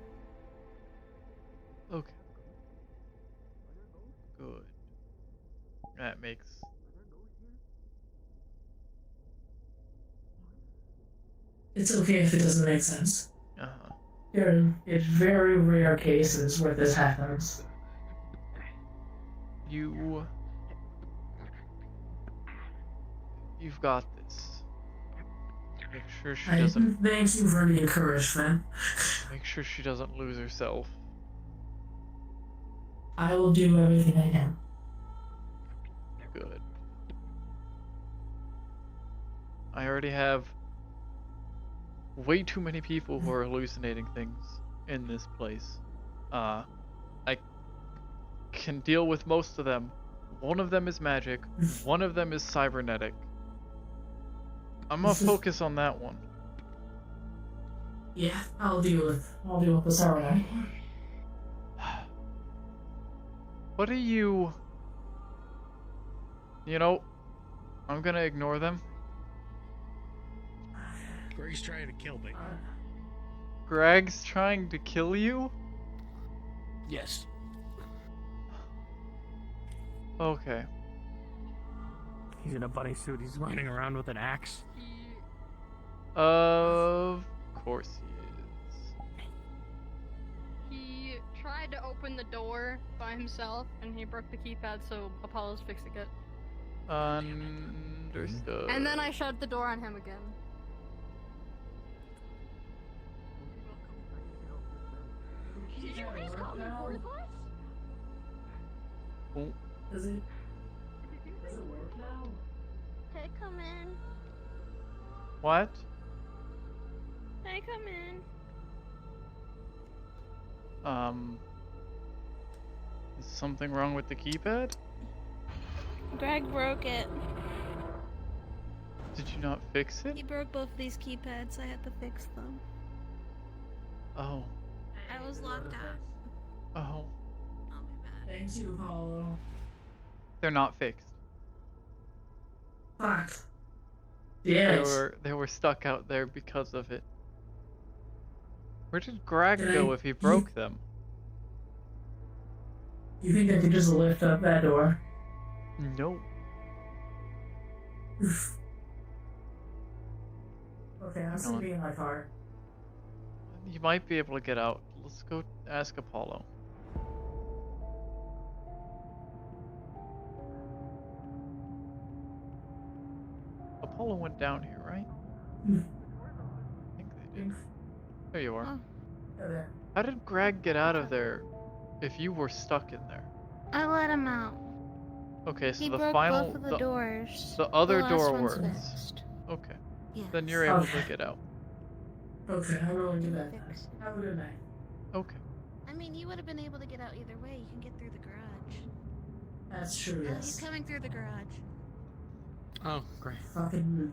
Okay. Good. That makes... It's okay if it doesn't make sense. Uh-huh. There are very rare cases where this happens. You've got this. Make sure she I doesn't... thank you for the encouragement. Make sure she doesn't lose herself. I will do everything I can. Good. I already have way too many people who are hallucinating things in this place. I can deal with most of them. One of them is magic, one of them is cybernetic. I'm gonna focus on that one. Yeah, I'll deal with the cybernetic. What are you... You know, I'm gonna ignore them. Greg's trying to kill me. Greg's trying to kill you? Yes. Okay. He's in a bunny suit. He's running around with an axe. Of course he is. He tried to open the door by himself, and he broke the keypad, so Apollo's fixing it. Understood. And then I shut the door on him again. Did you just call me worthless? Oh. Does it Does it work now? Hey, come in. What? Hey, come in. Is something wrong with the keypad? Greg broke it. Did you not fix it? He broke both of these keypads. I had to fix them. Oh. I was locked out. Oh. Thank you, Apollo. They're not fixed. Fuck. Yes. They were stuck out there because of it. Where did Greg Can go I- if he broke them? You think I could just lift up that door? No. Okay, I'm sleeping in my car. You might be able to get out. Let's go ask Apollo. Apollo went down here, right? I think they did. There you are. Okay. How did Greg get out of there if you were stuck in there? I let him out. Okay, so He the broke final... both of the doors. The other last door one's works. fixed. Okay. Yes. Then you're able Okay. to get out. Okay, I will do that. Have a good night. Okay. I mean, you would have been able to get out either way. You can get through the garage. That's true, Oh, yes. he's coming through the garage. Oh, great. Fucking...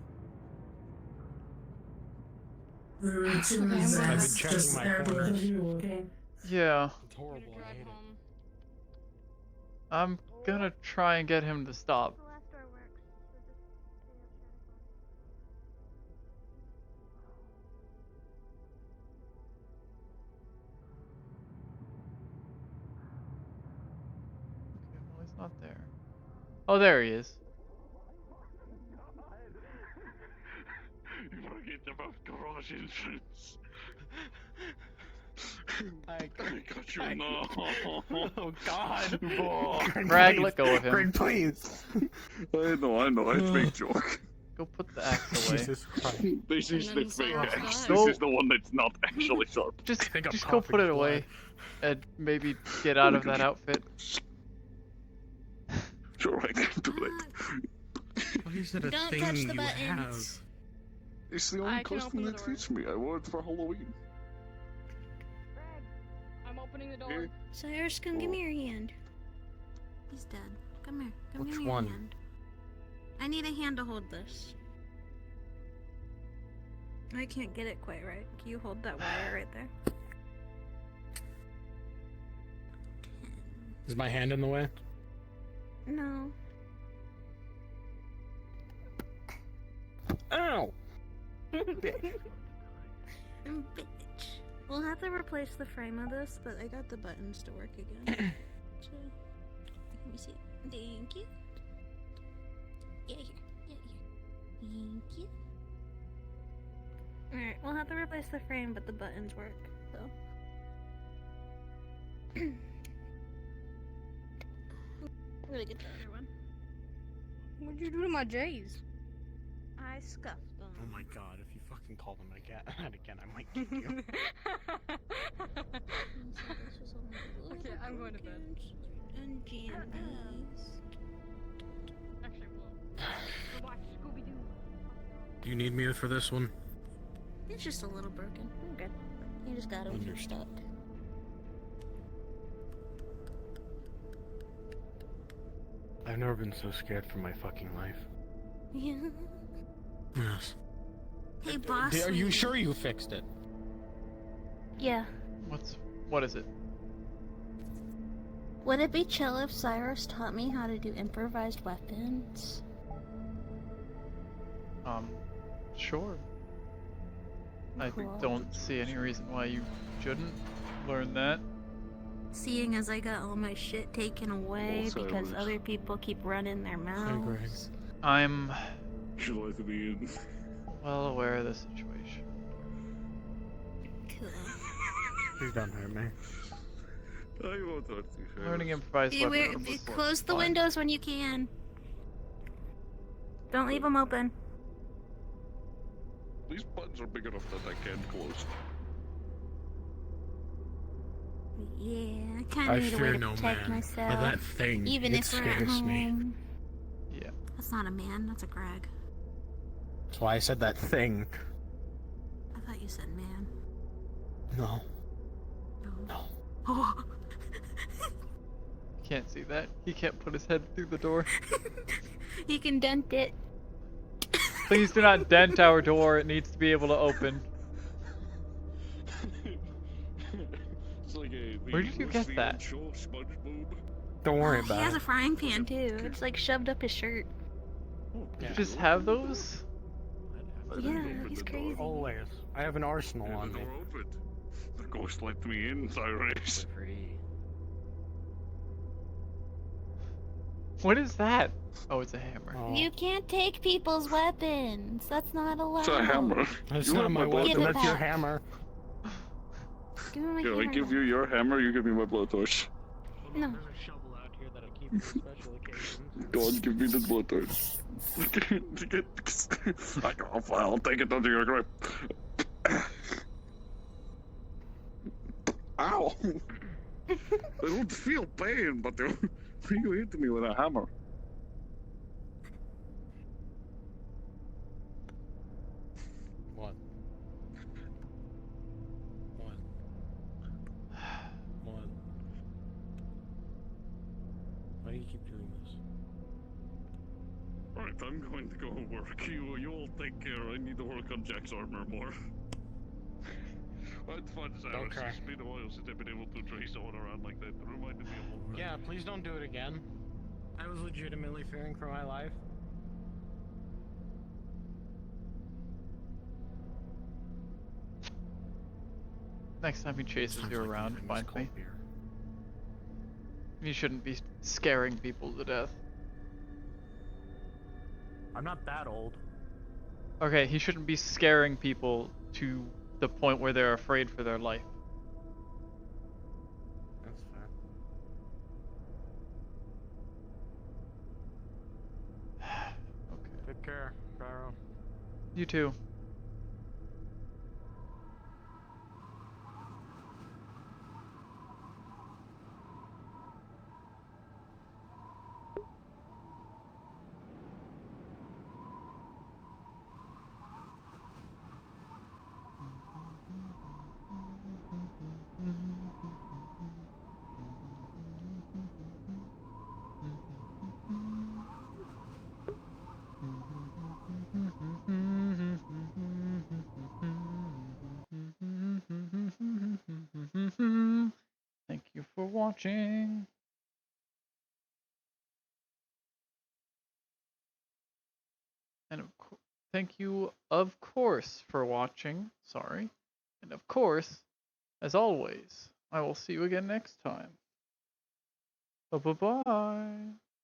The routine I've is been checking just my there corners. with you, okay? Yeah. It's horrible. I hate it. I'm gonna try and get him to stop. Okay, well, he's not there. Oh, there he is. You forget about garage insurance. I got you now. Oh God. Greg, let go of him. Greg, please. I know, it's a big joke. Go put the axe away. Jesus Christ. This is And the then fake Cyrus axe. died. This is the one that's not actually sharp. Just I'm go put it coughing away, and maybe get out of that outfit. Sure, I can do that. Why is it a Don't thing touch the you have? buttons. It's the only I can costume open the that door. fits me. I wore it for Halloween. Greg, I'm opening the door. Here. Cyrus, come give me your hand. He's dead. Come here. Come Which give me one? your hand. I need a hand to hold this. I can't get it quite right. Can you hold that wire right there? Is my hand in the way? No. Ow! Bitch. We'll have to replace the frame of this, but I got the buttons to work again. So, let me see. Thank you. Yeah, here. Yeah, here. Thank you. Alright, we'll have to replace the frame, but the buttons work, so. I'm gonna get the other one. What'd you do to my J's? I scuffed them. Oh my God! If you fucking call them again, I might kick you. Okay, I'm going to bed. And jammies. Actually, we'll watch Scooby-Doo. Do you need me for this one? It's just a little broken. I'm good. You just got it when you're stuck. I've never been so scared for my fucking life. Yeah. Yes. Hey, boss. Are you lady. sure you fixed it? Yeah. What is it? Would it be chill if Cyrus taught me how to do improvised weapons? Sure. I Cool. don't see any reason why you shouldn't learn that. Seeing as I got all my shit taken away Also, because Cyrus. other people keep running their mouths. I'm Should I to be in? well aware of the situation. Cool. Please don't hurt me. I won't hurt you. Learning improvised weapons. Close the Fine. windows when you can. Don't leave them open. These buttons are big enough that I can't close. Yeah, I kind I of need a way fear to no protect man. myself. That thing, even it if we're at scares me. home. Yeah. That's not a man. That's a Greg. That's why I said that thing. I thought you said man. No. No. Oh. Can't see that. He can't put his head through the door. You can dent it. Please do not dent our door. It needs to be able to open. It's like a Where did you get that? Show of SpongeBob. Don't worry He about has it. a frying pan too. It's like shoved up his shirt. You just have those? Yeah, he's crazy. Always. I have an arsenal And on the me. door opened. The ghost let me in, Cyrus. What is that? Oh, it's a hammer. Oh. You can't take people's weapons. That's not allowed. It's a hammer. That's You not have my my weapon, Give it that's your back. hammer. Give me my Here, I hammer give back. you your hammer, you give me my blowtorch. No. There's a shovel out here that I keep for special occasions. Go on, give me the blowtorch. I'll take it under your grip. Ow! I don't feel pain, but you hit me with a hammer. What? What? What? Why do you keep doing this? Alright, I'm going to go work. You'll take care. I need to work on Jack's armor more. It's fun, Cyrus. Okay. It's been a while since I've been able to trace someone around like that. It reminded me of old friends. Yeah, please don't do it again. I was legitimately fearing for my life. Next time he chases Sounds you like around, having find cold me. beer. You shouldn't be scaring people to death. I'm not that old. Okay, he shouldn't be scaring people to the point where they're afraid for their life. That's fair. Take care, Cairo. You too. Thank you for watching. And thank you, of course, for watching. Sorry. And of course, as always, I will see you again next time. Bye-bye.